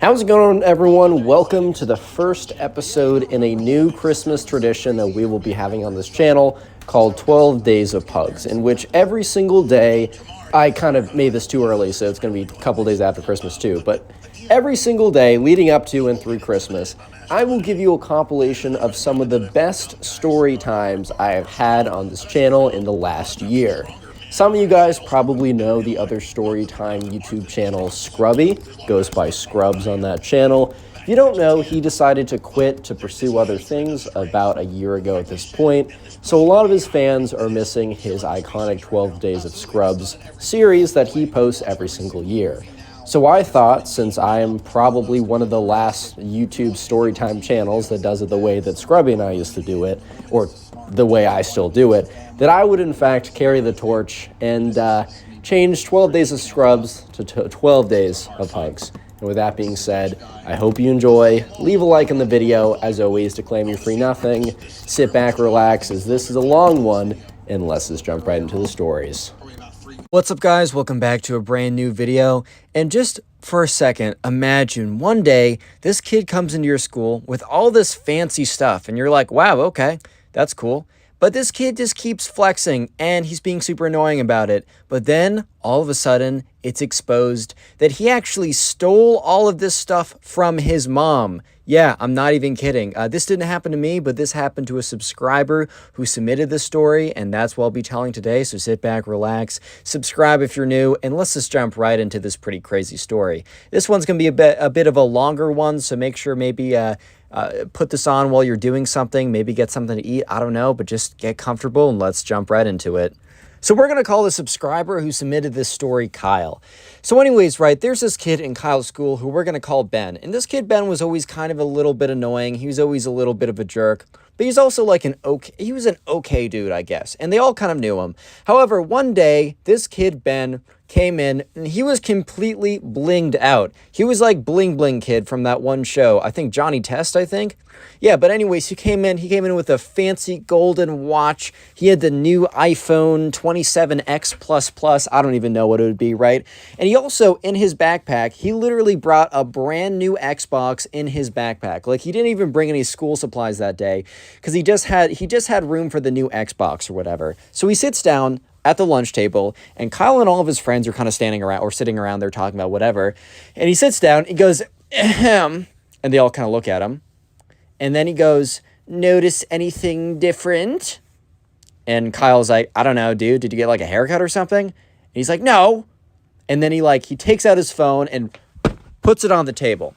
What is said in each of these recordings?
How's it going, everyone? Welcome to the first episode in a new Christmas tradition that we will be having on this channel called 12 Days of Pugs, in which every single day, I kind of made this too early, so it's going to be a couple days after Christmas too, but every single day leading up to and through Christmas, I will give you a compilation of some of the best story times I have had on this channel in the last year. Some of you guys probably know the other Storytime YouTube channel, Scrubby. Goes by Scrubs on that channel. If you don't know, he decided to quit to pursue other things about a year ago at this point. So a lot of his fans are missing his iconic 12 Days of Scrubs series that he posts every single year. So I thought, since I am probably one of the last YouTube Storytime channels that does it the way that Scrubby and I used to do it, or the way I still do it, that I would in fact carry the torch and change 12 Days of Scrubs to 12 Days of Pugs. And with that being said, I hope you enjoy. Leave a like on the video. As always, to claim your free nothing. Sit back, relax, as this is a long one, and let's just jump right into the stories. What's up, guys? Welcome back to a brand new video. And just for a second, imagine one day this kid comes into your school with all this fancy stuff and you're like, wow, okay, that's cool. But this kid just keeps flexing and he's being super annoying about it. But then all of a sudden it's exposed that he actually stole all of this stuff from his mom. Yeah, I'm not even kidding. This didn't happen to me, but this happened to a subscriber who submitted this story, and that's what I'll be telling today. So sit back, relax, subscribe if you're new, and let's just jump right into this pretty crazy story. This one's going to be a bit of a longer one, so make sure maybe put this on while you're doing something, maybe get something to eat, I don't know, but just get comfortable and let's jump right into it. So we're going to call the subscriber who submitted this story Kyle. So anyways, right, there's this kid in Kyle's school who we're going to call Ben. And this kid, Ben, was always kind of a little bit annoying. He was always a little bit of a jerk. But he's also like an okay dude, I guess. And they all kind of knew him. However, one day, this kid, Ben, came in and he was completely blinged out. He was like Bling Bling Kid from that one show. I think Johnny Test, I think. Yeah, but anyways, he came in with a fancy golden watch. He had the new iPhone 27X Plus. I don't even know what it would be, right? And he also, in his backpack, he literally brought a brand new Xbox in his backpack. Like, he didn't even bring any school supplies that day because he just had room for the new Xbox or whatever. So he sits down at the lunch table, and Kyle and all of his friends are kind of standing around or sitting around there talking about whatever. And he sits down, he goes, ahem, and they all kind of look at him. And then he goes, notice anything different? And Kyle's like, I don't know, dude, did you get like a haircut or something? And he's like, no. And then he takes out his phone and puts it on the table.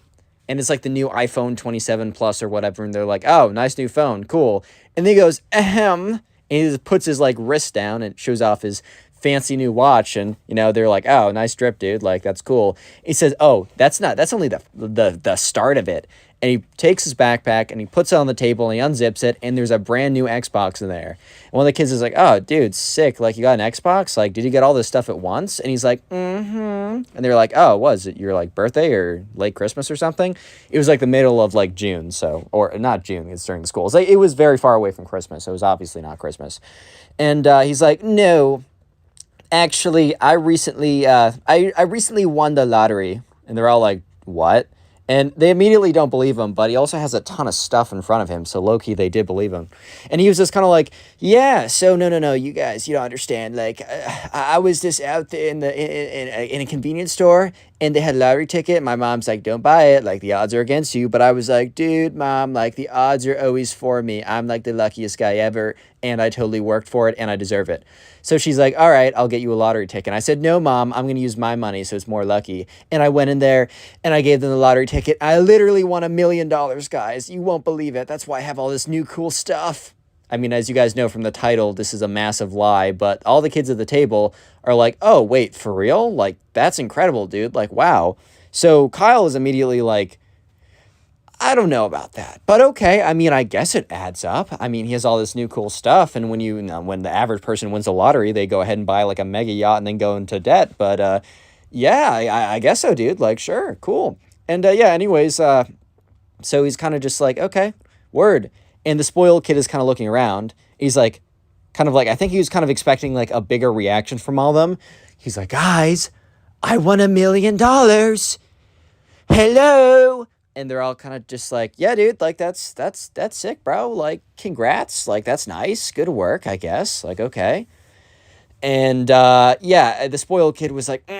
And it's like the new iPhone 27 Plus or whatever. And they're like, oh, nice new phone, cool. And then he goes, ahem. And he just puts his wrist down and shows off his fancy new watch. And, they're like, oh, nice drip, dude. Like, that's cool. He says, oh, that's only the start of it. And he takes his backpack and he puts it on the table and he unzips it. And there's a brand new Xbox in there. And one of the kids is like, oh, dude, sick. Like, you got an Xbox? Like, did you get all this stuff at once? And he's like, mm-hmm. And they're like, oh, was it your birthday or late Christmas or something? It was the middle of June. So, or not June, it's during the school. It was very far away from Christmas. So it was obviously not Christmas. And he's like, no, actually, I recently won the lottery. And they're all like, what? And they immediately don't believe him, but he also has a ton of stuff in front of him, so low-key, they did believe him. And he was just kind of like, yeah, so no, you guys, you don't understand. I was just out there in a convenience store, and they had a lottery ticket. My mom's like, don't buy it. The odds are against you. But I was like, dude, mom, the odds are always for me. I'm, the luckiest guy ever, and I totally worked for it, and I deserve it. So she's like, all right, I'll get you a lottery ticket. And I said, no, mom, I'm going to use my money, so it's more lucky. And I went in there, and I gave them the lottery ticket. I literally won $1 million, guys. You won't believe it. That's why I have all this new cool stuff. I mean, as you guys know from the title, this is a massive lie, but all the kids at the table are like, oh, wait, for real? That's incredible, dude. Wow. So Kyle is immediately like, I don't know about that, but okay. I mean, I guess it adds up. I mean, he has all this new cool stuff, and when the average person wins the lottery, they go ahead and buy a mega yacht and then go into debt. But yeah, I guess so, dude. Sure, cool. And yeah, anyways, so he's kind of just like, okay, word. And the spoiled kid is kind of looking around. He's like, I think he was kind of expecting a bigger reaction from all of them. He's like, guys, I won $1 million. hello. And they're all kind of just like, yeah, dude, like that's sick, bro. Like, congrats. Like, that's nice. Good work, I guess. Like, okay. And yeah, the spoiled kid was like,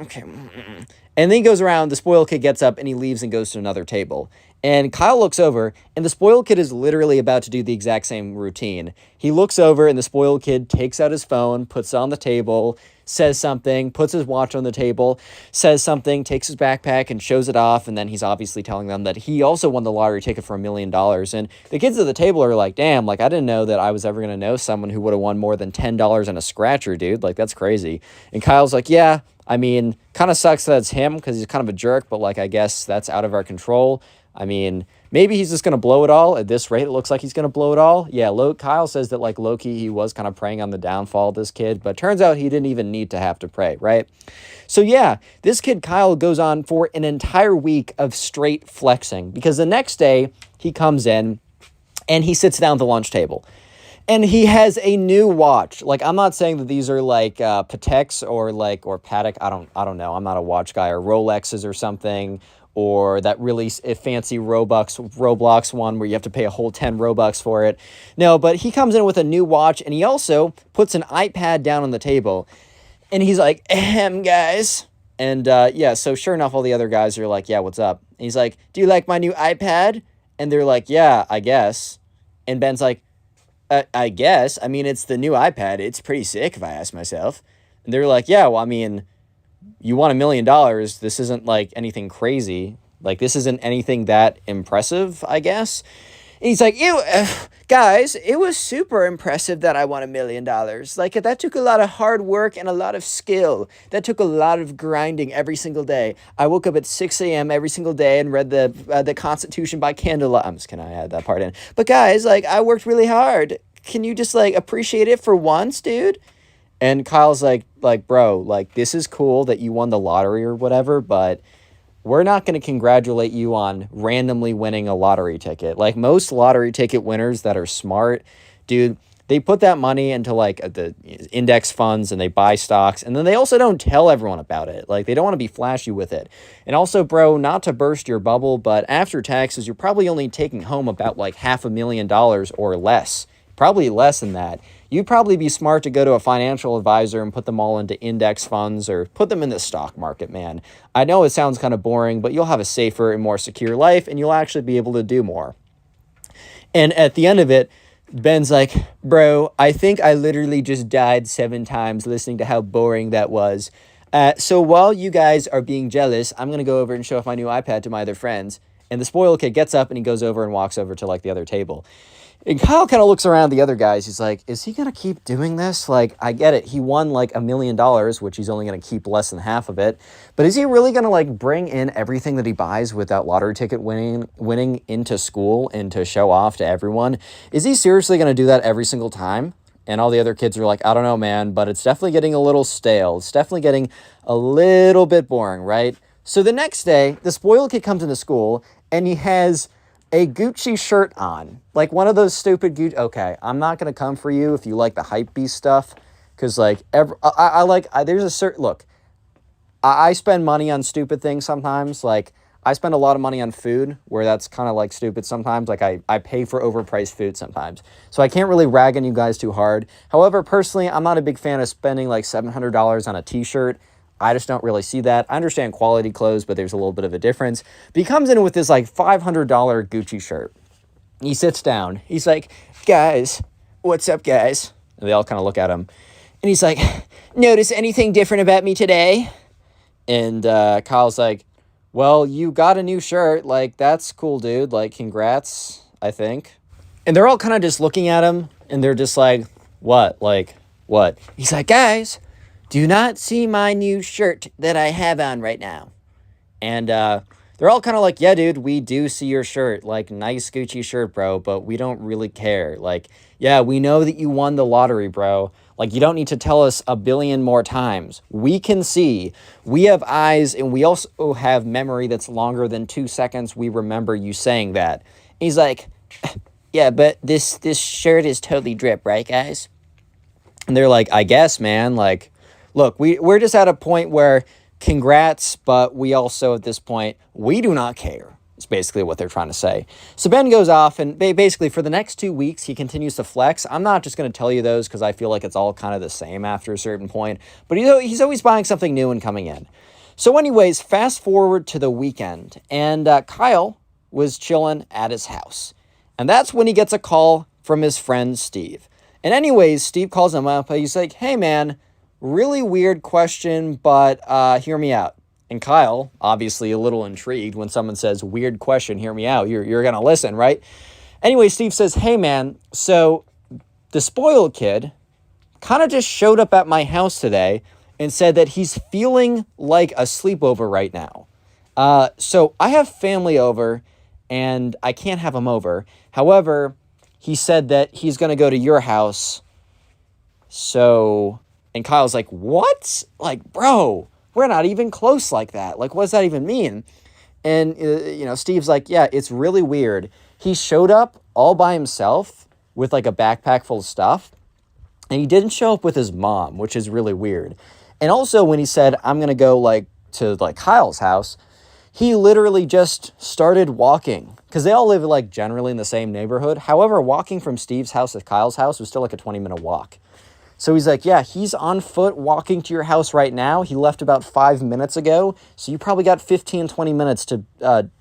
okay. And then he goes around, the spoiled kid gets up and he leaves and goes to another table. And Kyle looks over, and the spoiled kid is literally about to do the exact same routine. He looks over, and the spoiled kid takes out his phone, puts it on the table, says something, puts his watch on the table, says something, takes his backpack and shows it off, and then he's obviously telling them that he also won the lottery ticket for $1 million. And the kids at the table are like, damn, like, I didn't know that I was ever going to know someone who would have won more than $10 in a scratcher, dude. Like, that's crazy. And Kyle's like, yeah, I mean, kind of sucks that it's him because he's kind of a jerk, but, like, I guess that's out of our control. I mean, maybe he's just going to blow it all. At this rate, it looks like he's going to blow it all. Yeah, Kyle says that, like, low-key, he was kind of preying on the downfall of this kid, but turns out he didn't even need to have to pray, right? So, yeah, this kid, Kyle, goes on for an entire week of straight flexing because the next day he comes in and he sits down at the lunch table. And he has a new watch. Like, I'm not saying that these are like Pateks or Patek. I don't know. I'm not a watch guy, or Rolexes or something, or that really fancy Roblox one where you have to pay a whole 10 Robux for it. No, but he comes in with a new watch, and he also puts an iPad down on the table. And he's like, ahem, guys. And yeah, so sure enough, all the other guys are like, yeah, what's up? And he's like, do you like my new iPad? And they're like, yeah, I guess. And Ben's like, I guess. I mean, it's the new iPad. It's pretty sick, if I ask myself. And they're like, yeah, well, I mean, you won $1 million. This isn't like anything crazy. Like, this isn't anything that impressive, I guess. And he's like, ew, guys, it was super impressive that I won $1 million. Like, that took a lot of hard work and a lot of skill. That took a lot of grinding every single day. I woke up at 6 a.m. every single day and read the Constitution by candlelight. I'm just kidding, I add that part in. But guys, like, I worked really hard. Can you just, like, appreciate it for once, dude? And Kyle's like, bro, like, this is cool that you won the lottery or whatever, but we're not going to congratulate you on randomly winning a lottery ticket. Like, most lottery ticket winners that are smart, dude, they put that money into, like, the index funds and they buy stocks, and then they also don't tell everyone about it. Like, they don't want to be flashy with it. And also, bro, not to burst your bubble, but after taxes, you're probably only taking home about, like, $500,000 or less. Probably less than that. You'd probably be smart to go to a financial advisor and put them all into index funds or put them in the stock market, man. I know it sounds kind of boring, but you'll have a safer and more secure life, and you'll actually be able to do more. And at the end of it, Ben's like, bro, I think I literally just died 7 times listening to how boring that was. So while you guys are being jealous, I'm going to go over and show off my new iPad to my other friends. And the spoiled kid gets up and he goes over and walks over to, like, the other table. And Kyle kind of looks around the other guys. He's like, is he going to keep doing this? Like, I get it. He won like $1 million, which he's only going to keep less than half of it. But is he really going to, like, bring in everything that he buys with that lottery ticket winning into school and to show off to everyone? Is he seriously going to do that every single time? And all the other kids are like, I don't know, man, but it's definitely getting a little stale. It's definitely getting a little bit boring, right? So the next day, the spoiled kid comes into school and he has a Gucci shirt on, like one of those stupid Gucci. Okay, I'm not gonna come for you if you like the hype beast stuff, because like there's a certain look. I spend money on stupid things sometimes. Like, I spend a lot of money on food, where that's kind of like stupid sometimes. Like, I pay for overpriced food sometimes, so I can't really rag on you guys too hard. However, personally, I'm not a big fan of spending like $700 on a t-shirt. I just don't really see that. I understand quality clothes, but there's a little bit of a difference. But he comes in with this like $500 Gucci shirt. He sits down. He's like, guys, what's up, guys? And they all kind of look at him. And he's like, notice anything different about me today? And Kyle's like, well, you got a new shirt. Like, that's cool, dude. Like, congrats, I think. And they're all kind of just looking at him. And they're just like, what? Like, what? He's like, guys, do you not see my new shirt that I have on right now? And they're all kind of like, yeah, dude, we do see your shirt. Like, nice Gucci shirt, bro, but we don't really care. Like, yeah, we know that you won the lottery, bro. Like, you don't need to tell us a billion more times. We can see. We have eyes, and we also have memory that's longer than 2 seconds. We remember you saying that. And he's like, yeah, but this shirt is totally drip, right, guys? And they're like, I guess, man, like, look, we're just at a point where congrats, but we also, at this point, we do not care. It's basically what they're trying to say. So Ben goes off, and basically for the next 2 weeks, he continues to flex. I'm not just going to tell you those because I feel like it's all kind of the same after a certain point, but he's always buying something new and coming in. So anyways, fast forward to the weekend, and Kyle was chilling at his house. And that's when he gets a call from his friend Steve. And anyways, Steve calls him up. He's like, hey man, really weird question, but hear me out. And Kyle, obviously a little intrigued when someone says, weird question, hear me out. You're going to listen, right? Anyway, Steve says, hey man, so the spoiled kid kind of just showed up at my house today and said that he's feeling like a sleepover right now. So I have family over and I can't have him over. However, he said that he's going to go to your house. So, and Kyle's like, what? Like, bro, we're not even close like that. Like, what does that even mean? And, Steve's like, yeah, it's really weird. He showed up all by himself with like a backpack full of stuff. And he didn't show up with his mom, which is really weird. And also when he said, I'm going to go to Kyle's house, he literally just started walking because they all live like generally in the same neighborhood. However, walking from Steve's house to Kyle's house was still like a 20-minute walk. So he's like, yeah, he's on foot walking to your house right now. He left about 5 minutes ago. So you probably got 15, 20 minutes to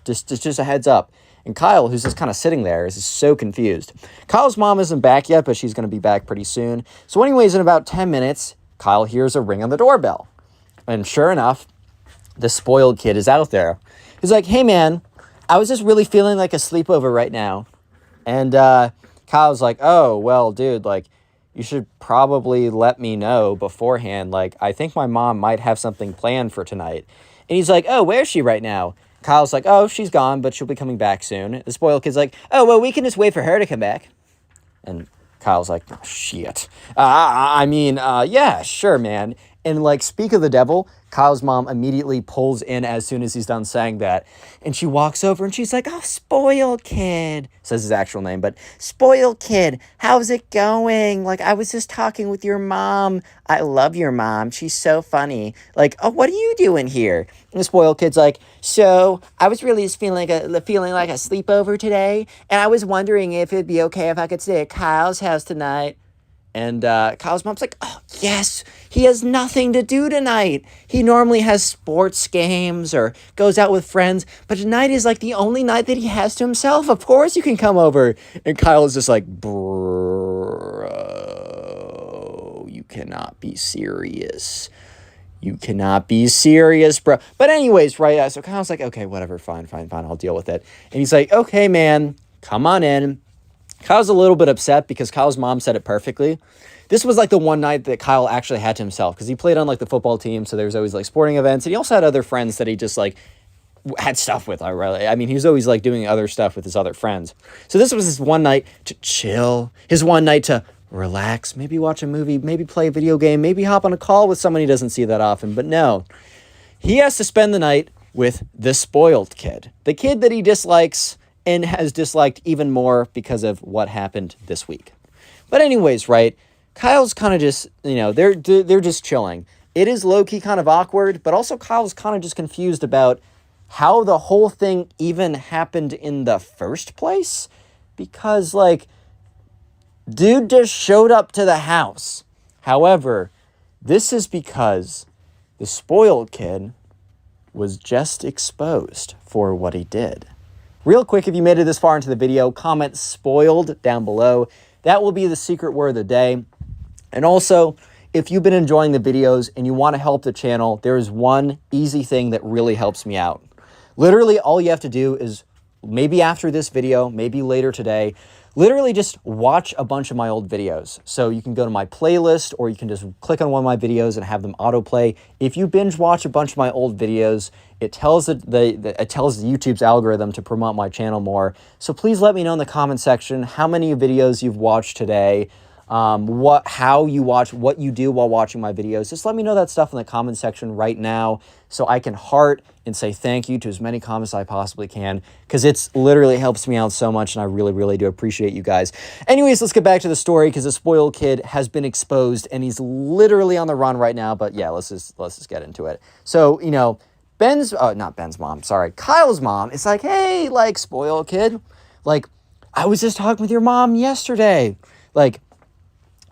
just a heads up. And Kyle, who's just kind of sitting there, is so confused. Kyle's mom isn't back yet, but she's going to be back pretty soon. So anyways, in about 10 minutes, Kyle hears a ring on the doorbell. And sure enough, the spoiled kid is out there. He's like, hey man, I was just really feeling like a sleepover right now. And Kyle's like, oh, well, dude, like, you should probably let me know beforehand. Like, I think my mom might have something planned for tonight. And he's like, oh, where's she right now? Kyle's like, oh, she's gone, but she'll be coming back soon. The spoiled kid's like, oh, well, we can just wait for her to come back. And Kyle's like, oh, shit. Yeah, sure, man. And like, speak of the devil, Kyle's mom immediately pulls in as soon as he's done saying that. And she walks over and she's like, oh, spoiled kid. Says his actual name, but spoiled kid, how's it going? Like, I was just talking with your mom. I love your mom. She's so funny. Like, oh, what are you doing here? And the spoiled kid's like, so I was really just feeling like a sleepover today. And I was wondering if it'd be okay if I could stay at Kyle's house tonight. And Kyle's mom's like, oh, yes, he has nothing to do tonight. He normally has sports games or goes out with friends, but tonight is like the only night that he has to himself. Of course you can come over. And Kyle is just like, bro, you cannot be serious. You cannot be serious, bro. But anyways, right, so Kyle's like, okay, whatever, fine, I'll deal with it. And he's like, okay, man, come on in. Kyle's a little bit upset because Kyle's mom said it perfectly. This was like the one night that Kyle actually had to himself because he played on like the football team. So there was always like sporting events. And he also had other friends that he just like had stuff with. I mean, he was always like doing other stuff with his other friends. So this was his one night to chill, his one night to relax, maybe watch a movie, maybe play a video game, maybe hop on a call with someone he doesn't see that often. But no, he has to spend the night with the spoiled kid, the kid that he dislikes and has disliked even more because of what happened this week. But anyways, right, Kyle's kind of just, they're just chilling. It is low-key kind of awkward, but also Kyle's kind of just confused about how the whole thing even happened in the first place. Because, like, dude just showed up to the house. However, this is because the spoiled kid was just exposed for what he did. Real quick, if you made it this far into the video, comment spoiled down below. That will be the secret word of the day. And also, if you've been enjoying the videos and you want to help the channel, there is one easy thing that really helps me out. Literally, all you have to do is maybe after this video, maybe later today, literally just watch a bunch of my old videos. So you can go to my playlist or you can just click on one of my videos and have them autoplay. If you binge watch a bunch of my old videos, it tells YouTube's algorithm to promote my channel more. So please let me know in the comment section how many videos you've watched today. how you watch, what you do while watching my videos. Just let me know that stuff in the comment section right now so I can heart and say thank you to as many comments as I possibly can, because it's literally helps me out so much, and I really, really do appreciate you guys. Anyways, let's get back to the story, because the spoiled kid has been exposed and he's literally on the run right now. But yeah, let's just get into it. So, you know, not Ben's mom, sorry, Kyle's mom is like, hey, like, spoiled kid, like, I was just talking with your mom yesterday. Like,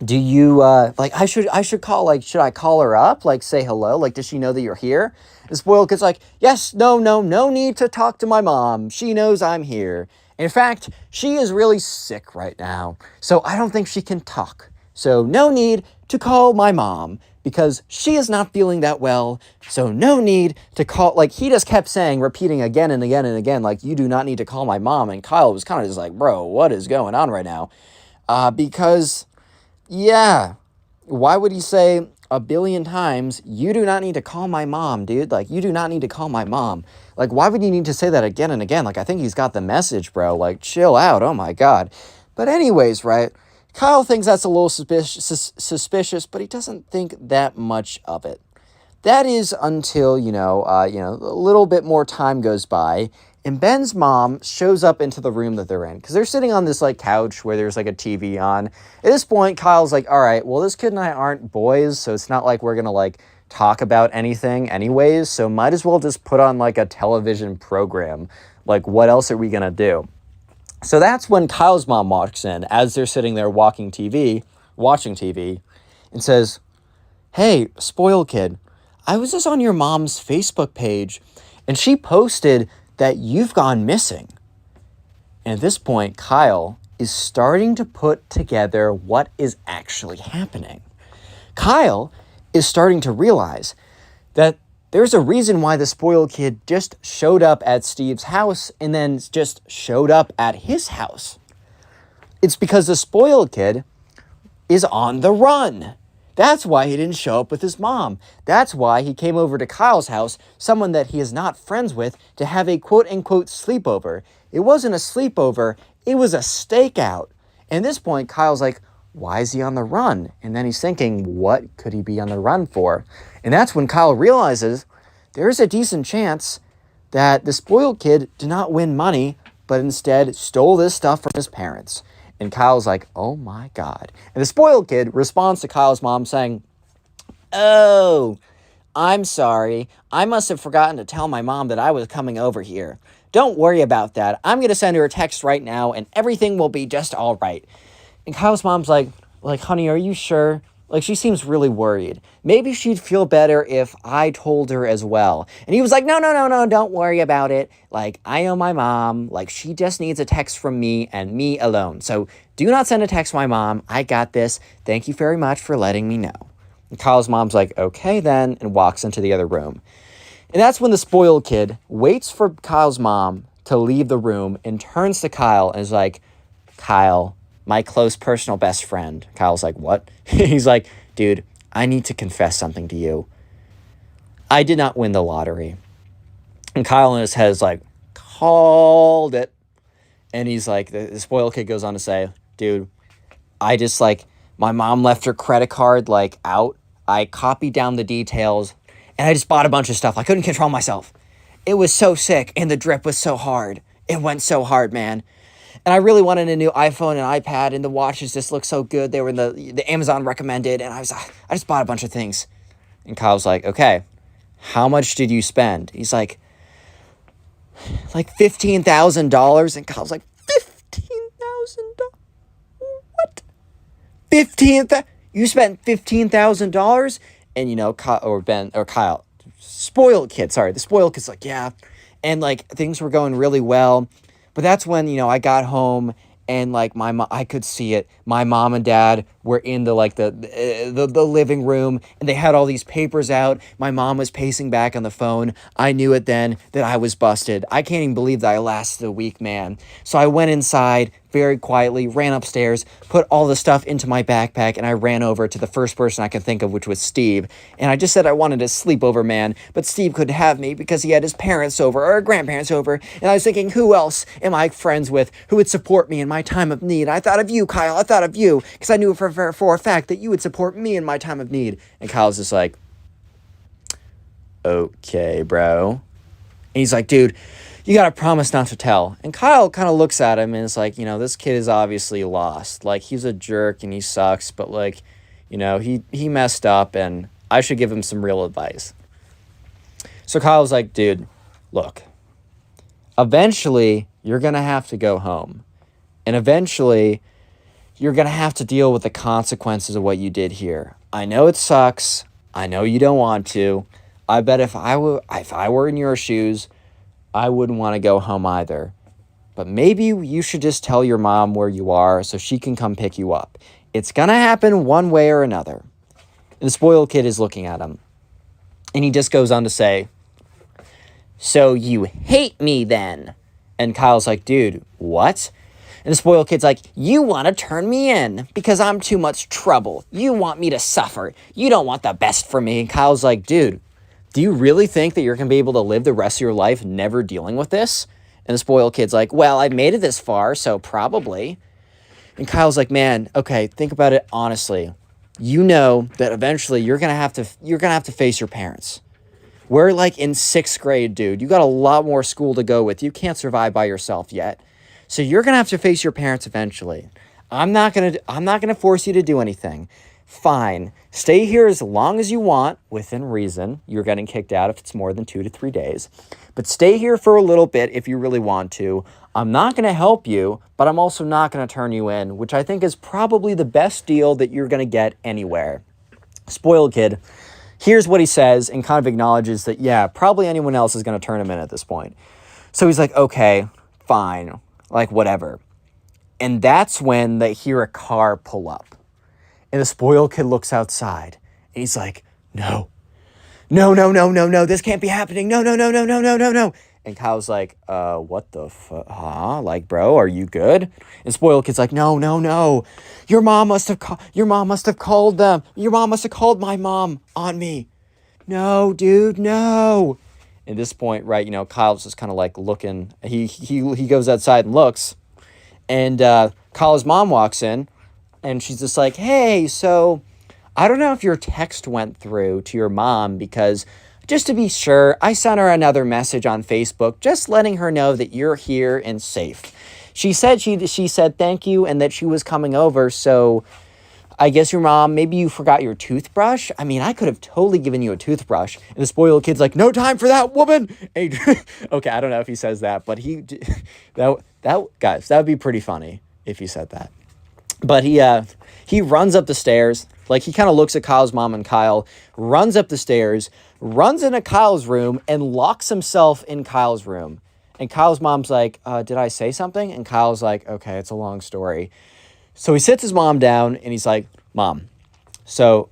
do you, like, I should call, like, should I call her up? Like, say hello? Like, does she know that you're here? The spoiled kid's like, yes, no need to talk to my mom. She knows I'm here. In fact, she is really sick right now, so I don't think she can talk. So no need to call my mom, because she is not feeling that well. So no need to call, like, he just kept saying, repeating again and again and again, like, you do not need to call my mom. And Kyle was kind of just like, bro, what is going on right now? Because, yeah, why would he say a billion times, you do not need to call my mom, dude? Like, you do not need to call my mom. Like, why would you need to say that again and again? Like, I think he's got the message, bro. Like, chill out. Oh my God. But anyways, right? Kyle thinks that's a little suspicious, but he doesn't think that much of it. That is until, a little bit more time goes by, and Ben's mom shows up into the room that they're in, because they're sitting on this, like, couch where there's, like, a TV on. At this point, Kyle's like, all right, well, this kid and I aren't boys, so it's not like we're going to, like, talk about anything anyways, so might as well just put on, like, a television program. Like, what else are we going to do? So that's when Kyle's mom walks in, as they're sitting there watching TV, and says, hey, spoiled kid, I was just on your mom's Facebook page, and she posted that you've gone missing. And at this point, Kyle is starting to put together what is actually happening. Kyle is starting to realize that there's a reason why the spoiled kid just showed up at Steve's house and then just showed up at his house. It's because the spoiled kid is on the run. That's why he didn't show up with his mom. That's why he came over to Kyle's house, someone that he is not friends with, to have a quote-unquote sleepover. It wasn't a sleepover, it was a stakeout. And at this point, Kyle's like, why is he on the run? And then he's thinking, what could he be on the run for? And that's when Kyle realizes there's a decent chance that the spoiled kid did not win money, but instead stole this stuff from his parents. And Kyle's like, oh my God. And the spoiled kid responds to Kyle's mom saying, oh, I'm sorry. I must have forgotten to tell my mom that I was coming over here. Don't worry about that. I'm going to send her a text right now and everything will be just all right. And Kyle's mom's like, honey, are you sure? Like, she seems really worried. Maybe she'd feel better if I told her as well. And he was like, no, don't worry about it. Like, I know my mom. Like, she just needs a text from me and me alone. So do not send a text to my mom. I got this. Thank you very much for letting me know. And Kyle's mom's like, okay then, and walks into the other room. And that's when the spoiled kid waits for Kyle's mom to leave the room and turns to Kyle and is like, Kyle, my close personal best friend. Kyle's like, what? He's like, dude, I need to confess something to you. I did not win the lottery. And Kyle in his head is like, called it. And he's like, the spoiled kid goes on to say, dude, I just, like, my mom left her credit card, like, out. I copied down the details and I just bought a bunch of stuff. I couldn't control myself. It was so sick and the drip was so hard. It went so hard, man. And I really wanted a new iPhone and iPad, and the watches just looked so good. They were in the Amazon recommended, and I just bought a bunch of things. And Kyle's like, okay, how much did you spend? He's like $15,000. And Kyle's like, $15,000? What? You spent $15,000? And, Kyle, spoiled kid, sorry. The spoiled kid's like, yeah. And, like, things were going really well. But that's when, I got home and, like, I could see it. My mom and dad were in the living room, and they had all these papers out. My mom was pacing back on the phone. I knew it then that I was busted. I can't even believe that I lasted a week, man. So I went inside, very quietly ran upstairs, put all the stuff into my backpack, and I ran over to the first person I could think of, which was Steve. And I just said I wanted a sleepover, man, but Steve couldn't have me because he had his parents over or grandparents over. And I was thinking, who else am I friends with who would support me in my time of need? I thought of you, Kyle. I thought of you because I knew for a fact that you would support me in my time of need. And Kyle's just like, okay, bro. And he's like, dude, you got to promise not to tell. And Kyle kind of looks at him and is like, this kid is obviously lost. Like, he's a jerk and he sucks, but like, he messed up and I should give him some real advice. So Kyle's like, dude, look, eventually you're going to have to go home. And eventually you're going to have to deal with the consequences of what you did here. I know it sucks. I know you don't want to. I bet if I were in your shoes, I wouldn't want to go home either. But maybe you should just tell your mom where you are so she can come pick you up. It's going to happen one way or another. And the spoiled kid is looking at him. And he just goes on to say, so you hate me then? And Kyle's like, dude, what? And the spoiled kid's like, you want to turn me in because I'm too much trouble. You want me to suffer. You don't want the best for me. And Kyle's like, dude, do you really think that you're going to be able to live the rest of your life never dealing with this? And the spoiled kid's like, well, I've made it this far, so probably. And Kyle's like, man, okay, think about it honestly. You know that eventually you're going to have to face your parents. We're like in 6th grade, dude. You got a lot more school to go with. You can't survive by yourself yet. So you're going to have to face your parents eventually. I'm not going to force you to do anything. Fine. Stay here as long as you want, within reason. You're getting kicked out if it's more than 2 to 3 days. But stay here for a little bit if you really want to. I'm not going to help you, but I'm also not going to turn you in, which I think is probably the best deal that you're going to get anywhere. Spoiled kid. Here's what he says and kind of acknowledges that, yeah, probably anyone else is going to turn him in at this point. So he's like, okay, fine, like whatever. And that's when they hear a car pull up. And the spoiled kid looks outside and he's like, no, this can't be happening. No. And Kyle's like, what the fuck? Huh? Like, bro, are you good? And spoiled kid's like, no. Your mom must have called them. Your mom must have called my mom on me. No, dude, no. At this point, right, Kyle's just kind of like looking. He goes outside and looks. And Kyle's mom walks in. And she's just like, hey, so I don't know if your text went through to your mom because just to be sure, I sent her another message on Facebook just letting her know that you're here and safe. She said she said thank you and that she was coming over, so I guess your mom, maybe you forgot your toothbrush? I mean, I could have totally given you a toothbrush. And the spoiled kid's like, no time for that, woman! Okay, I don't know if he says that, but guys, that would be pretty funny if he said that. But he runs up the stairs, like he kind of looks at Kyle's mom and Kyle, runs up the stairs, runs into Kyle's room, and locks himself in Kyle's room. And Kyle's mom's like, did I say something? And Kyle's like, okay, it's a long story. So he sits his mom down, and he's like, Mom, so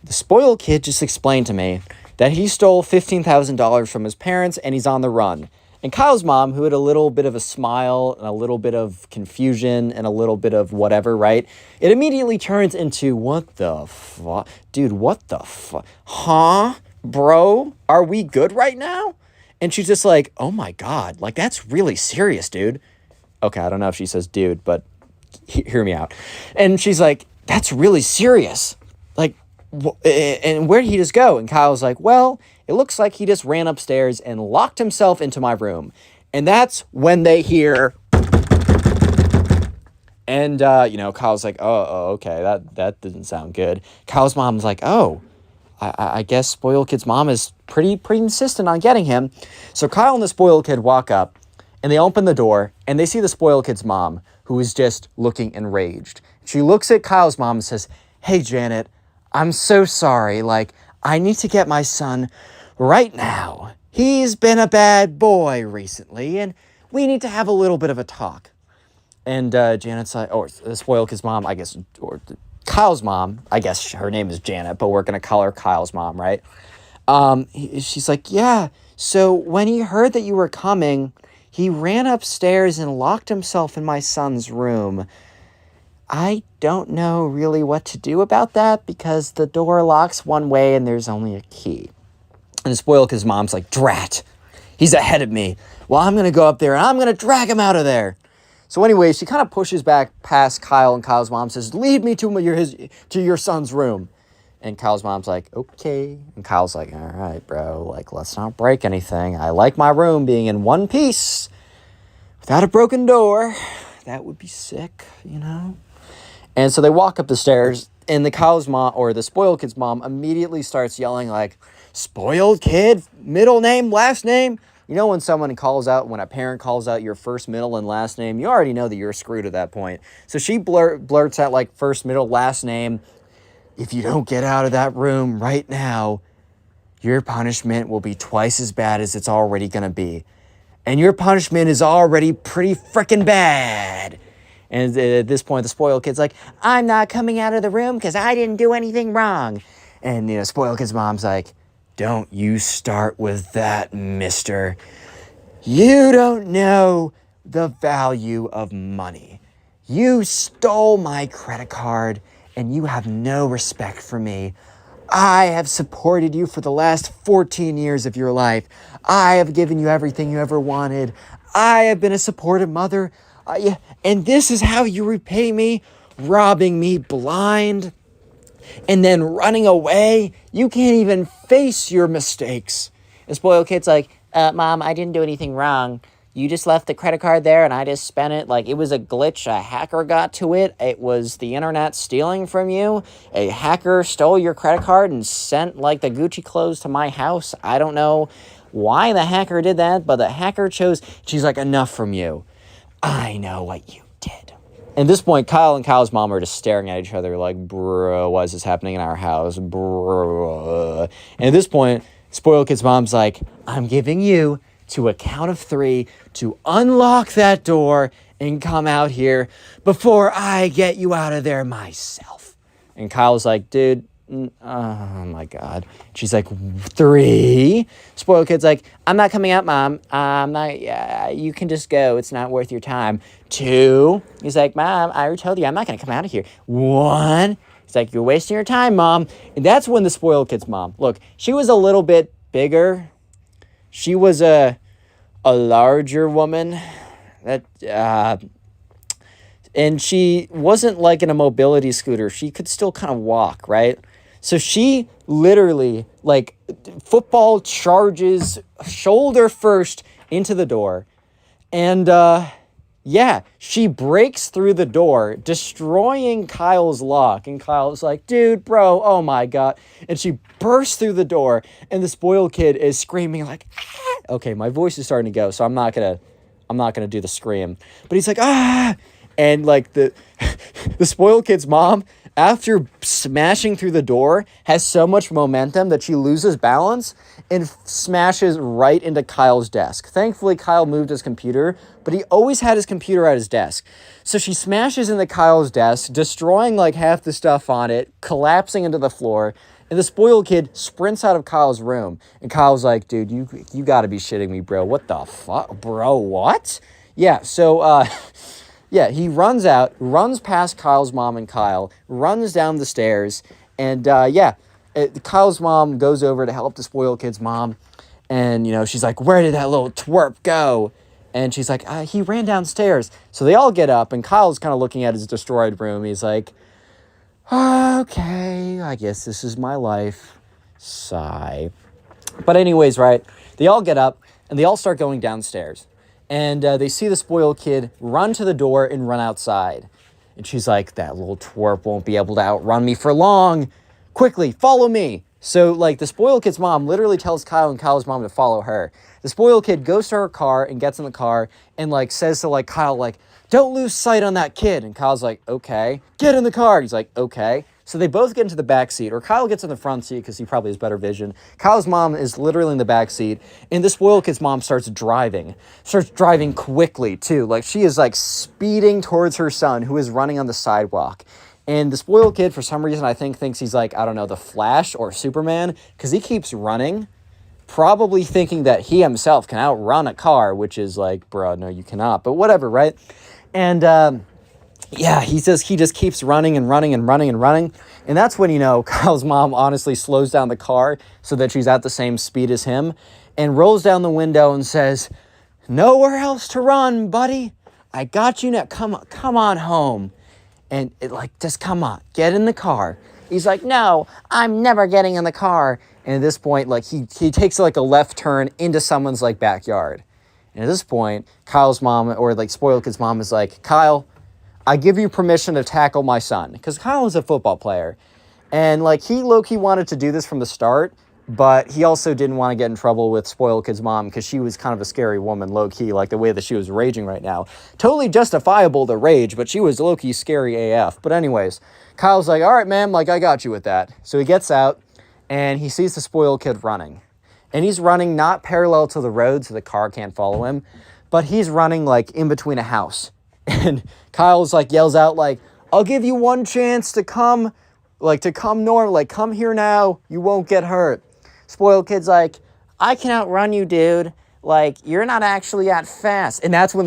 the spoiled kid just explained to me that he stole $15,000 from his parents, and he's on the run. And Kyle's mom, who had a little bit of a smile and a little bit of confusion and a little bit of whatever, right? It immediately turns into, what the fuck? Dude, what the fuck? Huh? Bro, are we good right now? And she's just like, oh my God, like that's really serious, dude. Okay, I don't know if she says dude, but hear me out. And she's like, that's really serious. Like, and where did he just go? And Kyle's like, well, it looks like he just ran upstairs and locked himself into my room. And that's when they hear. And, Kyle's like, oh, okay, that didn't sound good. Kyle's mom's like, oh, I guess spoiled kid's mom is pretty insistent on getting him. So Kyle and the spoiled kid walk up and they open the door and they see the spoiled kid's mom, who is just looking enraged. She looks at Kyle's mom and says, hey, Janet, I'm so sorry. Like, I need to get my son right now. He's been a bad boy recently, and we need to have a little bit of a talk. And Janet's like, or the spoiled kid's mom, I guess, or Kyle's mom, I guess her name is Janet, but we're going to call her Kyle's mom, right? She's like, yeah, so when he heard that you were coming, He ran upstairs and locked himself in my son's room. I don't know really what to do about that because the door locks one way and there's only a key. And the spoiled kid's mom's like, drat, he's ahead of me. Well, I'm going to go up there and I'm going to drag him out of there. So anyway, she kind of pushes back past Kyle, and Kyle's mom says, lead me to your son's room. And Kyle's mom's like, okay. And Kyle's like, all right, bro, like, let's not break anything. I like my room being in one piece without a broken door. That would be sick, you know? And so they walk up the stairs, and Kyle's mom, or the spoiled kid's mom, immediately starts yelling like, spoiled kid, middle name, last name. You know when when a parent calls out your first, middle, and last name, you already know that you're screwed at that point. So she blurts out like first, middle, last name. If you don't get out of that room right now, your punishment will be twice as bad as it's already going to be. And your punishment is already pretty freaking bad. And at this point, the spoiled kid's like, I'm not coming out of the room because I didn't do anything wrong. And, spoiled kid's mom's like, don't you start with that, mister. You don't know the value of money. You stole my credit card and you have no respect for me. I have supported you for the last 14 years of your life. I have given you everything you ever wanted. I have been a supportive mother. And this is how you repay me, robbing me blind and then running away. You can't even face your mistakes. The spoiled kid's like, Mom, I didn't do anything wrong. You just left the credit card there and I just spent it. Like, it was a glitch. A hacker got to it. It was the internet stealing from you. A hacker stole your credit card and sent, like, the Gucci clothes to my house. I don't know why the hacker did that, but the hacker chose. She's like, enough from you. I know what you did. At this point, Kyle and Kyle's mom are just staring at each other like, bro, why is this happening in our house? Bro. And at this point, spoiled kid's mom's like, I'm giving you to a count of 3 to unlock that door and come out here before I get you out of there myself. And Kyle's like, dude, oh my God. She's like, 3. Spoiled kid's like, I'm not coming out, Mom. I'm not, you can just go. It's not worth your time. 2. He's like, Mom, I already told you I'm not going to come out of here. 1. He's like, you're wasting your time, Mom. And that's when the spoiled kid's mom, look, she was a little bit bigger. She was a larger woman that, and she wasn't like in a mobility scooter. She could still kind of walk, right? So she literally, like, football charges shoulder first into the door. And, she breaks through the door, destroying Kyle's lock. And Kyle's like, dude, bro, oh my God. And she bursts through the door, and the spoiled kid is screaming like, ah! Okay, my voice is starting to go, so I'm not gonna do the scream. But he's like, ah! And like the spoiled kid's mom, after smashing through the door, has so much momentum that she loses balance and smashes right into Kyle's desk. Thankfully, Kyle moved his computer, but he always had his computer at his desk. So she smashes into Kyle's desk, destroying like half the stuff on it, collapsing into the floor, and the spoiled kid sprints out of Kyle's room. And Kyle's like, dude, you gotta be shitting me, bro. What the fuck? Bro, what? Yeah, so, he runs out, runs past Kyle's mom and Kyle, runs down the stairs, and, Kyle's mom goes over to help the spoiled kid's mom, and, she's like, where did that little twerp go? And she's like, he ran downstairs. So they all get up, and Kyle's kind of looking at his destroyed room. He's like, okay, I guess this is my life. Sigh. But anyways, right, they all get up, and they all start going downstairs. And they see the spoiled kid run to the door and run outside. And she's like, that little twerp won't be able to outrun me for long. Quickly, follow me. So, like, the spoiled kid's mom literally tells Kyle and Kyle's mom to follow her. The spoiled kid goes to her car and gets in the car and, like, says to, like, Kyle, like, don't lose sight on that kid. And Kyle's like, okay. Get in the car. He's like, okay. So they both get into the back seat, or Kyle gets in the front seat because he probably has better vision. Kyle's mom is literally in the back seat, and the spoiled kid's mom starts driving quickly too. Like, she is like speeding towards her son, who is running on the sidewalk. And the spoiled kid, for some reason, I think thinks he's like, I don't know, the Flash or Superman, because he keeps running. probably thinking that he himself can outrun a car, which is like, bro, no, you cannot, but whatever, right? And yeah, he just keeps running and running and running and running. And that's when, Kyle's mom honestly slows down the car so that she's at the same speed as him and rolls down the window and says, "Nowhere else to run, buddy. I got you now. Come on home." And just come on, get in the car. He's like, "No, I'm never getting in the car." And at this point, he takes a left turn into someone's backyard. And at this point, Kyle's mom, or spoiled kid's mom, is like, "Kyle, I give you permission to tackle my son." Because Kyle is a football player. And he low-key wanted to do this from the start, but he also didn't want to get in trouble with spoiled kid's mom because she was kind of a scary woman, low-key, the way that she was raging right now. Totally justifiable to rage, but she was low-key scary AF. But anyways, Kyle's like, "All right, ma'am, I got you with that." So he gets out, and he sees the spoiled kid running. And he's running not parallel to the road so the car can't follow him, but he's running in between a house. And Kyle's yells out "I'll give you one chance to come north, come here now, you won't get hurt." Spoiled kid's like, "I can outrun you, dude. You're not actually that fast." And that's when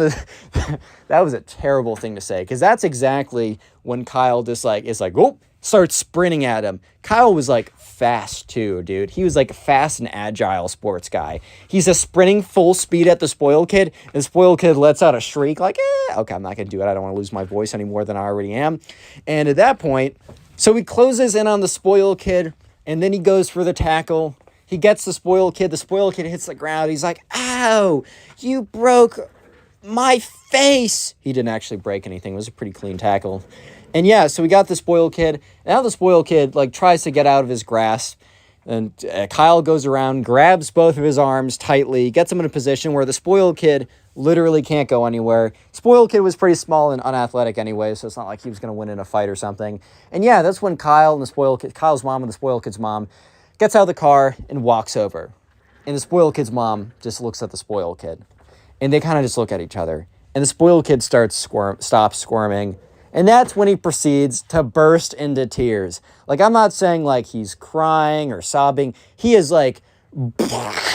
that was a terrible thing to say, because that's exactly when Kyle just oh, starts sprinting at him. Kyle was fast too, dude. He was fast and agile sports guy. He's just sprinting full speed at the spoiled kid, and the spoiled kid lets out a shriek okay, I'm not gonna do it. I don't want to lose my voice any more than I already am. And at that point, so he closes in on the spoiled kid, and then he goes for the tackle. He gets the spoiled kid. The spoiled kid hits the ground. He's like, "Ow, you broke my face." He didn't actually break anything. It was a pretty clean tackle. And yeah, so we got the spoiled kid. Now the spoiled kid tries to get out of his grasp. And Kyle goes around, grabs both of his arms tightly, gets him in a position where the spoiled kid literally can't go anywhere. Spoiled kid was pretty small and unathletic anyway, so it's not like he was going to win in a fight or something. And yeah, that's when Kyle's mom and the spoiled kid's mom gets out of the car and walks over. And the spoiled kid's mom just looks at the spoiled kid. And they kind of just look at each other. And the spoiled kid stops squirming. And that's when he proceeds to burst into tears. I'm not saying he's crying or sobbing. He is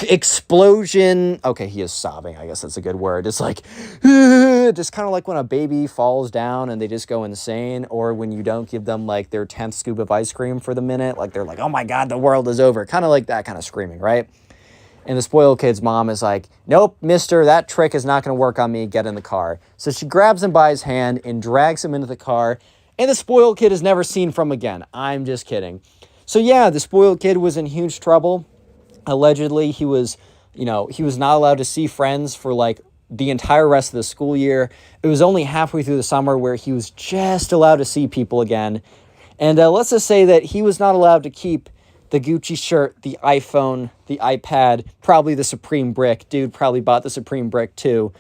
explosion. Okay, he is sobbing. I guess that's a good word. It's just kind of when a baby falls down and they just go insane, or when you don't give them their 10th scoop of ice cream for the minute. They're "Oh my God, the world is over." Kind of that kind of screaming, right? And the spoiled kid's mom is like, "Nope, mister, that trick is not going to work on me. Get in the car." So she grabs him by his hand and drags him into the car. And the spoiled kid is never seen from again. I'm just kidding. So yeah, the spoiled kid was in huge trouble. Allegedly, he was not allowed to see friends for the entire rest of the school year. It was only halfway through the summer where he was just allowed to see people again. And let's just say that he was not allowed to keep the Gucci shirt, the iPhone, the iPad, probably the Supreme brick. Dude probably bought the Supreme brick too.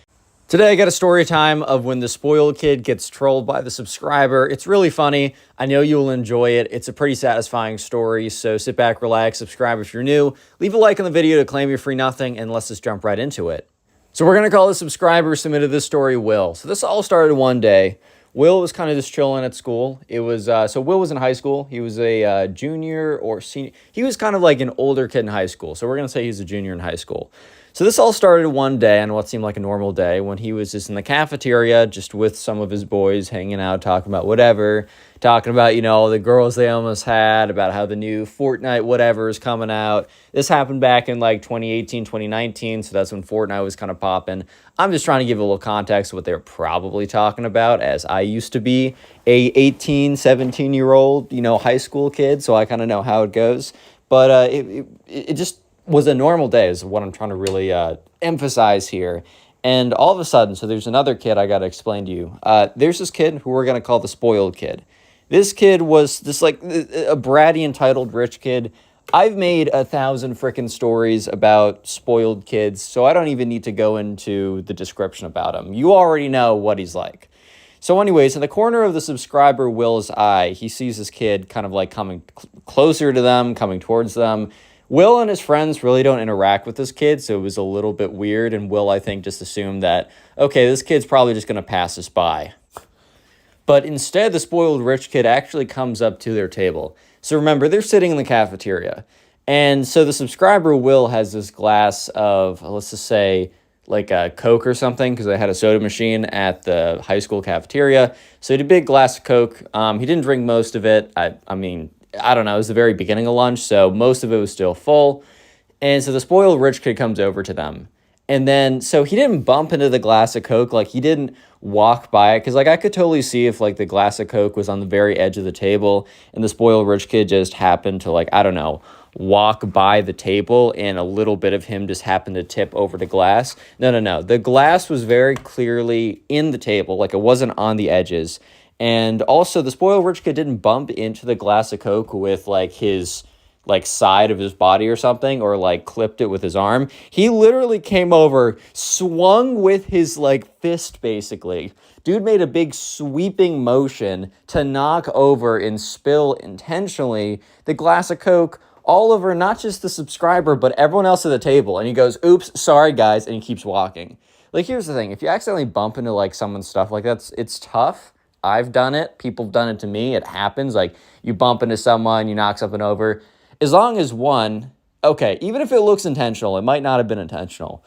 Today I got a story time of when the spoiled kid gets trolled by the subscriber. It's really funny. I know you'll enjoy it. It's a pretty satisfying story, so sit back, relax, subscribe if you're new. Leave a like on the video to claim your free nothing, and let's just jump right into it. So we're going to call the subscriber who submitted this story Will. So this all started one day. Will was kind of just chilling at school. It was, so Will was in high school. He was a junior or senior. He was kind of an older kid in high school. So we're going to say he's a junior in high school. So this all started one day on what seemed like a normal day when he was just in the cafeteria, just with some of his boys hanging out, talking about whatever, talking about, the girls they almost had, about how the new Fortnite whatever is coming out. This happened back in 2018, 2019, so that's when Fortnite was kind of popping. I'm just trying to give a little context of what they're probably talking about, as I used to be a 18, 17-year-old, high school kid, so I kind of know how it goes. But it just was a normal day is what I'm trying to really emphasize here. And all of a sudden, so there's another kid I got to explain to you. There's this kid who we're going to call the spoiled kid. This kid was this a bratty, entitled rich kid. I've made 1,000 frickin' stories about spoiled kids, so I don't even need to go into the description about him. You already know what he's like. So anyways, in the corner of the subscriber Will's eye, he sees this kid kind of coming closer to them, coming towards them. Will and his friends really don't interact with this kid, so it was a little bit weird, and Will, I think, just assumed that, okay, this kid's probably just going to pass us by. But instead, the spoiled rich kid actually comes up to their table. So remember, they're sitting in the cafeteria, And so the subscriber, Will, has this glass of, let's just say, like a Coke or something, because I had a soda machine at the high school cafeteria. So he had a big glass of Coke. He didn't drink most of it. I mean, I don't know. It was the very beginning of lunch, so most of it was still full. And so the spoiled rich kid comes over to them. And then, so he didn't bump into the glass of Coke, like he didn't walk by it. Cause like I could totally see if like the glass of Coke was on the very edge of the table and the spoiled rich kid just happened to like, I don't know, walk by the table and a little bit of him just happened to tip over the glass. No. The glass was very clearly in the table, like it wasn't on the edges. And also the spoiled rich kid didn't bump into the glass of Coke with like his like side of his body or something, or like clipped it with his arm. He literally came over, swung with his like fist basically. Dude made a big sweeping motion to knock over and spill intentionally the glass of Coke all over not just the subscriber, but everyone else at the table. And he goes, oops, sorry guys, and he keeps walking. Like, here's the thing. If you accidentally bump into like someone's stuff like that, it's tough. I've done it. People have done it to me. It happens. Like, you bump into someone, you knock something over. As long as one, okay, even if it looks intentional, it might not have been intentional.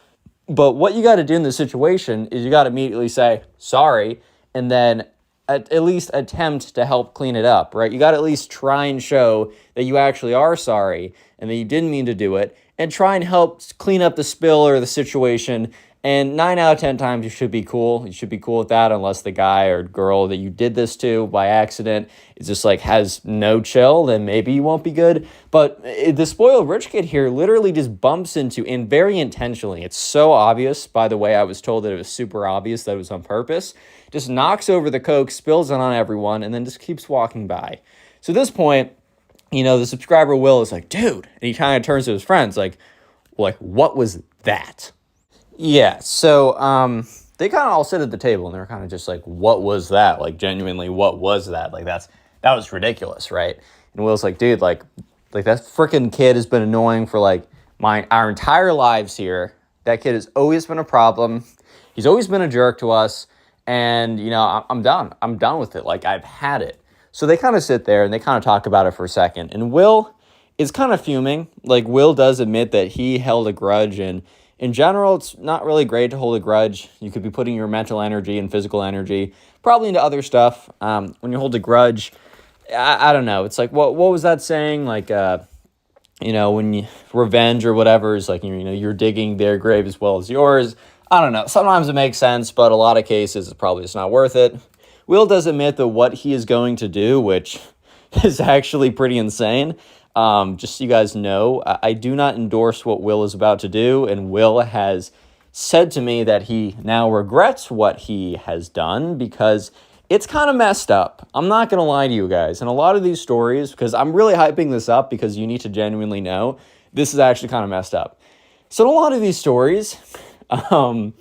But what you got to do in this situation is you got to immediately say, sorry, and then at least attempt to help clean it up, right? You got to at least try and show that you actually are sorry and that you didn't mean to do it, and try and help clean up the spill or the situation. And 9 out of 10 times you should be cool. You should be cool with that, unless the guy or girl that you did this to by accident is just like has no chill, then maybe you won't be good. But the spoiled rich kid here literally just bumps into, and very intentionally, it's so obvious, by the way, I was told that it was super obvious that it was on purpose, just knocks over the Coke, spills it on everyone, and then just keeps walking by. So at this point, you know, the subscriber Will is like, dude, and he kind of turns to his friends like, what was that? Yeah, so they kind of all sit at the table and they're kind of just like, what was that? Like, genuinely, what was that? Like, that was ridiculous, right? And Will's like, dude, like that freaking kid has been annoying for like our entire lives here. That kid has always been a problem. He's always been a jerk to us, and you know, I'm done. I'm done with it. Like, I've had it. So they kind of sit there and they kind of talk about it for a second, and Will is kind of fuming. Like, Will does admit that he held a grudge, and in general, it's not really great to hold a grudge. You could be putting your mental energy and physical energy probably into other stuff. When you hold a grudge, I don't know. It's like, what was that saying? Like, you know, when you revenge or whatever is like, you know, you're digging their grave as well as yours. I don't know. Sometimes it makes sense, but a lot of cases it's probably just not worth it. Will does admit that what he is going to do, which is actually pretty insane. Just so you guys know, I do not endorse what Will is about to do, and Will has said to me that he now regrets what he has done because it's kind of messed up. I'm not going to lie to you guys. And a lot of these stories, because I'm really hyping this up because you need to genuinely know, this is actually kind of messed up. So in a lot of these stories, a lot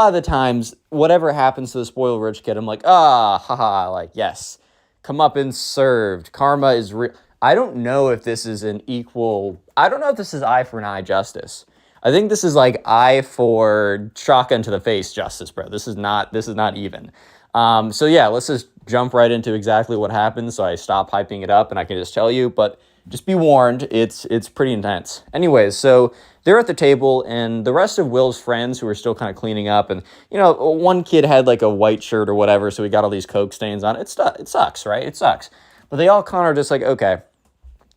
of the times, whatever happens to the spoiled rich kid, I'm like, haha, like, yes. Come up and served. Karma is real. I don't know if this is I don't know if this is eye for an eye justice. I think this is like eye for shotgun to the face justice, bro. This is not even. So yeah, let's just jump right into exactly what happened so I stop hyping it up and I can just tell you, but just be warned, it's pretty intense. Anyways, so they're at the table, and the rest of Will's friends who are still kind of cleaning up, and, you know, one kid had like a white shirt or whatever, so he got all these Coke stains on it. It sucks, right? It sucks. But they all kind of are just like, okay,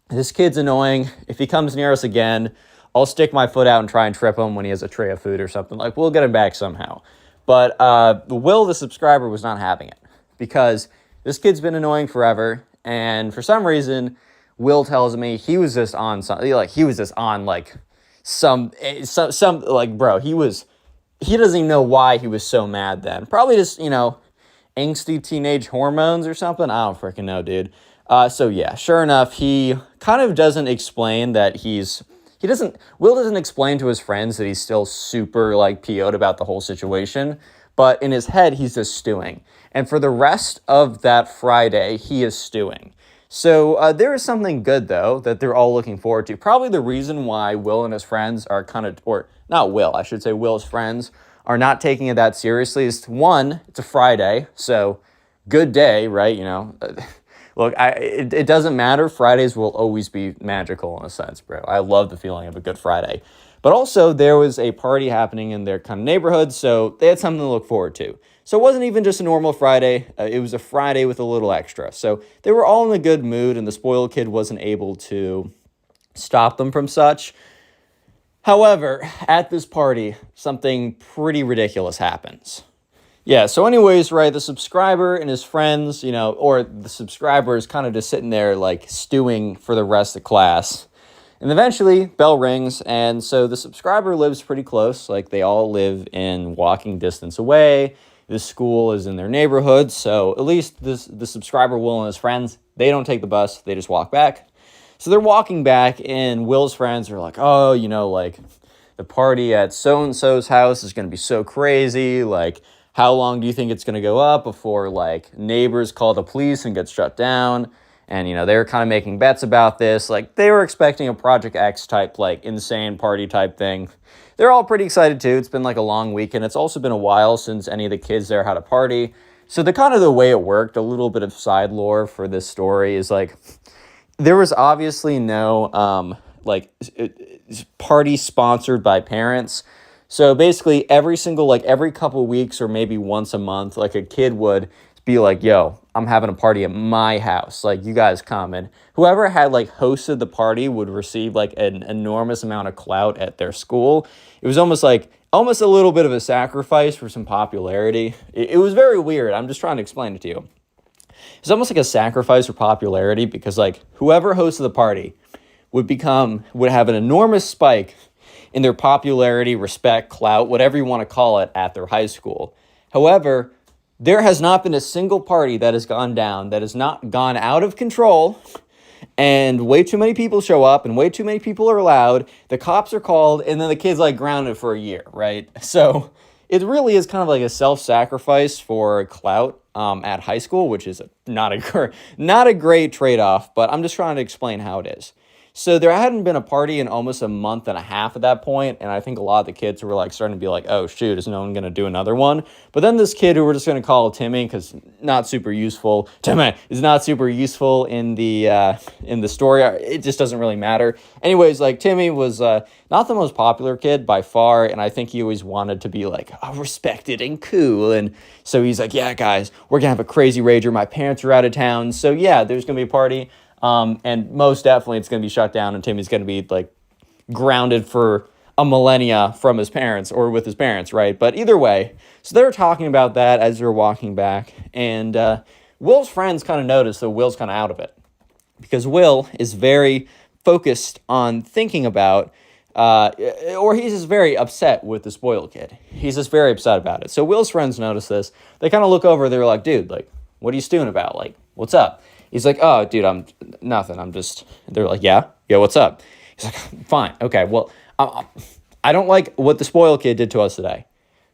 this kid's annoying. If he comes near us again, I'll stick my foot out and try and trip him when he has a tray of food or something. Like, we'll get him back somehow. But Will, the subscriber, was not having it because this kid's been annoying forever, and for some reason, Will tells me he was just on something, like he was just on like some like, bro, he doesn't even know why he was so mad then. Probably just, you know, angsty teenage hormones or something. I don't freaking know, dude. So yeah, sure enough, he kind of doesn't explain that Will doesn't explain to his friends that he's still super like PO'd about the whole situation, but in his head, he's just stewing. And for the rest of that Friday, he is stewing. So there is something good, though, that they're all looking forward to. Probably the reason why Will and his friends are kind of, or not Will, I should say Will's friends, are not taking it that seriously is, one, it's a Friday, so good day, right? You know, Look, it doesn't matter. Fridays will always be magical in a sense, bro. I love the feeling of a good Friday. But also, there was a party happening in their kind of neighborhood, so they had something to look forward to. So it wasn't even just a normal Friday. It was a Friday with a little extra. So they were all in a good mood, and the spoiled kid wasn't able to stop them from such. However, at this party, something pretty ridiculous happens. Yeah, so anyways, right, the subscriber and his friends, or the subscriber is kind of just sitting there, like, stewing for the rest of class. And eventually, bell rings, and so the subscriber lives pretty close. Like, they all live in walking distance away. The school is in their neighborhood, so at least the subscriber, Will, and his friends, they don't take the bus. They just walk back. So they're walking back, and Will's friends are like, oh, like, the party at so-and-so's house is going to be so crazy. Like, how long do you think it's going to go up before, like, neighbors call the police and get shut down? And, they were kind of making bets about this. Like, they were expecting a Project X type, like, insane party type thing. They're all pretty excited, too. It's been, like, a long weekend. It's also been a while since any of the kids there had a party. So the way it worked, a little bit of side lore for this story is, like, there was obviously no, party sponsored by parents. So basically every couple weeks or maybe once a month, like a kid would be like, yo, I'm having a party at my house. Like, you guys come. And whoever had hosted the party would receive an enormous amount of clout at their school. It was almost a little bit of a sacrifice for some popularity. It was very weird. I'm just trying to explain it to you. It's almost like a sacrifice for popularity because whoever hosted the party would have an enormous spike in their popularity, respect, clout, whatever you want to call it, at their high school. However, there has not been a single party that has gone down that has not gone out of control, and way too many people show up and way too many people are allowed. The cops are called, and then the kid's grounded for a year, right? So it really is kind of like a self-sacrifice for clout at high school, which is not a great trade-off, but I'm just trying to explain how it is. So there hadn't been a party in almost a month and a half at that point, and I think a lot of the kids were starting to be like, oh shoot, is no one going to do another one? But then this kid who we're just going to call Timmy, because not super useful. Timmy is not super useful in the story. It just doesn't really matter. Anyways, Timmy was not the most popular kid by far, and I think he always wanted to be respected and cool. And so he's like, yeah, guys, we're going to have a crazy rager. My parents are out of town, so yeah, there's going to be a party. And most definitely it's going to be shut down and Timmy's going to be grounded for a millennia from his parents or with his parents, right? But either way, so they were talking about that as they were walking back, and Will's friends kind of noticed that Will's kind of out of it because Will is very focused on thinking about, or he's just very upset with the spoiled kid. He's just very upset about it. So Will's friends notice this. They kind of look over. They're like, dude, what are you stewing about? What's up? He's like, oh, dude, I'm nothing. They're like, yeah, what's up? He's like, fine. Okay, well, I don't like what the spoiled kid did to us today.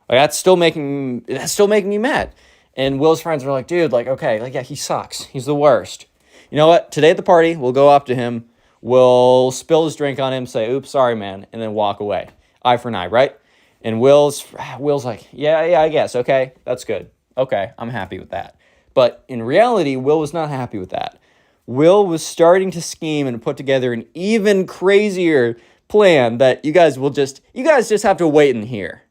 That's still making me mad. And Will's friends are like, dude, okay, yeah, he sucks. He's the worst. You know what? Today at the party, we'll go up to him. We'll spill his drink on him, say, oops, sorry, man, and then walk away. Eye for an eye, right? And Will's like, yeah, I guess. Okay, that's good. Okay, I'm happy with that. But in reality, Will was not happy with that. Will was starting to scheme and put together an even crazier plan that you guys just have to wait and hear.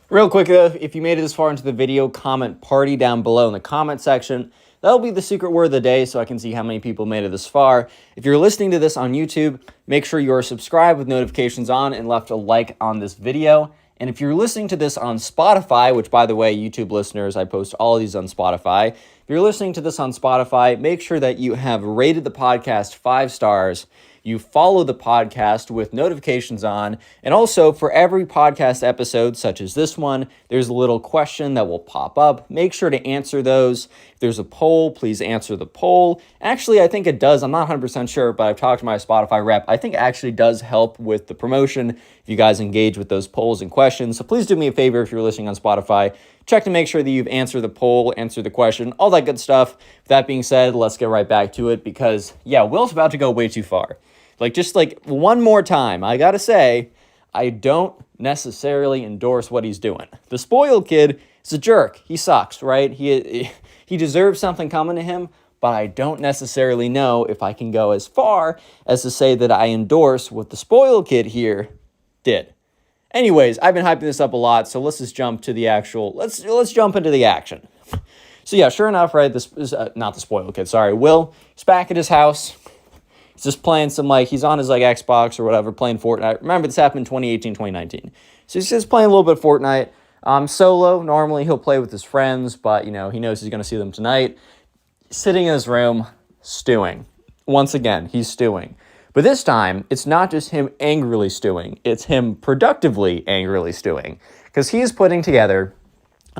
Real quick though, if you made it this far into the video, comment party down below in the comment section. That'll be the secret word of the day so I can see how many people made it this far. If you're listening to this on YouTube, make sure you're subscribed with notifications on and left a like on this video. And if you're listening to this on Spotify, which, by the way, YouTube listeners, I post all of these on Spotify. If you're listening to this on Spotify, make sure that you have rated the podcast 5 stars. You follow the podcast with notifications on. And also, for every podcast episode, such as this one, there's a little question that will pop up. Make sure to answer those. If there's a poll, please answer the poll. Actually, I think it does. I'm not 100% sure, but I've talked to my Spotify rep. I think it actually does help with the promotion if you guys engage with those polls and questions. So please do me a favor if you're listening on Spotify. Check to make sure that you've answered the poll, answered the question, all that good stuff. With that being said, let's get right back to it because, yeah, Will's about to go way too far. Just one more time, I gotta say, I don't necessarily endorse what he's doing. The spoiled kid is a jerk. He sucks, right? He deserves something coming to him, but I don't necessarily know if I can go as far as to say that I endorse what the spoiled kid here did. Anyways, I've been hyping this up a lot, so let's just jump to the actual, let's jump into the action. So yeah, sure enough, right, this is, not the spoiled kid, sorry, Will, he's back at his house. He's just playing some, he's on his, Xbox or whatever, playing Fortnite. Remember, this happened in 2018, 2019. So he's just playing a little bit of Fortnite. Solo, normally he'll play with his friends, but, he knows he's going to see them tonight. Sitting in his room, stewing. Once again, he's stewing. But this time, it's not just him angrily stewing. It's him productively angrily stewing. Because he's putting together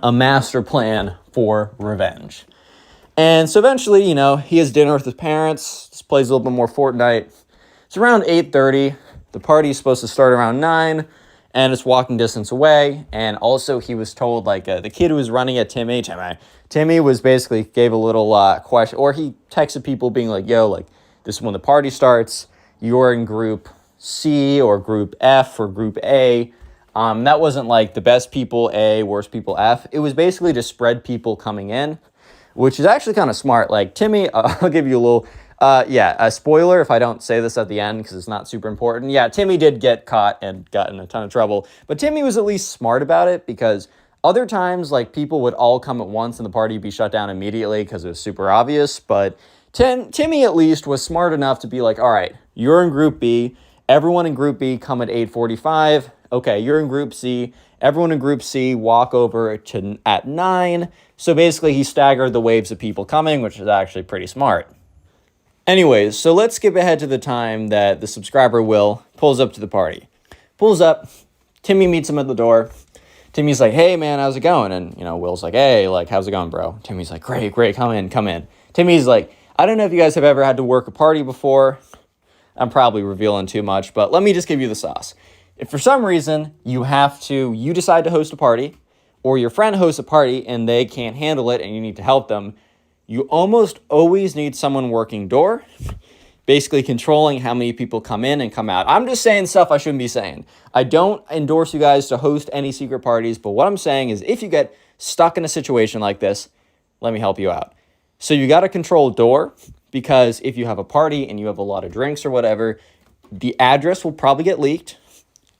a master plan for revenge. And so eventually, he has dinner with his parents, just plays a little bit more Fortnite. It's around 8:30. The party's supposed to start around 9, and it's walking distance away. And also, he was told, the kid who was running at Timmy was basically gave a little question, or he texted people being like, yo, this is when the party starts. You're in group C or group F or group A. That wasn't the best people A, worst people F. It was basically to spread people coming in, which is actually kind of smart. Timmy, I'll give you a little, a spoiler if I don't say this at the end because it's not super important. Yeah, Timmy did get caught and got in a ton of trouble, but Timmy was at least smart about it because other times, people would all come at once and the party would be shut down immediately because it was super obvious, but Timmy at least was smart enough to be all right, you're in group B, everyone in group B come at 8:45, okay, you're in group C, everyone in group C walk over to at 9. So basically he staggered the waves of people coming, which is actually pretty smart. Anyways, so let's skip ahead to the time that the subscriber Will pulls up to the party. Pulls up, Timmy meets him at the door. Timmy's like, hey man, how's it going? And Will's like, hey, how's it going, bro? Timmy's like, great, come in. Timmy's like, I don't know if you guys have ever had to work a party before. I'm probably revealing too much, but let me just give you the sauce. If for some reason you decide to host a party, or your friend hosts a party and they can't handle it and you need to help them, you almost always need someone working door, basically controlling how many people come in and come out. I'm just saying stuff I shouldn't be saying. I don't endorse you guys to host any secret parties, but what I'm saying is if you get stuck in a situation like this, let me help you out. So you got to control door, because if you have a party and you have a lot of drinks or whatever, the address will probably get leaked.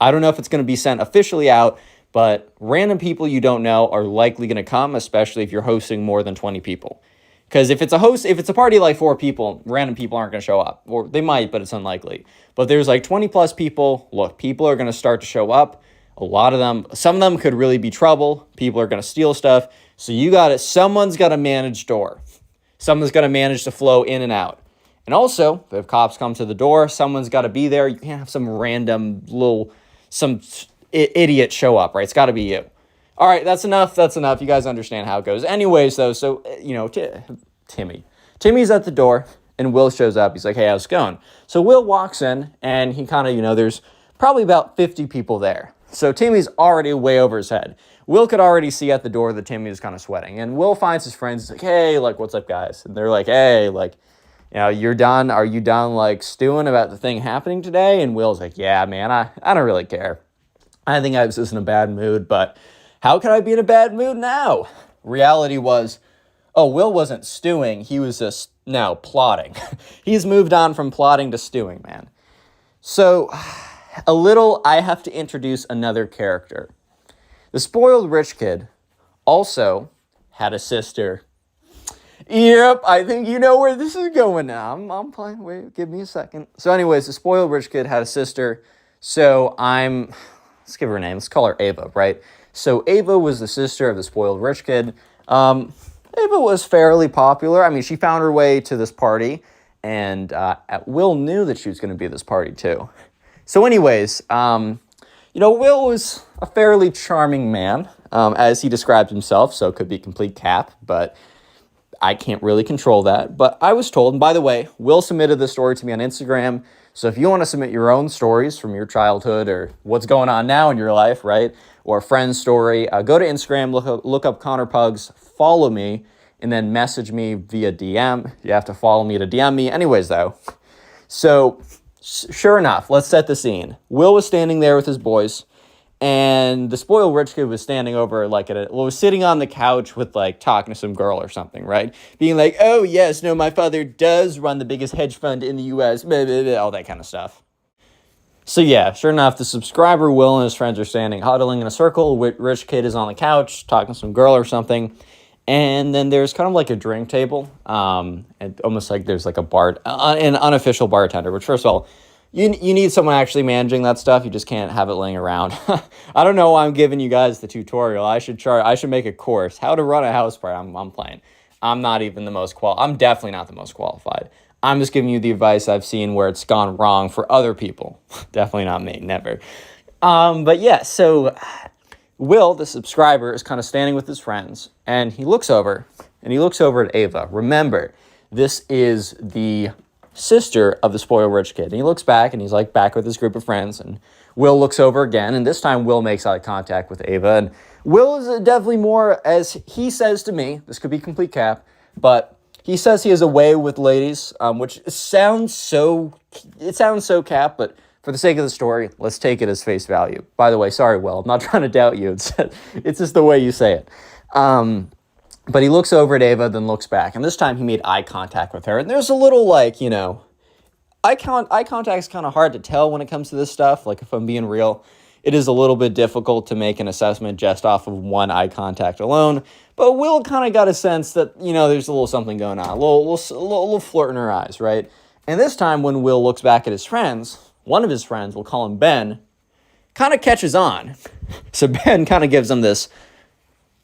I don't know if it's going to be sent officially out, but random people you don't know are likely going to come, especially if you're hosting more than 20 people. Because if it's a party 4 people, random people aren't going to show up. Or they might, but it's unlikely. But there's 20 plus people. Look, people are going to start to show up. A lot of them, some of them could really be trouble. People are going to steal stuff. So someone's got to manage door. Someone's got to manage the flow in and out. And also, if cops come to the door, someone's got to be there. You can't have some random some idiot show up, right? It's got to be you. All right, that's enough. You guys understand how it goes. Anyways, though, so, Timmy's at the door, and Will shows up. He's like, hey, how's it going? So Will walks in, and he kind of, there's probably about 50 people there. So Timmy's already way over his head. Will could already see at the door that Timmy is kind of sweating. And Will finds his friends. He's like, hey, what's up, guys? And they're like, hey, you're done? Are you done, stewing about the thing happening today? And Will's like, yeah, man, I don't really care. I think I was just in a bad mood, but how can I be in a bad mood now? Reality was, Will wasn't stewing. He was just now plotting. He's moved on from plotting to stewing, man. So, I have to introduce another character. The spoiled rich kid also had a sister. Yep, I think you know where this is going now. I'm playing. Wait, give me a second. So anyways, the spoiled rich kid had a sister. So let's give her a name. Let's call her Ava, right? So Ava was the sister of the spoiled rich kid. Ava was fairly popular. I mean, she found her way to this party, and Will knew that she was going to be at this party too. So anyways, Will was a fairly charming man, as he described himself, so it could be complete cap, but I can't really control that. But I was told, and by the way, Will submitted this story to me on Instagram, so if you want to submit your own stories from your childhood or what's going on now in your life, right, or a friend's story, go to Instagram, look up connorpugs, follow me, and then message me via DM. You have to follow me to DM me. Anyways, though, so sure enough, let's set the scene. Will was standing there with his boys, And the spoiled rich kid was standing over, like, was sitting on the couch with, like, talking to some girl or something, right? Being like, oh, yes, no, my father does run the biggest hedge fund in the U.S., blah, blah, blah, all that kind of stuff. So, yeah, sure enough, the subscriber, Will, and his friends are standing, huddling in a circle. Rich kid is on the couch, talking to some girl or something. And then there's kind of like a drink table, and almost like there's like an unofficial bartender, which, first of all, you need someone actually managing that stuff. You just can't have it laying around. I don't know why I'm giving you guys the tutorial. I should make a course. How to run a house party. I'm playing. I'm not even the most I'm definitely not the most qualified. I'm just giving you the advice I've seen where it's gone wrong for other people. Definitely not me. Never. But yeah, so Will, the subscriber, is kind of standing with his friends, and he looks over at Ava. Remember, this is the sister of the spoiled rich kid. And he looks back, and he's like back with his group of friends, and Will looks over again, and this time Will makes eye contact with Ava, and Will is definitely more, as he says to me, this could be complete cap, but he says he has a way with ladies, which sounds so cap, but for the sake of the story, let's take it as face value. By the way, sorry, Will, I'm not trying to doubt you. It's just the way you say it. But he looks over at Ava, then looks back. And this time he made eye contact with her. And there's a little, like, eye contact is kind of hard to tell when it comes to this stuff. Like, if I'm being real, it is a little bit difficult to make an assessment just off of one eye contact alone. But Will kind of got a sense that, there's a little something going on. A little flirt in her eyes, right? And this time when Will looks back at his friends, one of his friends, we'll call him Ben, kind of catches on. So Ben kind of gives him this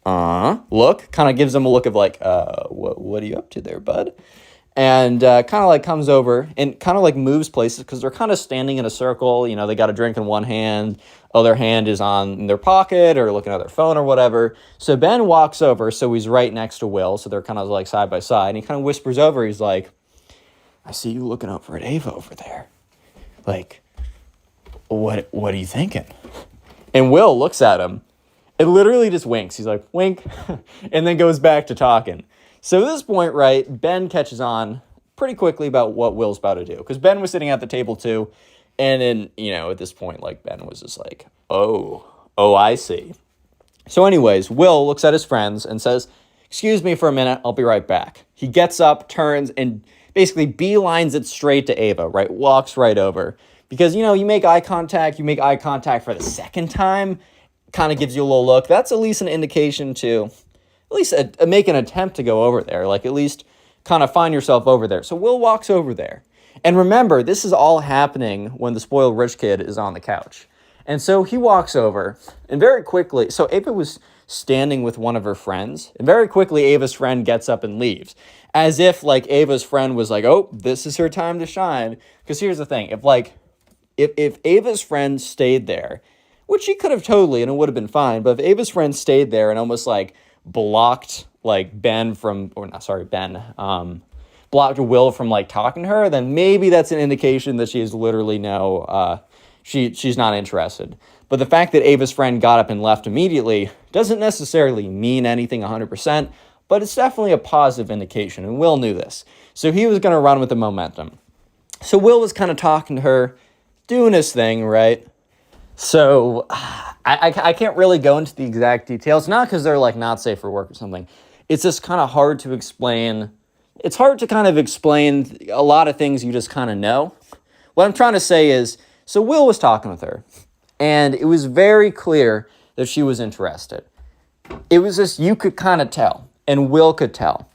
look, kind of gives him a look of like, what are you up to there, bud? And kind of like comes over and kind of like moves places because they're kind of standing in a circle. They got a drink in one hand, other hand is on their pocket or looking at their phone or whatever. So Ben walks over, so he's right next to Will, so they're kind of like side by side. And he kind of whispers over, he's like, I see you looking over at Ava over there. Like, what are you thinking? And Will looks at him and literally just winks. He's like, wink, and then goes back to talking. So at this point, right, Ben catches on pretty quickly about what Will's about to do. Because Ben was sitting at the table too. And then, at this point, like, Ben was just like, oh, I see. So anyways, Will looks at his friends and says, excuse me for a minute, I'll be right back. He gets up, turns, and basically beelines it straight to Ava, right? Walks right over. Because, you make eye contact for the second time, kind of gives you a little look. That's at least an indication to at least make an attempt to go over there. Like, at least kind of find yourself over there. So Will walks over there. And remember, this is all happening when the spoiled rich kid is on the couch. And so he walks over, and very quickly, so Ava was standing with one of her friends, and very quickly Ava's friend gets up and leaves. As if, like, Ava's friend was like, oh, this is her time to shine. Because here's the thing, if Ava's friend stayed there, which she could have totally, and it would have been fine, but if Ava's friend stayed there and almost, like, blocked, like, blocked Will from, like, talking to her, then maybe that's an indication that she is literally she's not interested. But the fact that Ava's friend got up and left immediately doesn't necessarily mean anything 100%, but it's definitely a positive indication, and Will knew this. So he was going to run with the momentum. So Will was kind of talking to her, doing his thing, right? So I can't really go into the exact details, not because they're, like, not safe for work or something. It's just kind of hard to explain. It's hard to kind of explain a lot of things you just kind of know. What I'm trying to say is, so Will was talking with her, and it was very clear that she was interested. It was just, you could kind of tell, and Will could tell.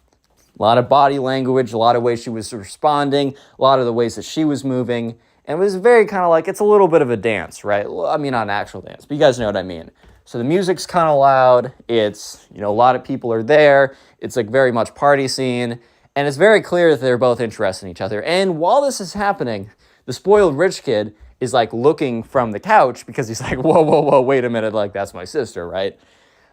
A lot of body language, a lot of ways she was responding, a lot of the ways that she was moving, and it was very kind of like, it's a little bit of a dance, right? I mean, not an actual dance, but you guys know what I mean. So the music's kind of loud, it's, a lot of people are there, it's like very much party scene, and it's very clear that they're both interested in each other. And while this is happening, the spoiled rich kid is like looking from the couch because he's like, whoa, wait a minute, like, that's my sister, right?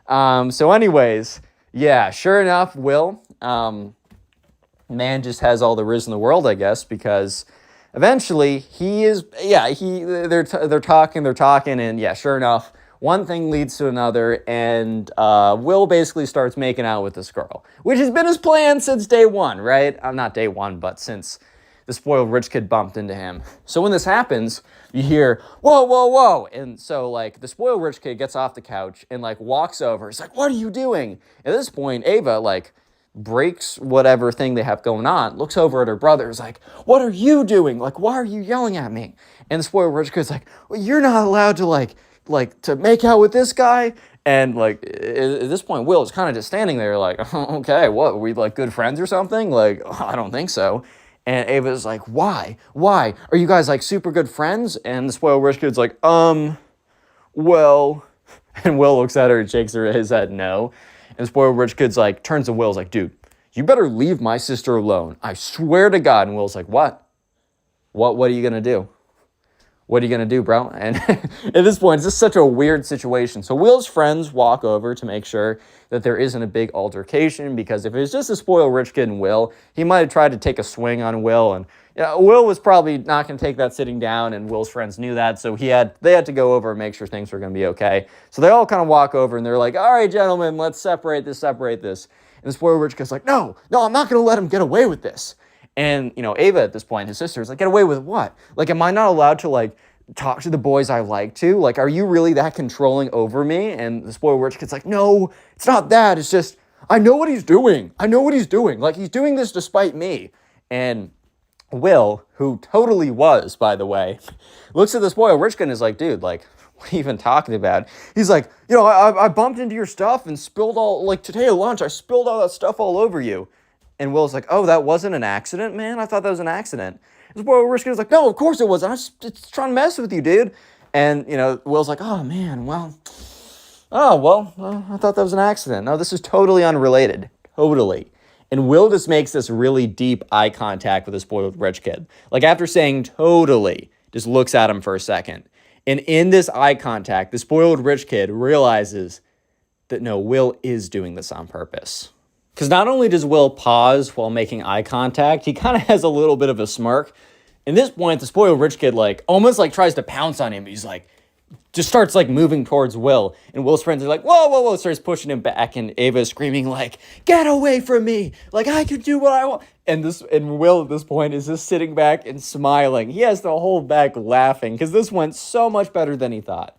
So anyways, yeah, sure enough, Will, man just has all the riz in the world, I guess, because eventually they're talking, and yeah, sure enough, one thing leads to another, and Will basically starts making out with this girl, which has been his plan since day one, right? Not day one, but since the spoiled rich kid bumped into him. So when this happens, you hear, whoa, whoa, whoa. And so, like, the spoiled rich kid gets off the couch and, like, walks over. He's like, what are you doing? At this point, Ava, like, breaks whatever thing they have going on, looks over at her brother, is like, what are you doing? Like, why are you yelling at me? And the spoiled rich kid's like, well, you're not allowed to, like, to make out with this guy. And, like, at this point, Will is kind of just standing there like, okay, what, are we, like, good friends or something? Like, I don't think so. And Ava's like, why? Why? Are you guys, like, super good friends? And the spoiled rich kid's like, well... And Will looks at her and shakes his head no. And the spoiled rich kid's like, turns to Will's like, dude, you better leave my sister alone. I swear to God. And Will's like, what? What are you going to do? What are you going to do, bro? And at this point, it's just such a weird situation. So Will's friends walk over to make sure that there isn't a big altercation, because if it was just a spoiled rich kid and Will, he might have tried to take a swing on Will. And Will was probably not going to take that sitting down, and Will's friends knew that. So they had to go over and make sure things were going to be okay. So they all kind of walk over and they're like, all right, gentlemen, let's separate this. And the spoiled rich kid's like, no, I'm not going to let him get away with this. And, Ava at this point, his sister, is like, get away with what? Like, am I not allowed to, like, talk to the boys I like to? Like, are you really that controlling over me? And the spoiled rich kid's like, no, it's not that. It's just, I know what he's doing. Like, he's doing this despite me. And Will, who totally was, by the way, looks at the spoiled rich kid and is like, dude, like, what are you even talking about? He's like, I bumped into your stuff and spilled all, like, today at lunch, I spilled all that stuff all over you. And Will's like, oh, that wasn't an accident, man? I thought that was an accident. The spoiled rich kid's like, no, of course it wasn't. I was just trying to mess with you, dude. And, Will's like, oh, man, I thought that was an accident. No, this is totally unrelated. Totally. And Will just makes this really deep eye contact with the spoiled rich kid. Like, after saying totally, just looks at him for a second. And in this eye contact, the spoiled rich kid realizes that, no, Will is doing this on purpose. Because not only does Will pause while making eye contact, he kind of has a little bit of a smirk. At this point, the spoiled rich kid, like, almost, like, tries to pounce on him. He's like, just starts, like, moving towards Will. And Will's friends are like, whoa, starts pushing him back. And Ava's screaming, like, get away from me. Like, I can do what I want. And Will, at this point, is just sitting back and smiling. He has to hold back laughing because this went so much better than he thought.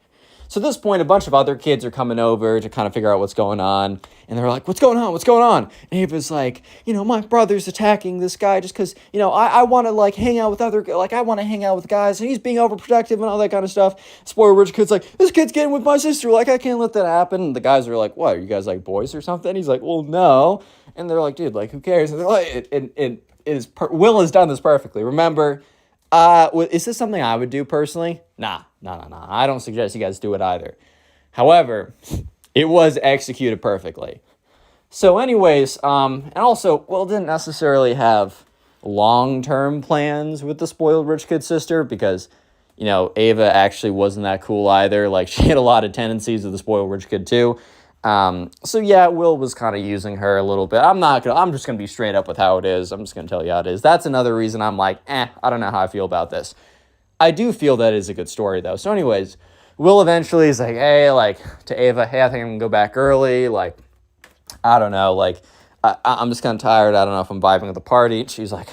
So at this point, a bunch of other kids are coming over to kind of figure out what's going on. And they're like, what's going on? And Ava's like, my brother's attacking this guy just because, I want to, like, hang out with I want to hang out with guys. And he's being overprotective and all that kind of stuff. Spoiled rich kid's like, this kid's getting with my sister. Like, I can't let that happen. And the guys are like, what, are you guys, like, boys or something? He's like, well, no. And they're like, dude, like, who cares? And they're like, Will has done this perfectly. Remember, is this something I would do personally? Nah. I don't suggest you guys do it either. However, it was executed perfectly. So anyways, and also, Will didn't necessarily have long-term plans with the spoiled rich kid sister because, Ava actually wasn't that cool either. Like, she had a lot of tendencies of the spoiled rich kid too. So yeah, Will was kind of using her a little bit. I'm just gonna be straight up with how it is. I'm just gonna tell you how it is. That's another reason I'm like, I don't know how I feel about this. I do feel that is a good story though. So anyways, Will eventually is like, hey, like, to Ava, hey, I think I'm gonna go back early. Like, I don't know, like, I'm just kind of tired. I don't know if I'm vibing with the party. She's like,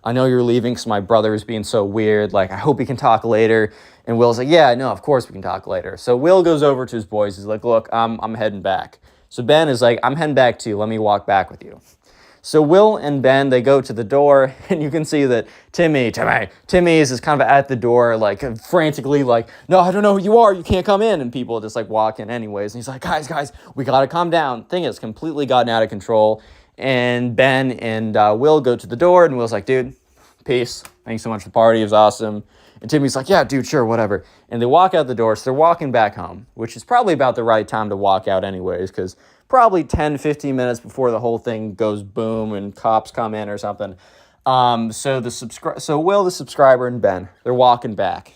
I know you're leaving because my brother is being so weird. Like, I hope we can talk later. And Will's like, yeah, no, of course we can talk later. So Will goes over to his boys. He's like, look, I'm heading back. So Ben is like, I'm heading back too. Let me walk back with you. So Will and Ben, they go to the door, and you can see that Timmy is just kind of at the door, like, frantically, like, no, I don't know who you are. You can't come in. And people just, like, walk in anyways. And he's like, guys, we got to calm down. Thing is completely gotten out of control. And Ben and Will go to the door, and Will's like, dude, peace. Thanks so much for the party. It was awesome. And Timmy's like, yeah, dude, sure, whatever. And they walk out the door, so they're walking back home, which is probably about the right time to walk out anyways, because probably 10, 15 minutes before the whole thing goes boom and cops come in or something. So Will, the subscriber, and Ben, they're walking back.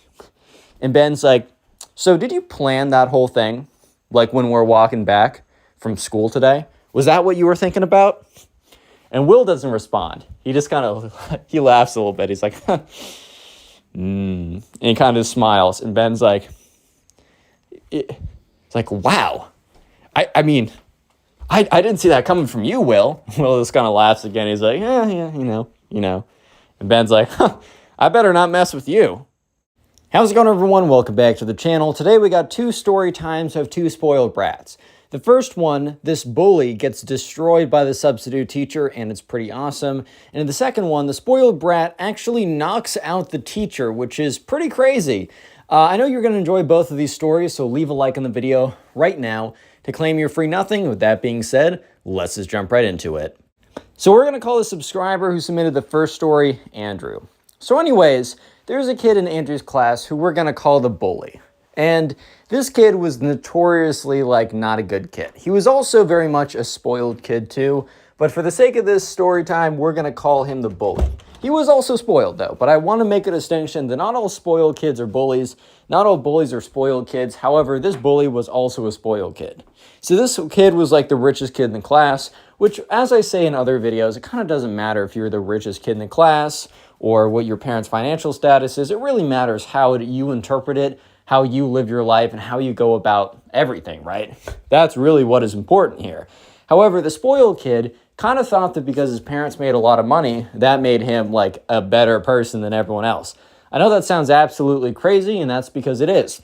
And Ben's like, so did you plan that whole thing, like, when we're walking back from school today? Was that what you were thinking about? And Will doesn't respond. He just kind of, he laughs a little bit. He's like, and he kind of smiles. And Ben's like, it's like, wow. I mean, I didn't see that coming from you, Will. Will just kind of laughs again. He's like, yeah, you know. And And Ben's like, huh, I better not mess with you. How's it going, everyone? Welcome back to the channel. Today we got two story times of two spoiled brats. The first one, this bully gets destroyed by the substitute teacher, and it's pretty awesome. And in the second one, the spoiled brat actually knocks out the teacher, which is pretty crazy. I know you're going to enjoy both of these stories, so leave a like on the video right now to claim your free nothing. With that being said, let's just jump right into it. So we're going to call the subscriber who submitted the first story Andrew. So anyways, there's a kid in Andrew's class who we're going to call the bully. And this kid was notoriously not a good kid. He was also very much a spoiled kid too, but for the sake of this story time, we're going to call him the bully. He was also spoiled though, but I want to make a distinction that not all spoiled kids are bullies. Not all bullies are spoiled kids. However, this bully was also a spoiled kid. So this kid was like the richest kid in the class, which, as I say in other videos, it kind of doesn't matter if you're the richest kid in the class or what your parents' financial status is. It really matters how you interpret it, how you live your life, and how you go about everything, right? That's really what is important here. However, the spoiled kid kind of thought that because his parents made a lot of money, that made him like a better person than everyone else. I know that sounds absolutely crazy, and that's because it is.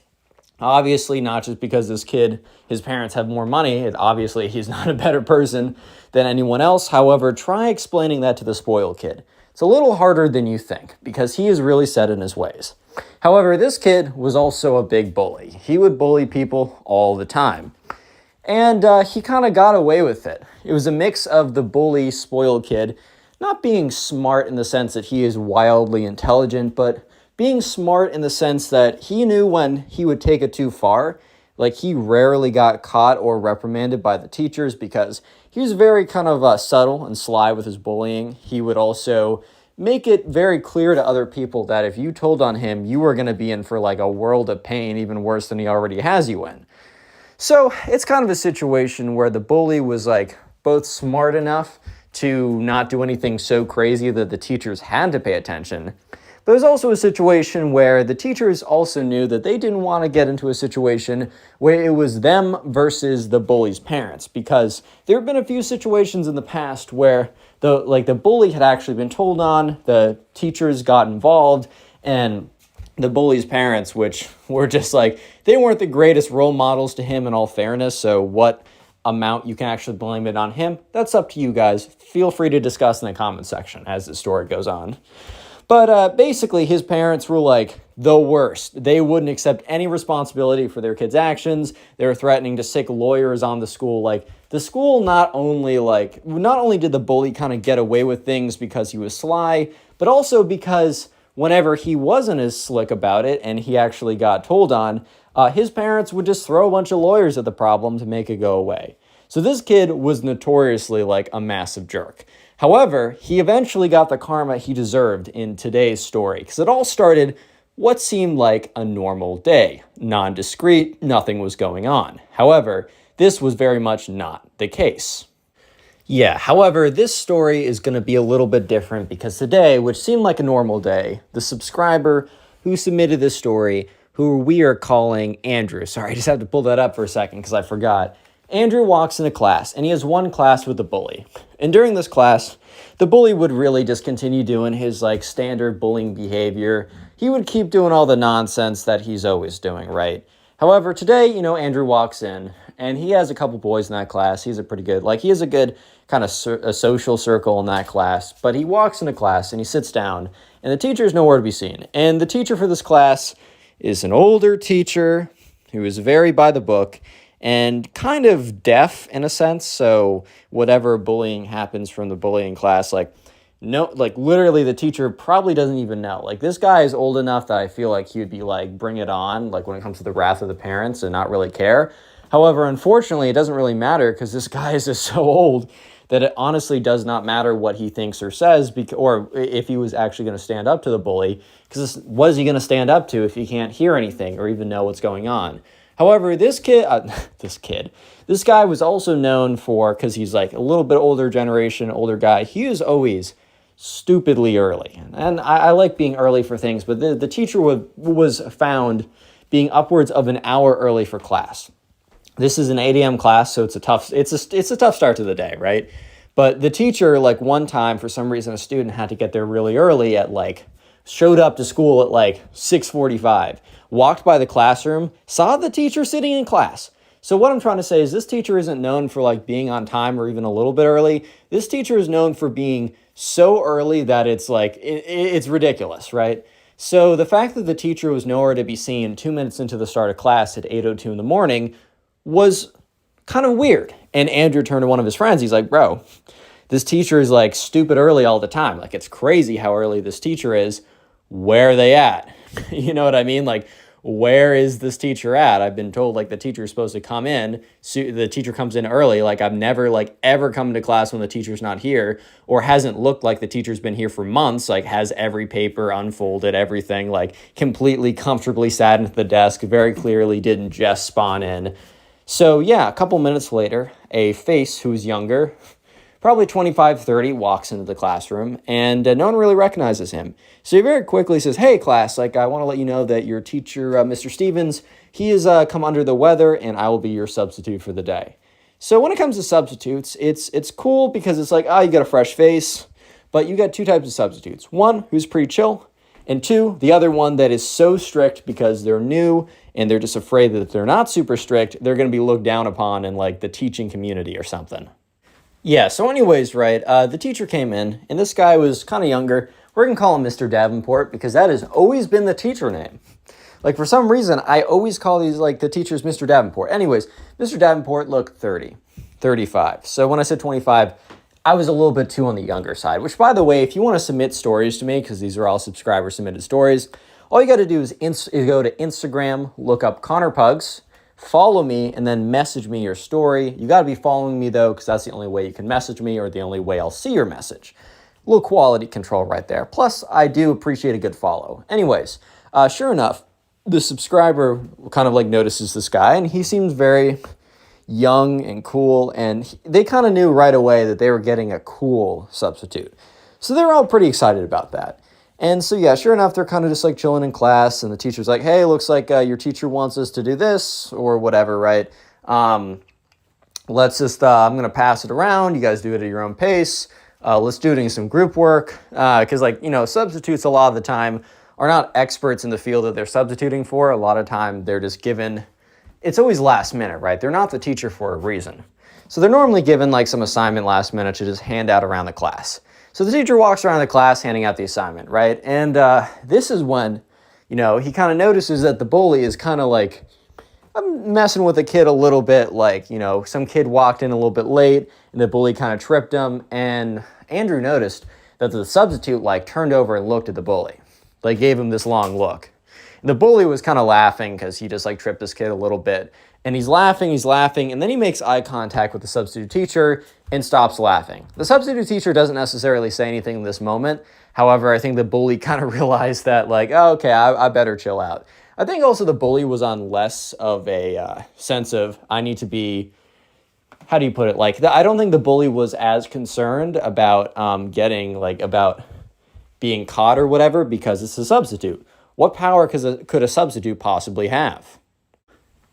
Obviously, not just because this kid, his parents have more money, obviously he's not a better person than anyone else. However, try explaining that to the spoiled kid. It's a little harder than you think because he is really set in his ways. However, this kid was also a big bully. He would bully people all the time. And he kind of got away with it. It was a mix of the bully, spoiled kid, not being smart in the sense that he is wildly intelligent, but being smart in the sense that he knew when he would take it too far. Like, he rarely got caught or reprimanded by the teachers because he was very kind of subtle and sly with his bullying. He would also make it very clear to other people that if you told on him, you were going to be in for like a world of pain, even worse than he already has you in. So it's kind of a situation where the bully was like both smart enough to not do anything so crazy that the teachers had to pay attention. But there's also a situation where the teachers also knew that they didn't want to get into a situation where it was them versus the bully's parents, because there have been a few situations in the past where the bully had actually been told on, the teachers got involved, and the bully's parents, which were just like, they weren't the greatest role models to him in all fairness, so what amount you can actually blame it on him, that's up to you guys. Feel free to discuss in the comment section as the story goes on. But basically, his parents were like the worst. They wouldn't accept any responsibility for their kids' actions. They were threatening to sick lawyers on the school. Like, the school not only did the bully kind of get away with things because he was sly, but also because whenever he wasn't as slick about it and he actually got told on, his parents would just throw a bunch of lawyers at the problem to make it go away. So this kid was notoriously like a massive jerk. However, he eventually got the karma he deserved in today's story, because it all started what seemed like a normal day. Nondiscreet, nothing was going on. However, this was very much not the case. Yeah, however, this story is going to be a little bit different because today, which seemed like a normal day, the subscriber who submitted this story, who we are calling Andrew. Sorry, I just have to pull that up for a second because I forgot. Andrew walks into class, and he has one class with the bully. And during this class, the bully would really just continue doing his standard bullying behavior. He would keep doing all the nonsense that he's always doing, right? However, today, Andrew walks in, and he has a couple boys in that class. He's a pretty good, he has a good kind of a social circle in that class. But he walks into class, and he sits down, and the teacher's nowhere to be seen. And the teacher for this class is an older teacher who is very by the book, and kind of deaf in a sense, so whatever bullying happens from the bullying class, literally the teacher probably doesn't even know. This guy is old enough that I feel like he would be bring it on, when it comes to the wrath of the parents and not really care. However, unfortunately, it doesn't really matter because this guy is just so old that it honestly does not matter what he thinks or says, or if he was actually going to stand up to the bully, because what is he going to stand up to if he can't hear anything or even know what's going on? However, this guy was also known for, because he's a little bit older generation, older guy, he was always stupidly early. And I like being early for things, but the teacher was found being upwards of an hour early for class. This is an 8 a.m. class, so it's a tough start to the day, right? But the teacher, like one time, for some reason, a student had to get there really early showed up to school at like 6:45, walked by the classroom, saw the teacher sitting in class. So what I'm trying to say is this teacher isn't known for like being on time or even a little bit early. This teacher is known for being so early that it's like, it's ridiculous, right? So the fact that the teacher was nowhere to be seen 2 minutes into the start of class at 8:02 in the morning was kind of weird. And Andrew turned to one of his friends. He's like, bro, this teacher is like stupid early all the time. Like, it's crazy how early this teacher is. Where are they at? You know what I mean? Like, where is this teacher at? I've been told like the teacher is supposed to come in. So the teacher comes in early. Like, I've never like ever come to class when the teacher's not here, or hasn't looked like the teacher's been here for months. Like, has every paper unfolded, everything, like completely comfortably sat at the desk, very clearly didn't just spawn in. So yeah, a couple minutes later, a face who's younger, probably 25, 30, walks into the classroom, and no one really recognizes him. So he very quickly says, hey, class, like, I want to let you know that your teacher, Mr. Stevens, he has come under the weather, and I will be your substitute for the day. So when it comes to substitutes, it's cool because it's like, oh, you got a fresh face, but you got two types of substitutes. One who's pretty chill, and two, the other one that is so strict because they're new, and they're just afraid that if they're not super strict, they're going to be looked down upon in, like, the teaching community or something. Yeah, so anyways, right, the teacher came in, and this guy was kind of younger. We're going to call him Mr. Davenport because that has always been the teacher name. Like, for some reason, I always call these, like, the teachers Mr. Davenport. Anyways, Mr. Davenport looked 30, 35. So when I said 25, I was a little bit too on the younger side, which, by the way, if you want to submit stories to me, because these are all subscriber-submitted stories, all you got to do is go to Instagram, look up connorpugs, follow me, and then message me your story. You got to be following me, though, because that's the only way you can message me, or the only way I'll see your message. A little quality control right there. Plus, I do appreciate a good follow. Anyways, sure enough, the subscriber kind of like notices this guy, and he seems very young and cool, and they kind of knew right away that they were getting a cool substitute. So they were all pretty excited about that. And so, yeah, sure enough, they're kind of just like chilling in class, and the teacher's like, hey, looks like your teacher wants us to do this or whatever, right? Let's just, I'm going to pass it around. You guys do it at your own pace. Let's do it in some group work. Because, like, you know, substitutes a lot of the time are not experts in the field that they're substituting for. A lot of time they're just given, it's always last minute, right? They're not the teacher for a reason. So they're normally given like some assignment last minute to just hand out around the class. So the teacher walks around the class handing out the assignment, right? And this is when, you know, he kind of notices that the bully is kind of like, I'm messing with the kid a little bit. Like, you know, some kid walked in a little bit late and the bully kind of tripped him. And Andrew noticed that the substitute like turned over and looked at the bully. Like, gave him this long look. And the bully was kind of laughing because he just like tripped this kid a little bit. And he's laughing, and then he makes eye contact with the substitute teacher and stops laughing. The substitute teacher doesn't necessarily say anything in this moment. However, I think the bully kind of realized that, like, oh, okay, I better chill out. I think also the bully was on less of a sense of, I need to be, how do you put it? Like, I don't think the bully was as concerned about about being caught or whatever, because it's a substitute. What power could a substitute possibly have?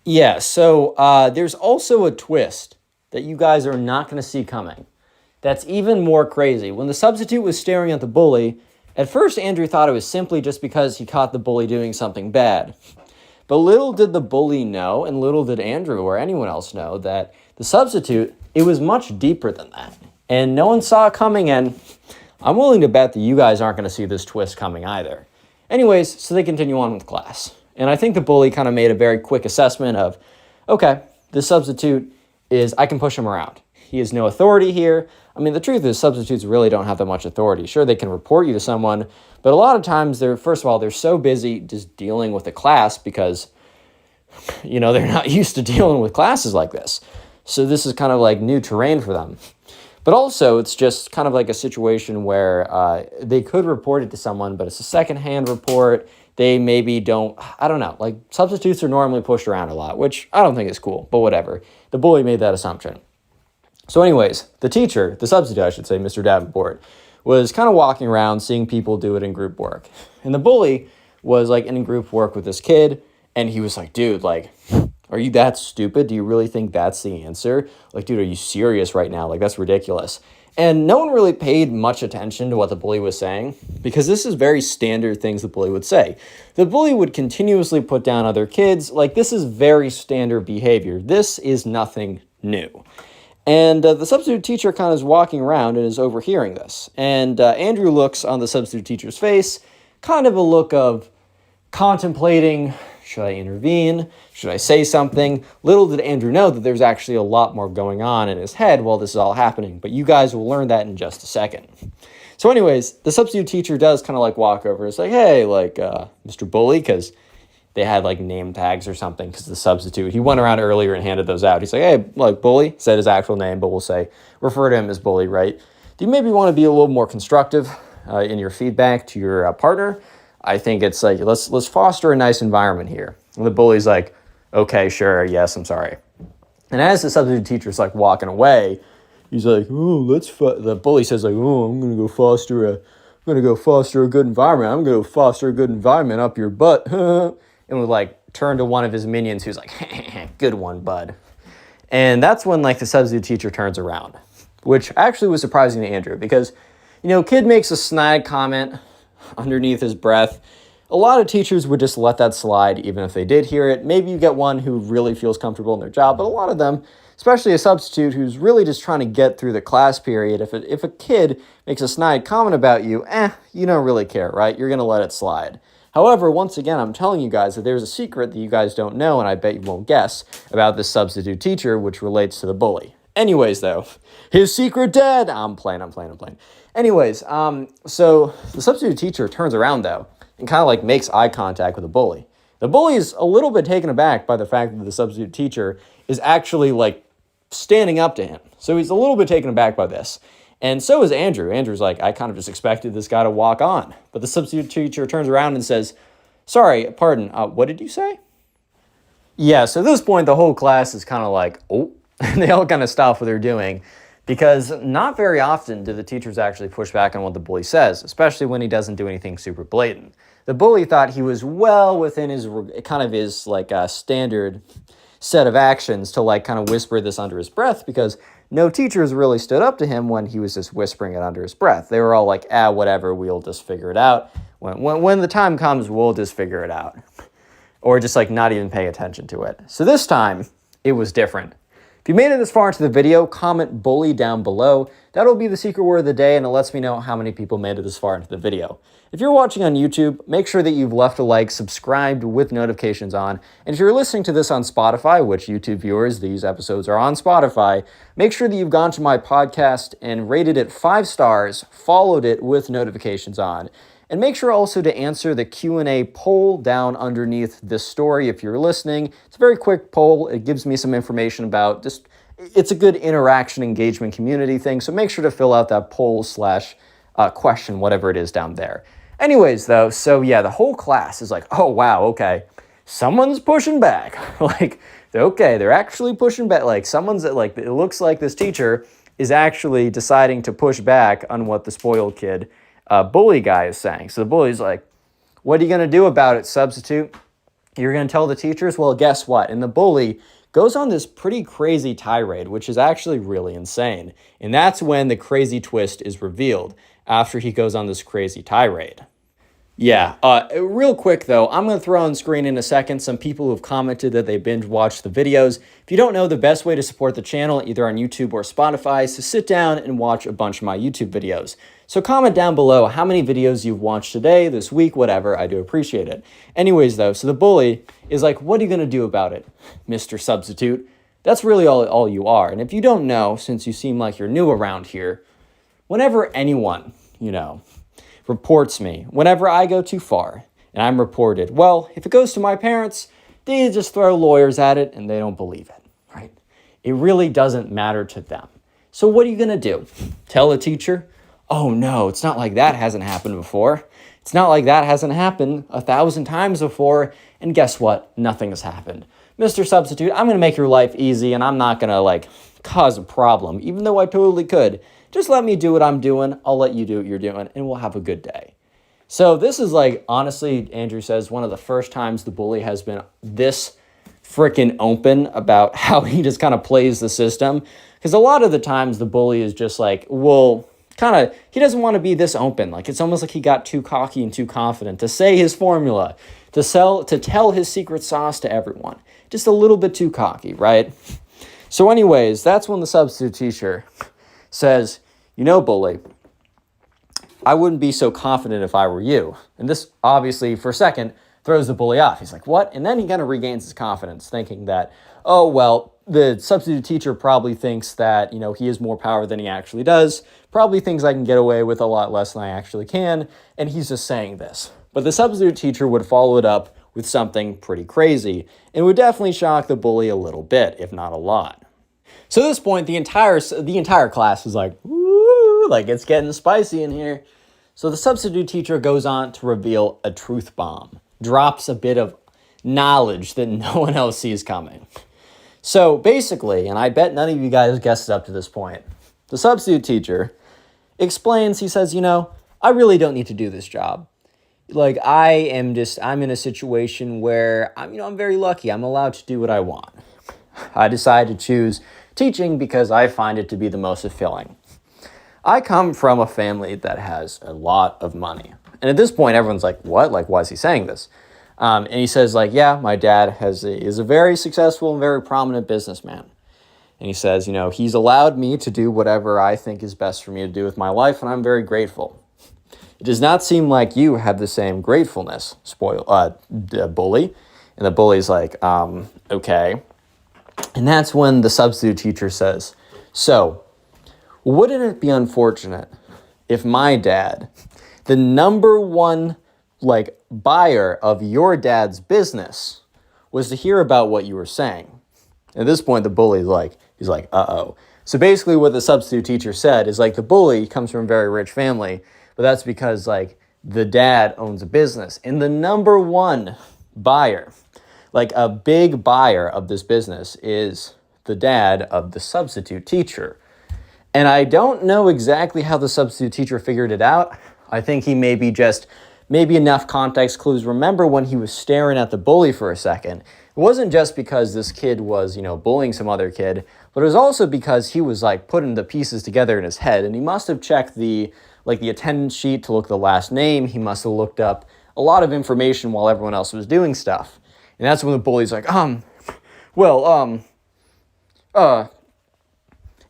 Yeah, so there's also a twist that you guys are not going to see coming. That's even more crazy. When the substitute was staring at the bully, at first Andrew thought it was simply just because he caught the bully doing something bad. But little did the bully know, and little did Andrew or anyone else know, that the substitute, it was much deeper than that. And no one saw it coming, and I'm willing to bet that you guys aren't going to see this twist coming either. Anyways, so they continue on with class. And I think the bully kind of made a very quick assessment of, okay, this substitute is, I can push him around. He has no authority here. I mean, the truth is substitutes really don't have that much authority. Sure, they can report you to someone, but a lot of times first of all, they're so busy just dealing with the class because, you know, they're not used to dealing with classes like this. So this is kind of like new terrain for them. But also, it's just kind of like a situation where they could report it to someone, but it's a secondhand report. They maybe don't, I don't know, like substitutes are normally pushed around a lot, which I don't think is cool, but whatever. The bully made that assumption. So anyways, the teacher, the substitute, I should say, Mr. Davenport, was kind of walking around seeing people do it in group work. And the bully was like in group work with this kid, and he was like, dude, like, Are you that stupid? Do you really think that's the answer? Like, dude, are you serious right now? Like, that's ridiculous. And no one really paid much attention to what the bully was saying because this is very standard things the bully would say. The bully would continuously put down other kids. Like, this is very standard behavior. This is nothing new. And the substitute teacher kind of is walking around and is overhearing this. And Andrew looks on the substitute teacher's face, kind of a look of contemplating, should I intervene? Should I say something? Little did Andrew know that there's actually a lot more going on in his head while this is all happening, but you guys will learn that in just a second. So anyways, the substitute teacher does kind of like walk over and say, hey, like, Mr. Bully, because they had like name tags or something because the substitute, he went around earlier and handed those out. He's like, hey, like Bully, said his actual name, but we'll say, refer to him as Bully, right? Do you maybe want to be a little more constructive in your feedback to your partner? I think it's like, let's foster a nice environment here. And the bully's like, okay, sure, yes, I'm sorry. And as the substitute teacher's like walking away, he's like, oh, the bully says like, oh, I'm gonna go foster a good environment. I'm gonna go foster a good environment up your butt. And would like turn to one of his minions who's like, good one, bud. And that's when like the substitute teacher turns around, which actually was surprising to Andrew because, you know, kid makes a snide comment underneath his breath. A lot of teachers would just let that slide even if they did hear it. Maybe you get one who really feels comfortable in their job, but a lot of them, especially a substitute who's really just trying to get through the class period, if a kid makes a snide comment about you, you don't really care, right? You're going to let it slide. However, once again, I'm telling you guys that there's a secret that you guys don't know, and I bet you won't guess, about this substitute teacher, which relates to the bully. Anyways, though, his secret dead. I'm playing. Anyways, so the substitute teacher turns around, though, and kind of like makes eye contact with the bully. The bully is a little bit taken aback by the fact that the substitute teacher is actually like standing up to him. So he's a little bit taken aback by this. And so is Andrew. Andrew's like, I kind of just expected this guy to walk on. But the substitute teacher turns around and says, sorry, pardon, what did you say? Yeah, so at this point, the whole class is kind of like, oh, and they all kind of stop what they're doing because not very often do the teachers actually push back on what the bully says, especially when he doesn't do anything super blatant. The bully thought he was well within his like standard set of actions to like kind of whisper this under his breath because no teachers really stood up to him when he was just whispering it under his breath. They were all like, whatever, we'll just figure it out. When the time comes, we'll just figure it out. Or just like not even pay attention to it. So this time, it was different. If you made it this far into the video, comment bully down below. That'll be the secret word of the day, and it lets me know how many people made it this far into the video. If you're watching on YouTube, make sure that you've left a like, subscribed with notifications on, and if you're listening to this on Spotify, which YouTube viewers, these episodes are on Spotify, make sure that you've gone to my podcast and rated it 5 stars, followed it with notifications on. And make sure also to answer the Q&A poll down underneath this story if you're listening. It's a very quick poll. It gives me some information about just, it's a good interaction, engagement, community thing. So make sure to fill out that poll / question, whatever it is down there. Anyways, though, so yeah, the whole class is like, oh, wow, okay, someone's pushing back. Like, okay, they're actually pushing back. Like, someone's like, it looks like this teacher is actually deciding to push back on what the spoiled kid bully guy is saying. So the bully's like, what are you going to do about it, substitute? You're going to tell the teachers? Well, guess what? And the bully goes on this pretty crazy tirade, which is actually really insane. And that's when the crazy twist is revealed after he goes on this crazy tirade. Yeah, real quick though, I'm going to throw on screen in a second some people who have commented that they binge watched the videos. If you don't know, the best way to support the channel, either on YouTube or Spotify, is to sit down and watch a bunch of my YouTube videos. So comment down below how many videos you've watched today, this week, whatever. I do appreciate it. Anyways though, so the bully is like, what are you going to do about it, Mr. Substitute? That's really all you are. And if you don't know, since you seem like you're new around here, whenever anyone, reports me, whenever I go too far and I'm reported, well, if it goes to my parents, they just throw lawyers at it and they don't believe it, right? It really doesn't matter to them. So what are you going to do? Tell a teacher, oh no, it's not like that hasn't happened before. It's not like that hasn't happened 1,000 times before. And guess what? Nothing has happened. Mr. Substitute, I'm going to make your life easy and I'm not going to cause a problem, even though I totally could. Just let me do what I'm doing. I'll let you do what you're doing, and we'll have a good day. So this is honestly, Andrew says, one of the first times the bully has been this freaking open about how he just kind of plays the system. Because a lot of the times the bully is just like, well, kind of, he doesn't want to be this open. Like, it's almost like he got too cocky and too confident to say his formula, to tell his secret sauce to everyone. Just a little bit too cocky, right? So anyways, that's when the substitute teacher says, you know, bully, I wouldn't be so confident if I were you. And this obviously, for a second, throws the bully off. He's like, what? And then he kind of regains his confidence, thinking that, oh, well, the substitute teacher probably thinks that, you know, he has more power than he actually does, probably thinks I can get away with a lot less than I actually can, and he's just saying this. But the substitute teacher would follow it up with something pretty crazy, and would definitely shock the bully a little bit, if not a lot. So at this point, the entire class is like, woo, like it's getting spicy in here. So the substitute teacher goes on to reveal a truth bomb, drops a bit of knowledge that no one else sees coming. So basically, and I bet none of you guys guessed it up to this point, the substitute teacher explains, he says, you know, I really don't need to do this job. Like, I'm in a situation where I'm very lucky. I'm allowed to do what I want. I decided to choose teaching because I find it to be the most fulfilling. I come from a family that has a lot of money. And at this point, everyone's like, what? Like, why is he saying this? And he says, like, yeah, my dad is a very successful and very prominent businessman. And he says, you know, he's allowed me to do whatever I think is best for me to do with my life, and I'm very grateful. It does not seem like you have the same gratefulness, bully. And the bully's like, okay. And that's when the substitute teacher says, so, wouldn't it be unfortunate if my dad, the number one, like, buyer of your dad's business, was to hear about what you were saying? At this point, the bully's like, he's like, uh-oh. So basically what the substitute teacher said is, like, the bully comes from a very rich family, but that's because, like, the dad owns a business. And the number one buyer, like a big buyer of this business, is the dad of the substitute teacher. And I don't know exactly how the substitute teacher figured it out. I think he maybe enough context clues. Remember when he was staring at the bully for a second, it wasn't just because this kid was, bullying some other kid, but it was also because he was, like, putting the pieces together in his head. And he must have checked the attendance sheet to look at the last name. He must have looked up a lot of information while everyone else was doing stuff. And that's when the bully's like,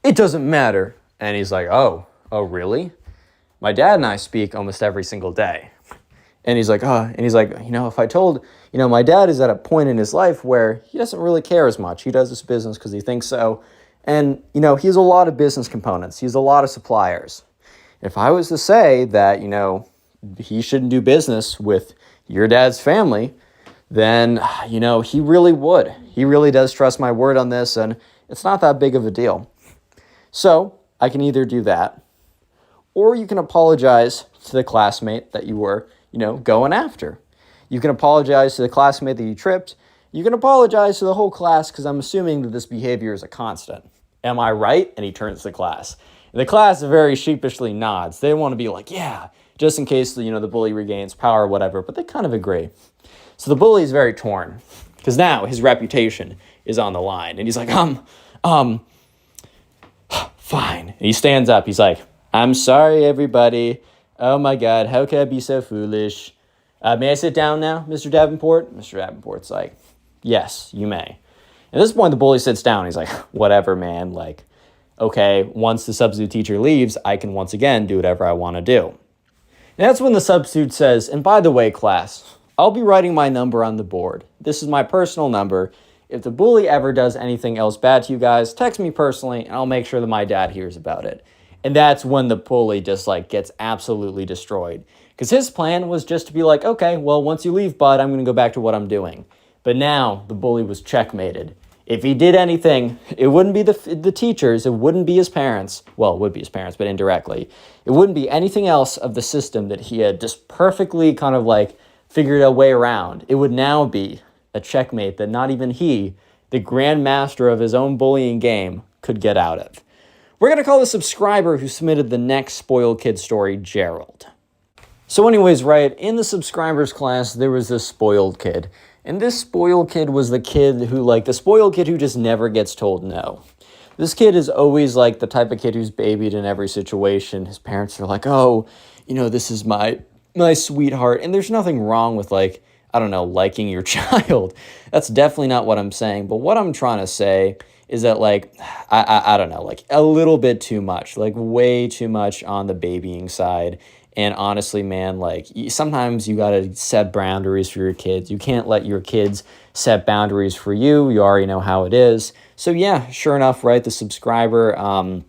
it doesn't matter. And he's like, oh, really? My dad and I speak almost every single day. And he's like, if I told, my dad is at a point in his life where he doesn't really care as much. He does this business because he thinks so. And, he has a lot of business components. He has a lot of suppliers. If I was to say that, he shouldn't do business with your dad's family, then, he really would. He really does trust my word on this, and it's not that big of a deal. So I can either do that, or you can apologize to the classmate that you were, going after. You can apologize to the classmate that you tripped. You can apologize to the whole class, because I'm assuming that this behavior is a constant. Am I right? And he turns to the class. And the class very sheepishly nods. They want to be like, yeah, just in case, the bully regains power or whatever, but they kind of agree. So the bully is very torn, because now his reputation is on the line. And he's like, fine. And he stands up. He's like, I'm sorry, everybody. Oh my God, how could I be so foolish? May I sit down now, Mr. Davenport? Mr. Davenport's like, yes, you may. At this point, the bully sits down. He's like, whatever, man. Like, okay, once the substitute teacher leaves, I can once again do whatever I want to do. And that's when the substitute says, and by the way, class, I'll be writing my number on the board. This is my personal number. If the bully ever does anything else bad to you guys, text me personally, and I'll make sure that my dad hears about it. And that's when the bully just, gets absolutely destroyed. Because his plan was just to be like, okay, well, once you leave, bud, I'm going to go back to what I'm doing. But now the bully was checkmated. If he did anything, it wouldn't be the teachers, it wouldn't be his parents. Well, it would be his parents, but indirectly. It wouldn't be anything else of the system that he had just perfectly kind of figured a way around. It would now be a checkmate that not even he, the grand master of his own bullying game, could get out of. We're going to call the subscriber who submitted the next spoiled kid story Gerald. So anyways, right, in the subscribers class, there was this spoiled kid. And this spoiled kid was the kid who, like, the spoiled kid who just never gets told no. This kid is always, like, the type of kid who's babied in every situation. His parents are like, oh, this is my sweetheart. And there's nothing wrong with, like, I don't know, liking your child. That's definitely not what I'm saying. But what I'm trying to say is that, like, I don't know, like, a little bit too much, like, way too much on the babying side. And honestly, man, like, sometimes you got to set boundaries for your kids. You can't let your kids set boundaries for you. You already know how it is. So, yeah, sure enough, right, the subscriber,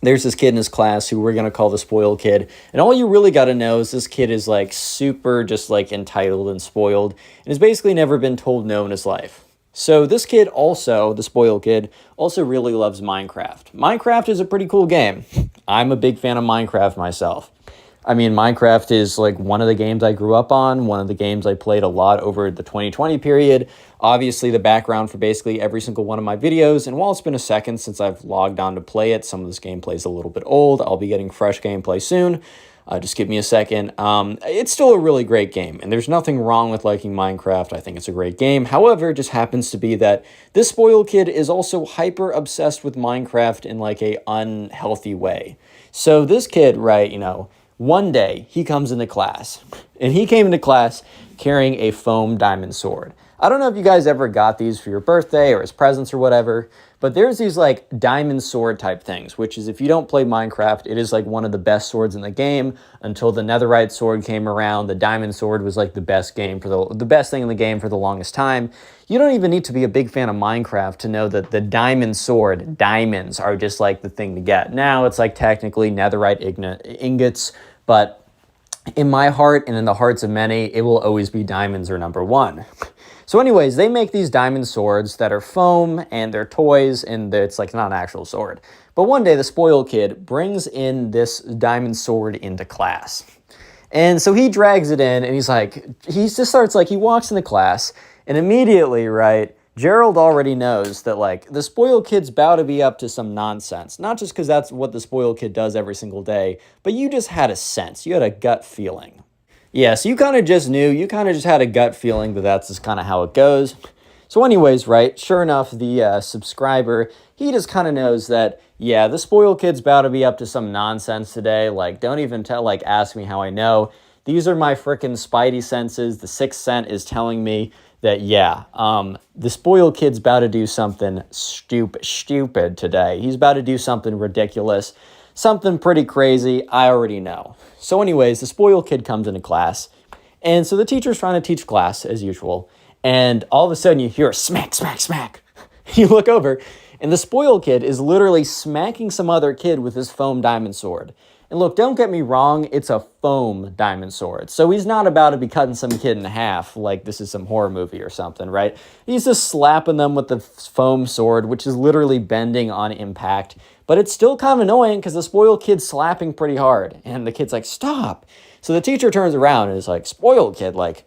there's this kid in his class who we're going to call the spoiled kid. And all you really got to know is this kid is, like, super just, like, entitled and spoiled and has basically never been told no in his life. So this kid also, the spoiled kid, also really loves Minecraft. Minecraft is a pretty cool game. I'm a big fan of Minecraft myself. I mean, Minecraft is like one of the games I grew up on, one of the games I played a lot over the 2020 period. Obviously, the background for basically every single one of my videos. And while it's been a second since I've logged on to play it, some of this gameplay is a little bit old. I'll be getting fresh gameplay soon. Just give me a second. It's still a really great game, and there's nothing wrong with liking Minecraft. I think it's a great game. However, it just happens to be that this spoiled kid is also hyper obsessed with Minecraft in like a unhealthy way. So this kid, right, one day he comes into class, and he came into class carrying a foam diamond sword. I don't know if you guys ever got these for your birthday or as presents or whatever, but there's these like diamond sword type things, which is if you don't play Minecraft, it is like one of the best swords in the game. Until the netherite sword came around, the diamond sword was like the best thing in the game for the longest time. You don't even need to be a big fan of Minecraft to know that the diamond sword, diamonds are just like the thing to get. Now it's like technically netherite ingots, but in my heart and in the hearts of many, it will always be diamonds are number one. So anyways, they make these diamond swords that are foam and they're toys and it's like not an actual sword. But one day the spoiled kid brings in this diamond sword into class. And so he drags it in and he walks into class and immediately, right, Gerald already knows that like the spoiled kid's about to be up to some nonsense. Not just because that's what the spoiled kid does every single day, but you just had a sense, you had a gut feeling. Yeah, so you kind of just knew, you kind of just had a gut feeling that that's just kind of how it goes. So anyways, right, sure enough, the subscriber, he just kind of knows that, yeah, the spoiled kid's about to be up to some nonsense today. Like, don't even ask me how I know. These are my freaking spidey senses. The sixth sense is telling me that, yeah, the spoiled kid's about to do something stupid today. He's about to do something ridiculous. Something pretty crazy, I already know. So anyways, the spoiled kid comes into class, and so the teacher's trying to teach class, as usual, and all of a sudden you hear a smack, smack, smack. You look over, and the spoiled kid is literally smacking some other kid with his foam diamond sword. And look, don't get me wrong, it's a foam diamond sword. So he's not about to be cutting some kid in half like this is some horror movie or something, right? He's just slapping them with the foam sword, which is literally bending on impact. But it's still kind of annoying because the spoiled kid's slapping pretty hard. And the kid's like, stop. So the teacher turns around and is like, spoiled kid, like,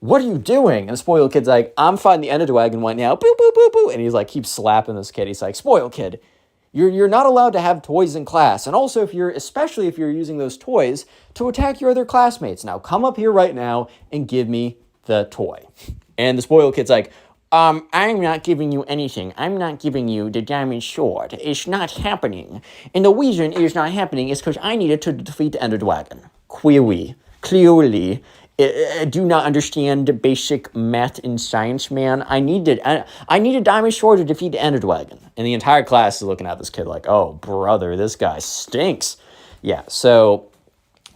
what are you doing? And the spoiled kid's like, I'm fighting the Enderdragon right now. Boo, boo, boo, boo. And he's like, keeps slapping this kid. He's like, spoiled kid, you're not allowed to have toys in class. And also, especially if you're using those toys to attack your other classmates. Now, come up here right now and give me the toy. And the spoiled kid's like, I'm not giving you anything. I'm not giving you the diamond sword. It's not happening. And the reason it is not happening is because I needed to defeat the Enderdragon. Clearly, I do not understand the basic math and science, man. I need a diamond sword to defeat the Enderdragon. And the entire class is looking at this kid like, oh, brother, this guy stinks. Yeah, so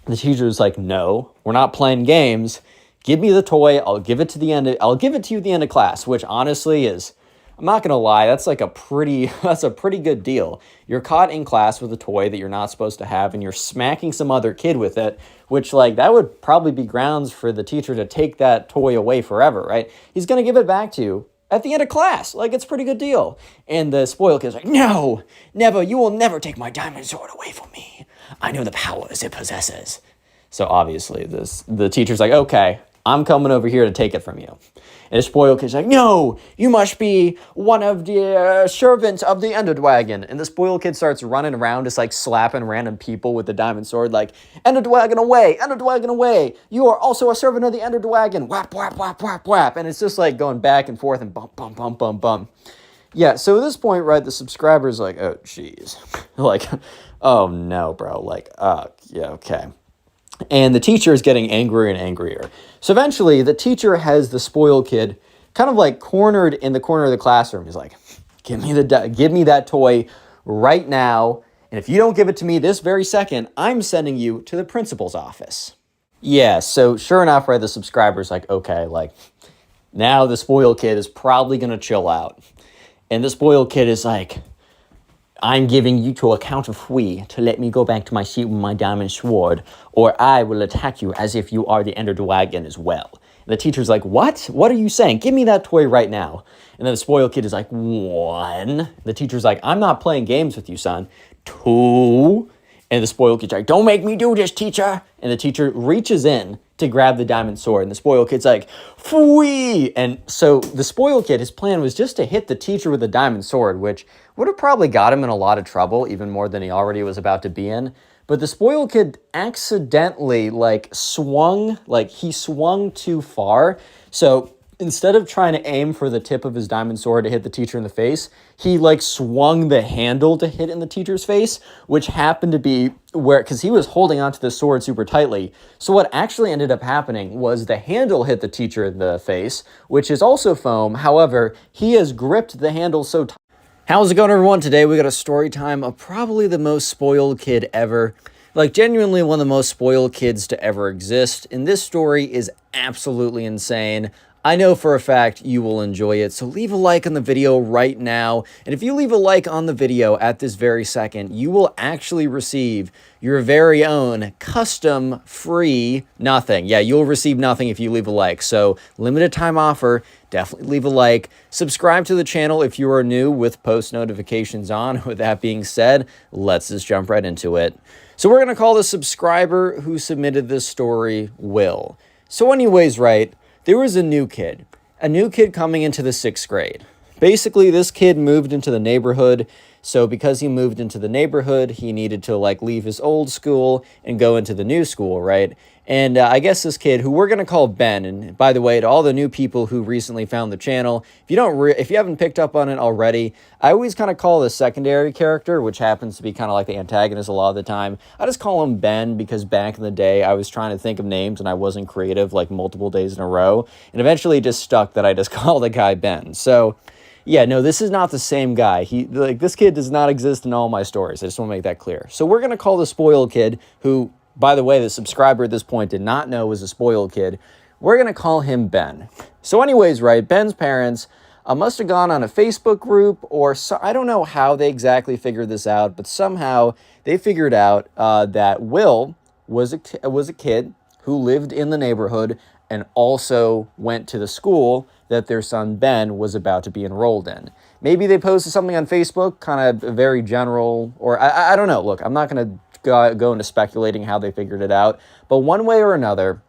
the teacher's like, no, we're not playing games. Give me the toy. I'll give it to you at the end of class, which honestly is, I'm not going to lie, that's a pretty good deal. You're caught in class with a toy that you're not supposed to have, and you're smacking some other kid with it, which that would probably be grounds for the teacher to take that toy away forever, right? He's going to give it back to you at the end of class. It's a pretty good deal. And the spoiled kid's like, no, never, you will never take my diamond sword away from me. I know the powers it possesses. So obviously the teacher's like, okay, I'm coming over here to take it from you. And the spoiled kid's like, no, you must be one of the servants of the Enderdragon. And the spoiled kid starts running around just like slapping random people with the diamond sword like, Enderdragon away, Enderdragon away. You are also a servant of the Enderdragon. Whap, whap, whap, whap, whap. And it's just like going back and forth and bump, bump, bump, bump, bump. Yeah, so at this point, right, the subscriber's like, oh, jeez. Like, oh, no, bro. Like, yeah, okay. And the teacher is getting angrier and angrier. So eventually, the teacher has the spoiled kid kind of like cornered in the corner of the classroom. He's like, give me that toy right now. And if you don't give it to me this very second, I'm sending you to the principal's office. Yeah, so sure enough, right, the subscriber's like, okay, like, now the spoiled kid is probably going to chill out. And the spoiled kid is like, I'm giving you to a count of 3 to let me go back to my seat with my diamond sword, or I will attack you as if you are the Ender Dragon as well. And the teacher's like, what? What are you saying? Give me that toy right now. And then the spoiled kid is like, 1. The teacher's like, I'm not playing games with you, son. 2. And the spoiled kid's like, don't make me do this, teacher. And the teacher reaches in to grab the diamond sword. And the spoiled kid's like, Fwee! And so the spoiled kid, his plan was just to hit the teacher with the diamond sword, which would have probably got him in a lot of trouble, even more than he already was about to be in. But the spoiled kid accidentally, swung too far. So instead of trying to aim for the tip of his diamond sword to hit the teacher in the face, he, swung the handle to hit in the teacher's face, which happened to be because he was holding onto the sword super tightly. So what actually ended up happening was the handle hit the teacher in the face, which is also foam. However, he has gripped the handle so tight. How's it going, everyone? Today we got a story time of probably the most spoiled kid ever. Genuinely one of the most spoiled kids to ever exist. And this story is absolutely insane. I know for a fact you will enjoy it, so leave a like on the video right now. And if you leave a like on the video at this very second, you will actually receive your very own custom free nothing. Yeah, you'll receive nothing if you leave a like. So limited time offer, definitely leave a like. Subscribe to the channel if you are new with post notifications on. With that being said, let's just jump right into it. So we're going to call the subscriber who submitted this story Will. So anyways, right, there was a new kid coming into the 6th grade. Basically, this kid moved into the neighborhood. So because he moved into the neighborhood, he needed to leave his old school and go into the new school, right? And I guess this kid, who we're going to call Ben, and by the way, to all the new people who recently found the channel, if you haven't picked up on it already, I always kind of call the secondary character, which happens to be kind of like the antagonist a lot of the time. I just call him Ben because back in the day, I was trying to think of names and I wasn't creative multiple days in a row. And eventually it just stuck that I just called the guy Ben. So yeah, no, this is not the same guy. This kid does not exist in all my stories. I just want to make that clear. So we're going to call the spoiled kid, who, by the way, the subscriber at this point did not know was a spoiled kid. We're going to call him Ben. So anyways, right, Ben's parents must have gone on a Facebook group, or I don't know how they exactly figured this out, but somehow they figured out that Will was a kid who lived in the neighborhood and also went to the school that their son Ben was about to be enrolled in. Maybe they posted something on Facebook, kind of very general, or I don't know. Look, I'm not going to go into speculating how they figured it out, but one way or another,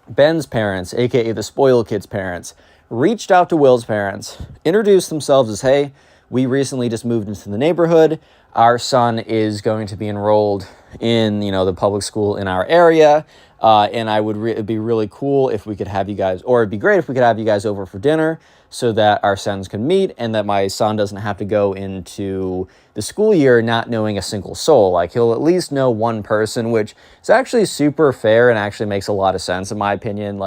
Ben's parents, aka the spoiled kid's parents, reached out to Will's parents, introduced themselves as, hey, we recently just moved into the neighborhood. Our son is going to be enrolled in, the public school in our area. And it'd be really cool if we could have you guys, or it'd be great if we could have you guys over for dinner so that our sons can meet and that my son doesn't have to go into the school year not knowing a single soul. He'll at least know one person, which is actually super fair and actually makes a lot of sense in my opinion.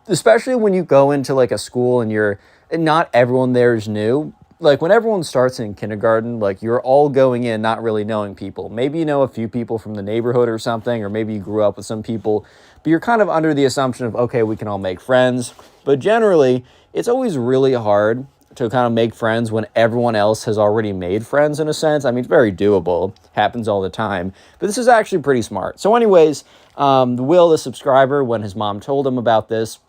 Especially when you go into a school and not everyone there is new. When everyone starts in kindergarten, you're all going in not really knowing people. Maybe you know a few people from the neighborhood or something, or maybe you grew up with some people, but you're kind of under the assumption of, okay, we can all make friends. But generally, it's always really hard to kind of make friends when everyone else has already made friends in a sense. I mean, it's very doable, happens all the time, but this is actually pretty smart. So anyways, Will, the subscriber, when his mom told him about this,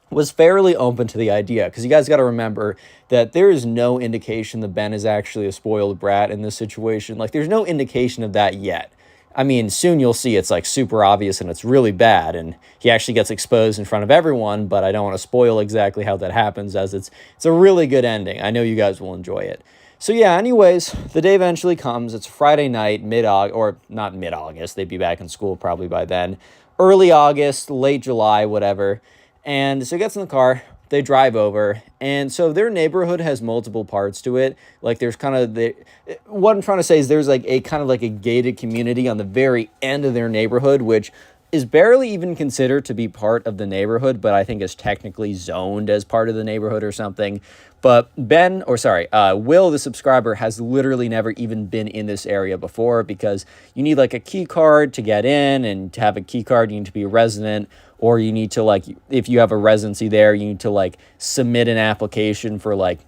was fairly open to the idea, because you guys got to remember that there is no indication that Ben is actually a spoiled brat in this situation. There's no indication of that yet. I mean, soon you'll see it's like super obvious and it's really bad, and he actually gets exposed in front of everyone, but I don't want to spoil exactly how that happens, as it's a really good ending. I know you guys will enjoy it. So yeah, anyways, the day eventually comes. It's Friday night, mid-August, or not mid-August, they'd be back in school probably by then. Early August, late July, whatever. And so he gets in the car, they drive over, and so their neighborhood has multiple parts to it. Like there's kind of what I'm trying to say is there's like a kind of like a gated community on the very end of their neighborhood, which is barely even considered to be part of the neighborhood, but I think is technically zoned as part of the neighborhood or something. But Will, the subscriber, has literally never even been in this area before, because you need like a key card to get in, and to have a key card, you need to be a resident, or you need to, like, if you have a residency there, you need to like submit an application for like,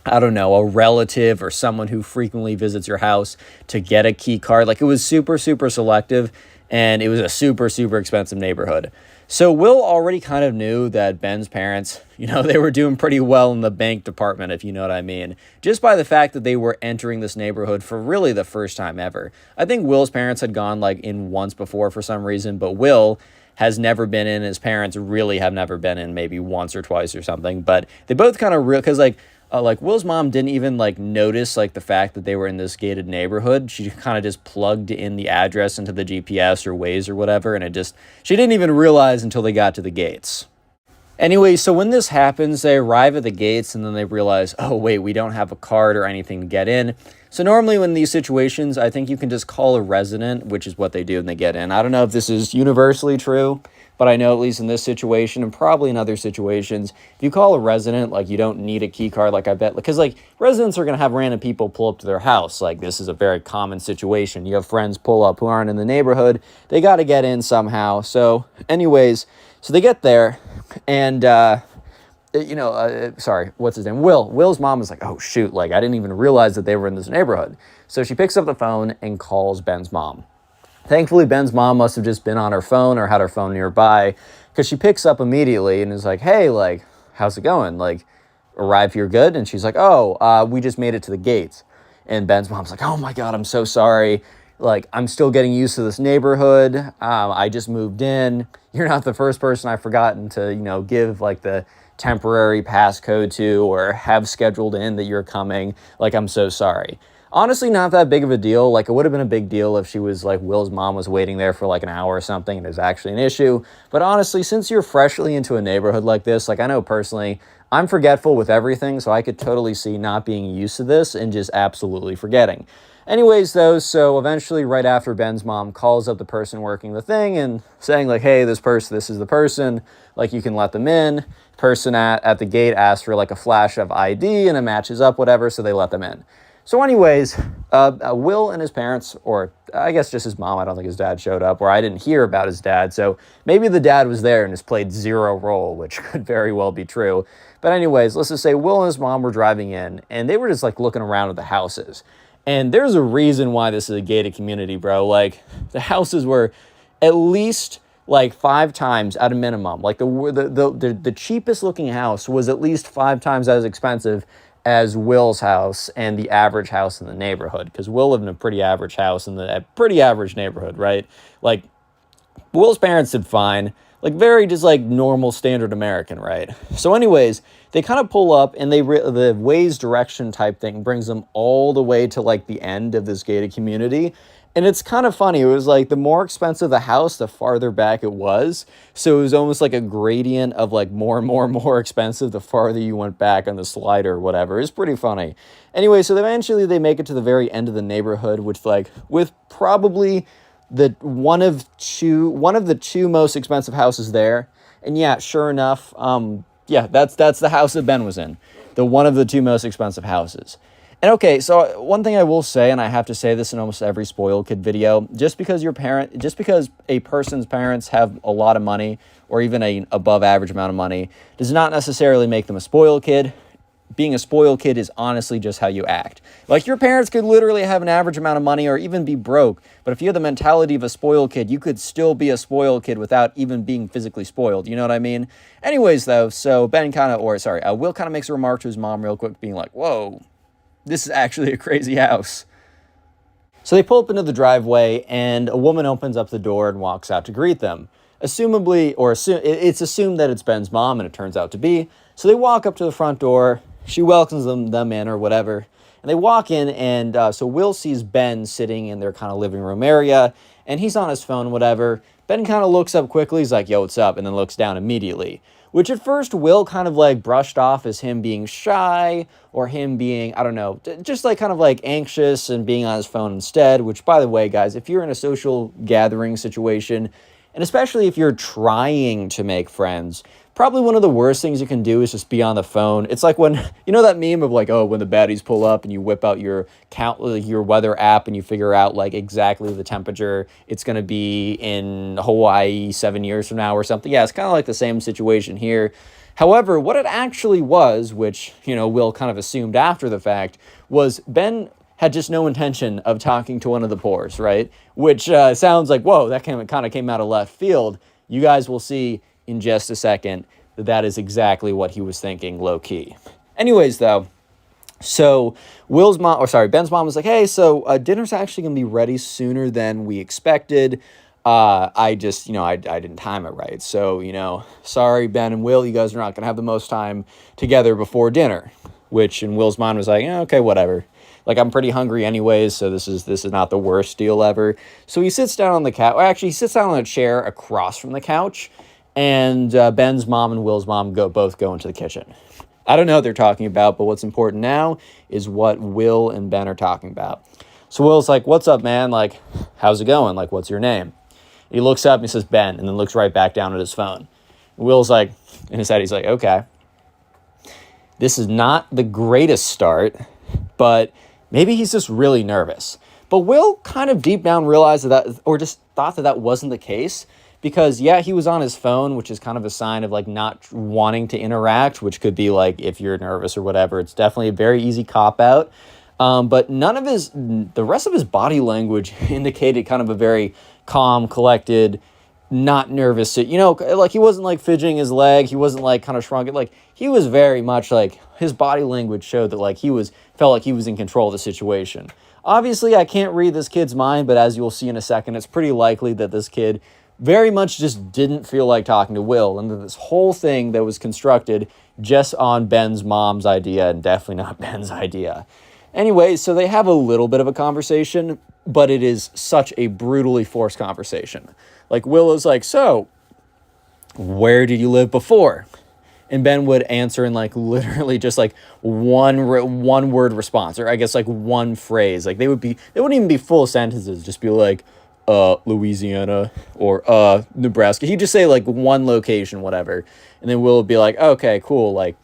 I don't know, a relative or someone who frequently visits your house to get a key card. Like, it was super, super selective, and it was a super, super expensive neighborhood. So Will already kind of knew that Ben's parents, they were doing pretty well in the bank department, if you know what I mean, just by the fact that they were entering this neighborhood for really the first time ever. I think Will's parents had gone like in once before for some reason, but Will has never been in. His parents really have never been in, maybe once or twice or something. But they both kind of because like Will's mom didn't even like notice like the fact that they were in this gated neighborhood. She kind of just plugged in the address into the GPS or Waze or whatever, and she didn't even realize until they got to the gates. Anyway, so when this happens, they arrive at the gates, and then they realize, oh wait, we don't have a card or anything to get in. So normally in these situations, I think you can just call a resident, which is what they do when they get in. I don't know if this is universally true, but I know at least in this situation, and probably in other situations, if you call a resident, like, you don't need a key card, like, I bet, because like residents are going to have random people pull up to their house. Like, this is a very common situation. You have friends pull up who aren't in the neighborhood. They got to get in somehow. So anyways, so they get there, and what's his name? Will's mom was like, oh shoot, like, I didn't even realize that they were in this neighborhood. So she picks up the phone and calls Ben's mom. Thankfully, Ben's mom must have just been on her phone or had her phone nearby, because she picks up immediately and is like, hey, like, how's it going? Like, arrive here good? And she's like, oh, we just made it to the gates. And Ben's mom's like, oh my God, I'm so sorry. Like, I'm still getting used to this neighborhood. I just moved in. You're not the first person I've forgotten to, give like the temporary passcode to, or have scheduled in that you're coming. Like, I'm so sorry. Honestly, not that big of a deal. Like, it would have been a big deal if she was like, Will's mom was waiting there for like an hour or something and it was actually an issue. But honestly, since you're freshly into a neighborhood like this, like, I know personally, I'm forgetful with everything, so I could totally see not being used to this and just absolutely forgetting. Anyways, though, so eventually right after Ben's mom calls up the person working the thing and saying like, hey, this is the person, like, you can let them in. Person at the gate asks for like a flash of ID and it matches up, whatever, so they let them in. So anyways, Will and his parents, or I guess just his mom, I don't think his dad showed up, or I didn't hear about his dad, so maybe the dad was there and has played zero role, which could very well be true. But anyways, let's just say Will and his mom were driving in, and they were just like looking around at the houses. And there's a reason why this is a gated community, bro. Like, the houses were at least like 5 times at a minimum. Like, the cheapest looking house was at least 5 times as expensive as Will's house and the average house in the neighborhood, because Will lived in a pretty average house in a pretty average neighborhood, right? Like, Will's parents did fine, like, very just like normal standard American, right? So anyways, they kind of pull up, and the Waze direction type thing brings them all the way to like the end of this gated community. And it's kind of funny. It was like, the more expensive the house, the farther back it was. So it was almost like a gradient of like more and more and more expensive the farther you went back on the slider or whatever. It's pretty funny. Anyway, so eventually they make it to the very end of the neighborhood, which, like, with probably one of the two most expensive houses there. And yeah, sure enough, that's the house that Ben was in. One of the 2 most expensive houses. And okay, so one thing I will say, and I have to say this in almost every spoiled kid video, just because a person's parents have a lot of money, or even an above average amount of money, does not necessarily make them a spoiled kid. Being a spoiled kid is honestly just how you act. Like, your parents could literally have an average amount of money or even be broke, but if you have the mentality of a spoiled kid, you could still be a spoiled kid without even being physically spoiled. You know what I mean? Anyways, though, so Will kind of makes a remark to his mom real quick, being like, whoa, this is actually a crazy house. So they pull up into the driveway, and a woman opens up the door and walks out to greet them. Assumably, it's assumed that it's Ben's mom, and it turns out to be. So they walk up to the front door. She welcomes them in or whatever. And they walk in, and so Will sees Ben sitting in their kind of living room area, and he's on his phone, whatever. Ben kind of looks up quickly. He's like, yo, what's up? And then looks down immediately. Which at first Will kind of like brushed off as him being shy or him being, I don't know, just like kind of like anxious and being on his phone instead. Which, by the way, guys, if you're in a social gathering situation, and especially if you're trying to make friends, probably one of the worst things you can do is just be on the phone. It's like when, you know that meme of like, oh, when the baddies pull up and you whip out your weather app and you figure out like exactly the temperature it's going to be in Hawaii 7 years from now or something. Yeah, it's kind of like the same situation here. However, what it actually was, which, you know, Will kind of assumed after the fact, was Ben had just no intention of talking to one of the pores, right? Which sounds like, whoa, that kind of came out of left field. You guys will see in just a second that is exactly what he was thinking low-key. Anyways, though, so Ben's mom was like, hey, so dinner's actually going to be ready sooner than we expected. I didn't time it right. So, sorry, Ben and Will, you guys are not going to have the most time together before dinner. Which in Will's mind was like, okay, whatever. Like, I'm pretty hungry anyways, so this is not the worst deal ever. So he sits down on the couch. Actually, he sits down on a chair across from the couch. And Ben's mom and Will's mom both go into the kitchen. I don't know what they're talking about, but what's important now is what Will and Ben are talking about. So Will's like, what's up, man? Like, how's it going? Like, what's your name? He looks up and he says, Ben, and then looks right back down at his phone. Will's like, in his head, he's like, okay. This is not the greatest start, but maybe he's just really nervous. But Will kind of deep down realized or just thought that wasn't the case. Because, yeah, he was on his phone, which is kind of a sign of, like, not wanting to interact, which could be, like, if you're nervous or whatever. It's definitely a very easy cop-out. But the rest of his body language indicated kind of a very calm, collected, not nervous. Like, he wasn't, like, fidgeting his leg. He wasn't, like, kind of shrunk. Like, he was very much, like, his body language showed that, like, felt like he was in control of the situation. Obviously, I can't read this kid's mind, but as you'll see in a second, it's pretty likely that this kid very much just didn't feel like talking to Will, and that this whole thing that was constructed just on Ben's mom's idea and definitely not Ben's idea. Anyway, so they have a little bit of a conversation, but it is such a brutally forced conversation. Like, Will is like, so, where did you live before? And Ben would answer in, like, literally just, like, one word response, or I guess, like, one phrase. Like, they wouldn't even be full sentences, just be like, Louisiana or Nebraska. He'd just say like one location, whatever. And then Will would be like, okay, cool. Like,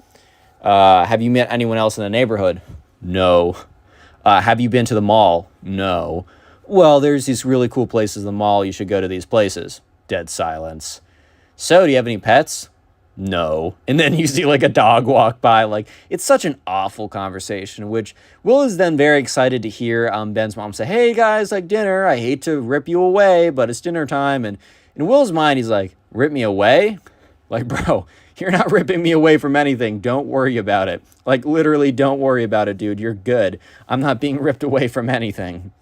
have you met anyone else in the neighborhood? No. Have you been to the mall? No. Well, there's these really cool places in the mall. You should go to these places. Dead silence. So, do you have any pets? No. And then you see like a dog walk by. Like, it's such an awful conversation, which Will is then very excited to hear Ben's mom say, hey guys, like dinner. I hate to rip you away, but it's dinner time. And in Will's mind, he's like, rip me away? Like, bro, you're not ripping me away from anything. Don't worry about it. Like, literally, don't worry about it, dude. You're good. I'm not being ripped away from anything.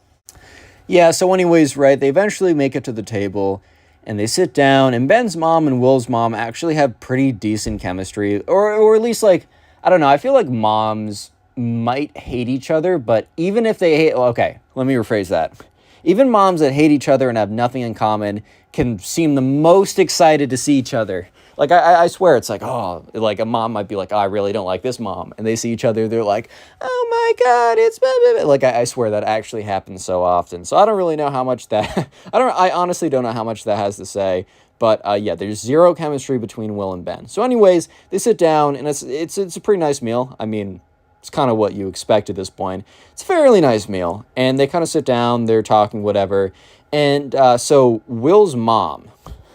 Yeah, so anyways, right, they eventually make it to the table. And they sit down, and Ben's mom and Will's mom actually have pretty decent chemistry. Or at least, like, I don't know, I feel like moms might hate each other, but even if they hate... Okay, let me rephrase that. Even moms that hate each other and have nothing in common can seem the most excited to see each other. Like, I swear, it's like, oh, like, a mom might be like, oh, I really don't like this mom. And they see each other, they're like, oh my God, it's... Blah, blah, blah. Like, I swear that actually happens so often. So I don't really know how much that... I honestly don't know how much that has to say. But, yeah, there's zero chemistry between Will and Ben. So anyways, they sit down, and it's a pretty nice meal. I mean, it's kind of what you expect at this point. It's a fairly nice meal. And they kind of sit down, they're talking, whatever. And so Will's mom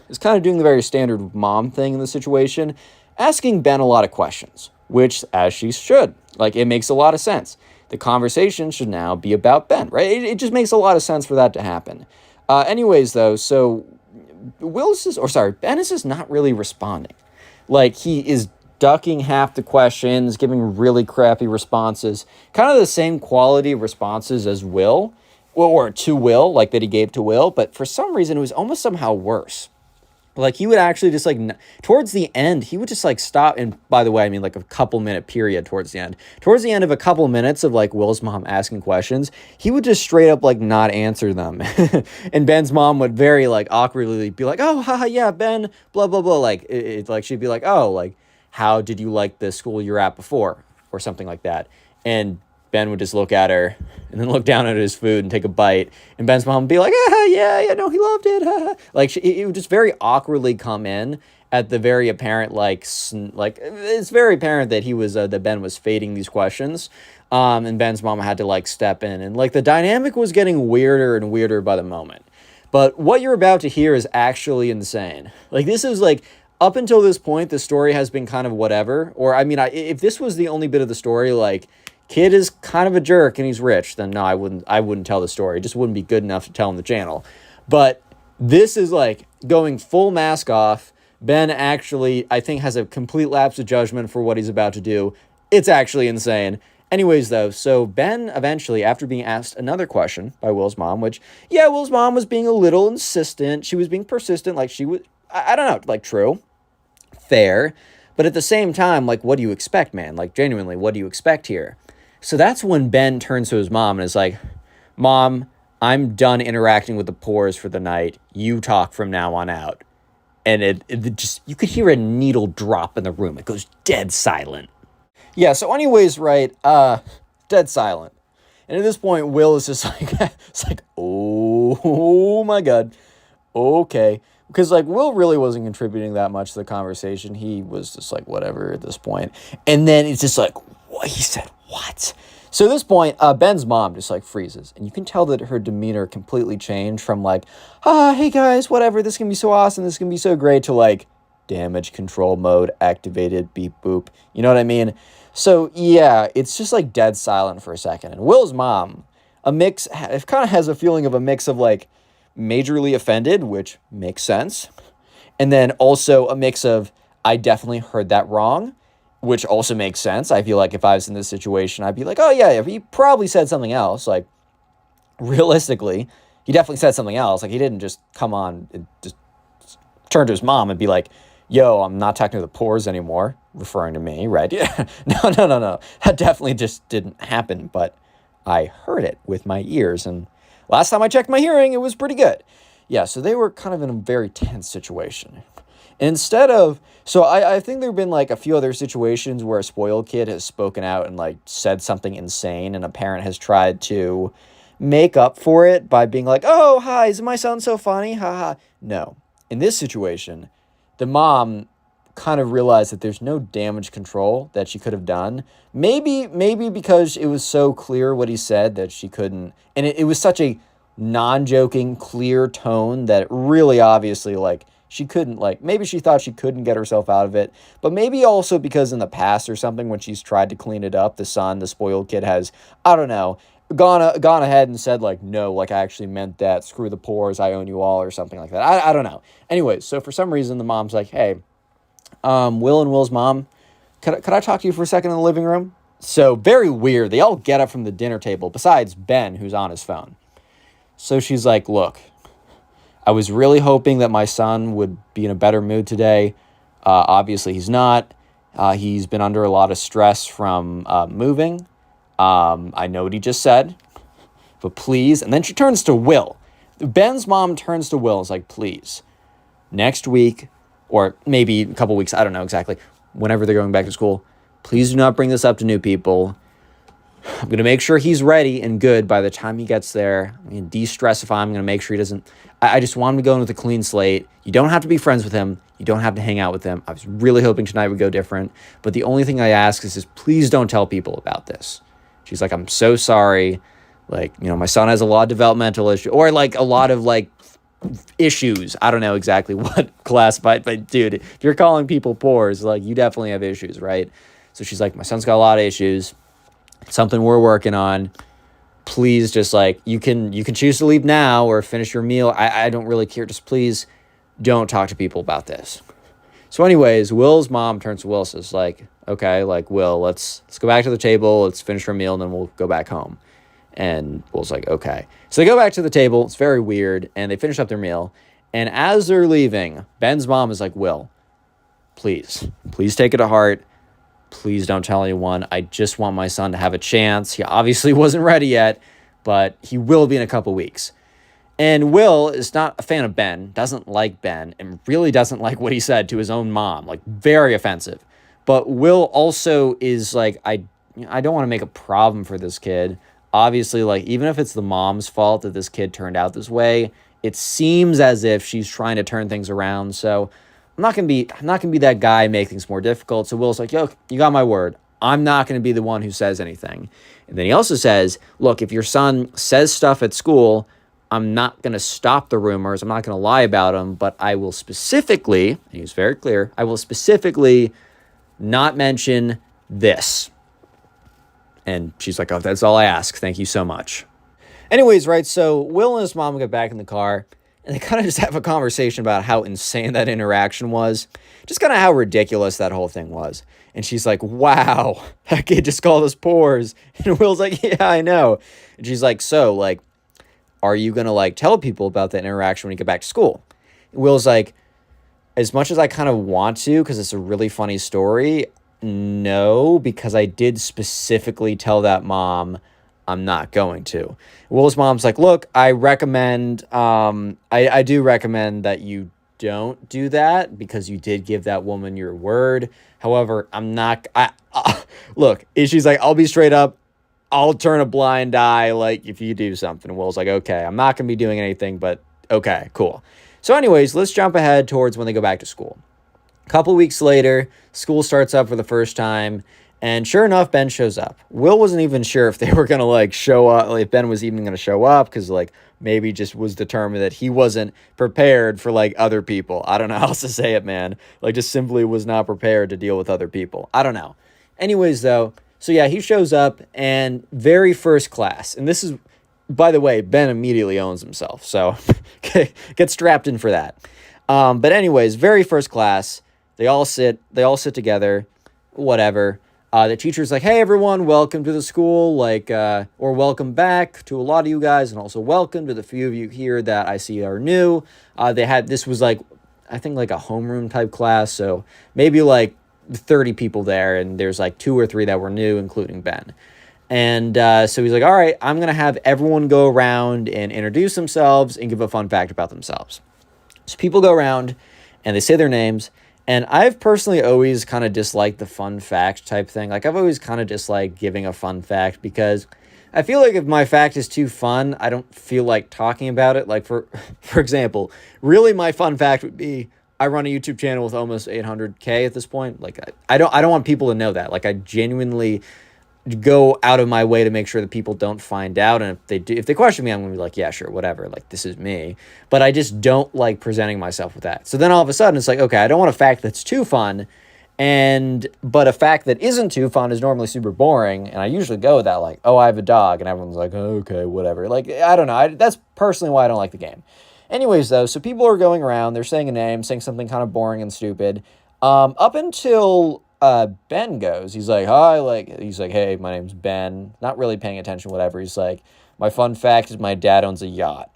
is kind of doing the very standard mom thing in the situation, asking Ben a lot of questions, which, as she should. Like, it makes a lot of sense. The conversation should now be about Ben, right? It just makes a lot of sense for that to happen. Anyways, though, so Ben is just not really responding. Like, he is ducking half the questions, giving really crappy responses, kind of the same quality of responses as Will. well, or to Will, like that he gave to Will, but for some reason it was almost somehow worse. Like he would actually just like towards the end, he would just like stop. And by the way, I mean like a couple minute period towards the end. Towards the end of a couple minutes of like Will's mom asking questions, he would just straight up like not answer them. And Ben's mom would very like awkwardly be like, "Oh, haha, yeah, Ben, blah blah blah." Like like she'd be like, "Oh, like how did you like the school you're at before?" or something like that. And Ben would just look at her and then look down at his food and take a bite. And Ben's mom would be like, yeah, no, he loved it. Like, it would just very awkwardly come in at the very apparent, like it's very apparent that that Ben was fading these questions. And Ben's mom had to, like, step in. And, like, the dynamic was getting weirder and weirder by the moment. But what you're about to hear is actually insane. Like, this is, like, up until this point, the story has been kind of whatever. Or, I mean, if this was the only bit of the story, like, kid is kind of a jerk and he's rich, then no, I wouldn't tell the story. It just wouldn't be good enough to tell on the channel. But this is like going full mask off. Ben actually, I think, has a complete lapse of judgment for what he's about to do. It's actually insane. Anyways, though, so Ben eventually, after being asked another question by Will's mom, which, yeah, Will's mom was being a little insistent. She was being persistent, like she was, I don't know, like true, fair. But at the same time, like, what do you expect, man? Like, genuinely, what do you expect here? So that's when Ben turns to his mom and is like, "Mom, I'm done interacting with the pores for the night. You talk from now on out." And it just, you could hear a needle drop in the room. It goes dead silent. Yeah, so anyways, right, dead silent. And at this point, Will is just like, it's like, oh my God, okay. Because, like, Will really wasn't contributing that much to the conversation. He was just like, whatever at this point. And then it's just like, what? He said, what? So at this point, Ben's mom just, like, freezes. And you can tell that her demeanor completely changed from, like, hey, guys, whatever, this can be so awesome, this can be so great, to, like, damage control mode activated, beep, boop. You know what I mean? So, yeah, it's just, like, dead silent for a second. And Will's mom, it kind of has a feeling of a mix of, like, majorly offended, which makes sense, and then also a mix of, I definitely heard that wrong, which also makes sense. I feel like if I was in this situation, I'd be like, oh yeah, he probably said something else. Like, realistically, he definitely said something else. Like, he didn't just come on and just turn to his mom and be like, yo, I'm not talking to the pores anymore, referring to me, right? Yeah. No. That definitely just didn't happen, but I heard it with my ears, and last time I checked my hearing, it was pretty good. Yeah, so they were kind of in a very tense situation. Instead of, so I think there have been, like, a few other situations where a spoiled kid has spoken out and, like, said something insane, and a parent has tried to make up for it by being like, oh, hi, isn't my son so funny? Haha. No. In this situation, the mom kind of realized that there's no damage control that she could have done. Maybe because it was so clear what he said that she couldn't, and it was such a non-joking, clear tone that really obviously, like, she couldn't, like, maybe she thought she couldn't get herself out of it, but maybe also because in the past or something, when she's tried to clean it up, the spoiled kid has, I don't know, gone ahead and said, like, no, like, I actually meant that, screw the pores, I own you all, or something like that. I don't know. Anyways, so for some reason, the mom's like, hey, Will and Will's mom, could I talk to you for a second in the living room? So very weird. They all get up from the dinner table, besides Ben, who's on his phone. So she's like, look, I was really hoping that my son would be in a better mood today. Obviously, he's not. He's been under a lot of stress from moving. I know what he just said, but please. And then she turns to Will. Ben's mom turns to Will and is like, please, next week, or maybe a couple weeks, I don't know exactly, whenever they're going back to school, please do not bring this up to new people. I'm going to make sure he's ready and good by the time he gets there. I'm going to de-stressify him. I'm going to make sure he doesn't... I just want him to go in with a clean slate. You don't have to be friends with him. You don't have to hang out with him. I was really hoping tonight would go different. But the only thing I ask is just please don't tell people about this. She's like, I'm so sorry. Like, you know, my son has a lot of developmental issues. Or, like, a lot of, like, issues. I don't know exactly what classified. But, dude, if you're calling people pores, like, you definitely have issues, right? So she's like, my son's got a lot of issues. Something we're working on. Please, just, like, you can choose to leave now or finish your meal. I don't really care. Just please don't talk to people about this. So anyways, Will's mom turns to Will and says, like, okay, like, Will, let's go back to the table. Let's finish our meal and then we'll go back home. And Will's like, okay. So they go back to the table. It's very weird. And they finish up their meal. And as they're leaving, Ben's mom is like, Will, please take it to heart. Please don't tell anyone. I just want my son to have a chance. He obviously wasn't ready yet, but he will be in a couple weeks. And Will is not a fan of Ben, doesn't like Ben, and really doesn't like what he said to his own mom, like very offensive. But Will also is like, I don't want to make a problem for this kid. Obviously, like, even if it's the mom's fault that this kid turned out this way, it seems as if she's trying to turn things around. So I'm not gonna be that guy, make things more difficult. So Will's like, yo, you got my word. I'm not gonna be the one who says anything. And then he also says, look, if your son says stuff at school, I'm not going to stop the rumors. I'm not going to lie about them, but I will specifically, and he was very clear, I will specifically not mention this. And she's like, oh, that's all I ask. Thank you so much. Anyways, right, so Will and his mom get back in the car, and they kind of just have a conversation about how insane that interaction was. Just kind of how ridiculous that whole thing was. And she's like, wow, that kid just called us pores. And Will's like, yeah, I know. And she's like, so, like, are you going to, like, tell people about that interaction when you get back to school? Will's like, as much as I kind of want to, because it's a really funny story, no, because I did specifically tell that mom I'm not going to. Will's mom's like, look, I recommend, I do recommend that you don't do that because you did give that woman your word. However, look, she's like, I'll be straight up. I'll turn a blind eye, like, if you do something. Will's like, okay, I'm not going to be doing anything, but okay, cool. So anyways, let's jump ahead towards when they go back to school. A couple weeks later, school starts up for the first time, and sure enough, Ben shows up. Will wasn't even sure if they were going to, like, show up, like, if Ben was even going to show up, because, like, maybe just was determined that he wasn't prepared for, like, other people. I don't know how else to say it, man. Like, just simply was not prepared to deal with other people. I don't know. Anyways, though, so yeah, he shows up, and very first class, and this is, by the way, Ben immediately owns himself, so get strapped in for that. But anyways, very first class, they all sit together, whatever. The teacher's like, hey everyone, welcome to the school, like, or welcome back to a lot of you guys, and also welcome to the few of you here that I see are new. This was like, I think like a homeroom type class, so maybe like 30 people there, and there's like 2 or 3 that were new, including Ben. And so he's like, all right, I'm going to have everyone go around and introduce themselves and give a fun fact about themselves. So people go around and they say their names. And I've personally always kind of disliked the fun fact type thing. Like, I've always kind of disliked giving a fun fact because I feel like if my fact is too fun, I don't feel like talking about it. Like, for example, really my fun fact would be, I run a YouTube channel with almost 800K at this point. Like, I don't want people to know that. Like, I genuinely go out of my way to make sure that people don't find out. And if they question me, I'm going to be like, yeah, sure, whatever. Like, this is me. But I just don't like presenting myself with that. So then all of a sudden it's like, okay, I don't want a fact that's too fun. But a fact that isn't too fun is normally super boring. And I usually go with that, like, oh, I have a dog. And everyone's like, oh, okay, whatever. Like, I don't know. That's personally why I don't like the game. Anyways, though, so people are going around, they're saying a name, saying something kind of boring and stupid. Up until Ben goes, he's like, hi, he's like, hey, my name's Ben. Not really paying attention, whatever. He's like, my fun fact is my dad owns a yacht.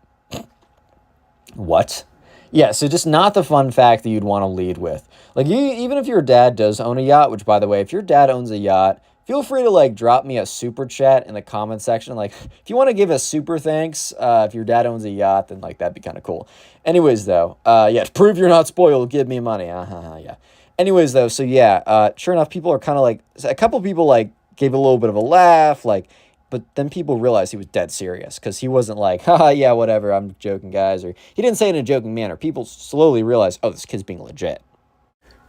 What? Yeah, so just not the fun fact that you'd want to lead with. Like, even if your dad does own a yacht, which, by the way, if your dad owns a yacht, feel free to, like, drop me a super chat in the comment section. Like, if you want to give a super thanks, if your dad owns a yacht, then, like, that'd be kind of cool. Anyways, though, yeah, to prove you're not spoiled, give me money. Yeah. Anyways, though, so, yeah, sure enough, people are kind of, like, a couple people, like, gave a little bit of a laugh, like, but then people realized he was dead serious, because he wasn't like, haha, yeah, whatever, I'm joking, guys, or he didn't say it in a joking manner. People slowly realized, oh, this kid's being legit.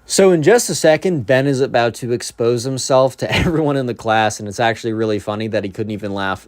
So in just a second, Ben is about to expose himself to everyone in the class, and it's actually really funny that he couldn't even last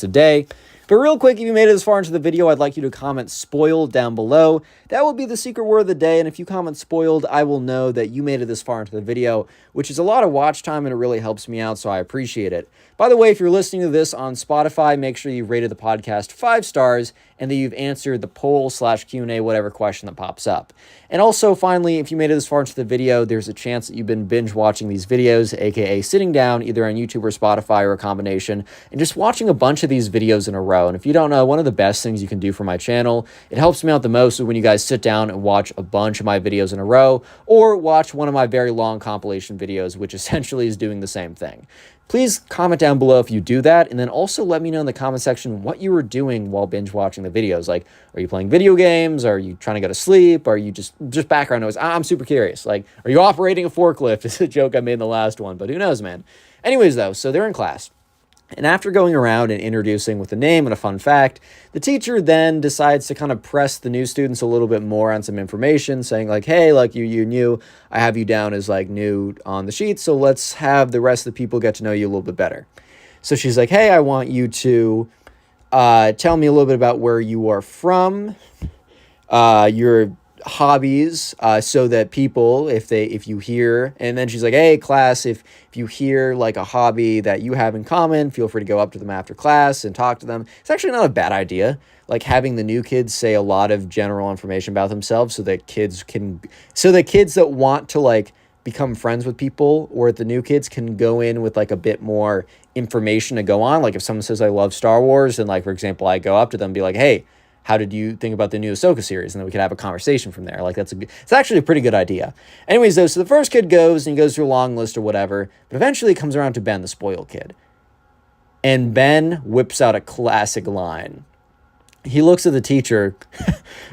a day. But real quick, if you made it this far into the video, I'd like you to comment spoiled down below. That will be the secret word of the day, and if you comment spoiled, I will know that you made it this far into the video, which is a lot of watch time, and it really helps me out, so I appreciate it. By the way, if you're listening to this on Spotify, make sure you rated the podcast 5 stars and that you've answered the poll/Q&A, whatever question that pops up. And also, finally, if you made it this far into the video, there's a chance that you've been binge watching these videos, aka sitting down either on YouTube or Spotify or a combination, and just watching a bunch of these videos in a row. And if you don't know, one of the best things you can do for my channel, it helps me out the most when you guys sit down and watch a bunch of my videos in a row, or watch one of my very long compilation videos, which essentially is doing the same thing. Please comment down below if you do that, and then also let me know in the comment section what you were doing while binge watching the videos. Like, are you playing video games? Are you trying to go to sleep? Are you just background noise? I'm super curious. Like, are you operating a forklift? It's a joke I made in the last one, but who knows, man. Anyways, though, so they're in class. And after going around and introducing with a name and a fun fact, the teacher then decides to kind of press the new students a little bit more on some information, saying like, hey, like you new, I have you down as like new on the sheet, so let's have the rest of the people get to know you a little bit better. So she's like, hey, I want you to tell me a little bit about where you are from, your hobbies, so that people, if you hear, and then she's like, hey class, if you hear like a hobby that you have in common, feel free to go up to them after class and talk to them. It's actually not a bad idea, like having the new kids say a lot of general information about themselves, so that kids that want to like become friends with people, or the new kids can go in with like a bit more information to go on. Like if someone says I love Star Wars, and like, for example, I go up to them and be like, hey, how did you think about the new Ahsoka series? And then we could have a conversation from there. Like it's actually a pretty good idea. Anyways, though, so the first kid goes and he goes through a long list or whatever, but eventually it comes around to Ben, the spoiled kid. And Ben whips out a classic line. He looks at the teacher.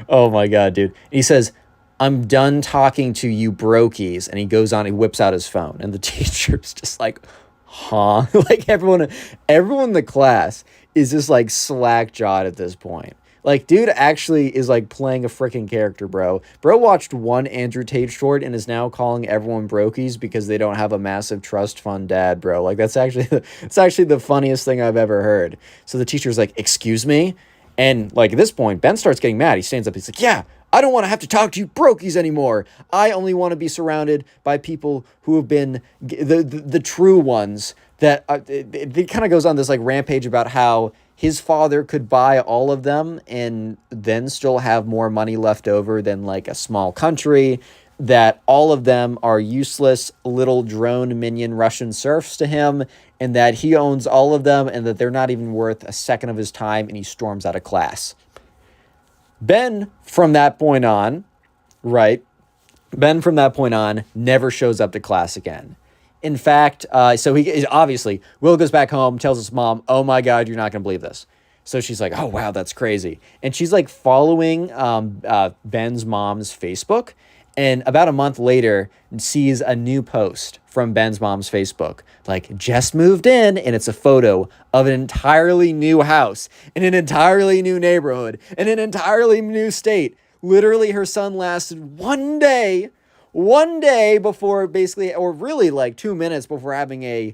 Oh my God, dude. He says, I'm done talking to you brokies. And he goes on, he whips out his phone. And the teacher's just like, huh? Like everyone in the class is just like slack-jawed at this point. Like, dude actually is, like, playing a freaking character, bro. Bro watched one Andrew Tate short and is now calling everyone brokies because they don't have a massive trust fund dad, bro. Like, that's actually the funniest thing I've ever heard. So the teacher's like, excuse me? And, like, at this point, Ben starts getting mad. He stands up. He's like, yeah, I don't want to have to talk to you brokies anymore. I only want to be surrounded by people who have been the true ones. That it kind of goes on this, like, rampage about how his father could buy all of them and then still have more money left over than like a small country, that all of them are useless little drone minion Russian serfs to him, and that he owns all of them and that they're not even worth a second of his time, and he storms out of class. Ben, from that point on, never shows up to class again. In fact, so he obviously, Will goes back home, tells his mom, oh my God, you're not going to believe this. So she's like, oh, wow, that's crazy. And she's like following Ben's mom's Facebook. And about a month later, sees a new post from Ben's mom's Facebook. Like, just moved in. And it's a photo of an entirely new house in an entirely new neighborhood in an entirely new state. Literally, her son lasted one day before basically, or really like 2 minutes before having a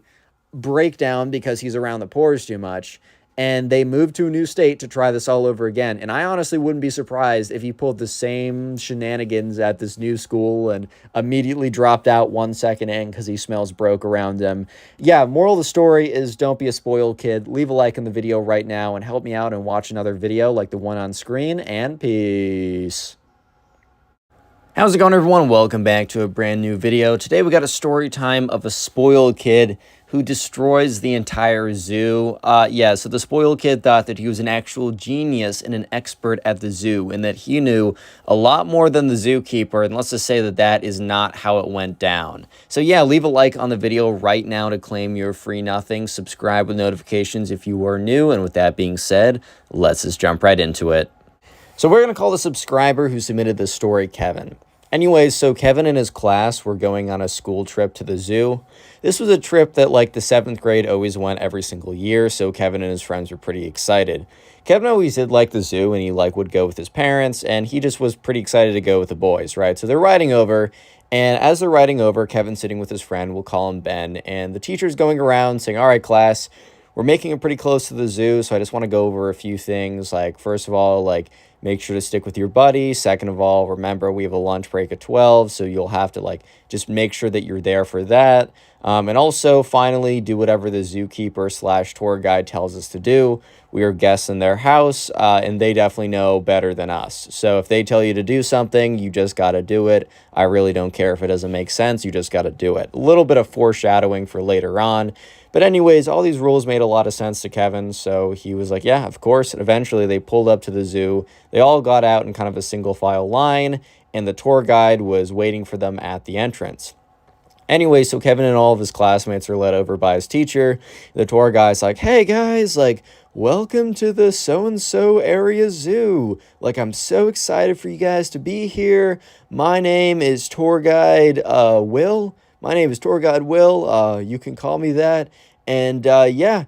breakdown because he's around the pores too much. And they moved to a new state to try this all over again. And I honestly wouldn't be surprised if he pulled the same shenanigans at this new school and immediately dropped out 1 second in because he smells broke around him. Yeah, moral of the story is don't be a spoiled kid. Leave a like on the video right now and help me out and watch another video like the one on screen. And peace. How's it going, everyone? Welcome back to a brand new video. Today we got a story time of a spoiled kid who destroys the entire zoo. So the spoiled kid thought that he was an actual genius and an expert at the zoo, and that he knew a lot more than the zookeeper, and let's just say that that is not how it went down. So yeah, leave a like on the video right now to claim your free nothing. Subscribe with notifications if you are new, and with that being said, let's just jump right into it. So we're going to call the subscriber who submitted this story Kevin. Anyways, so Kevin and his class were going on a school trip to the zoo. This was a trip that like the 7th grade always went every single year, so Kevin and his friends were pretty excited. Kevin always did like the zoo, and he like would go with his parents, and he just was pretty excited to go with the boys, right? So they're riding over, and as they're riding over, Kevin's sitting with his friend, we'll call him Ben, and the teacher's going around saying, all right, class, we're making it pretty close to the zoo, so I just want to go over a few things. Like, first of all, like, make sure to stick with your buddy. Second of all, remember we have a lunch break at 12, so you'll have to like just make sure that you're there for that. And also, finally, do whatever the zookeeper slash tour guide tells us to do. We are guests in their house, and they definitely know better than us. So if they tell you to do something, you just got to do it. I really don't care if it doesn't make sense. You just got to do it. A little bit of foreshadowing for later on. But anyways, all these rules made a lot of sense to Kevin, so he was like, yeah, of course. And eventually they pulled up to the zoo. They all got out in kind of a single file line, and the tour guide was waiting for them at the entrance. Anyway, so Kevin and all of his classmates are led over by his teacher. The tour guide's like, hey guys, like, welcome to the so-and-so area zoo. Like, I'm so excited for you guys to be here. My name is tour guide Will. My name is tour guide Will. You can call me that. And yeah,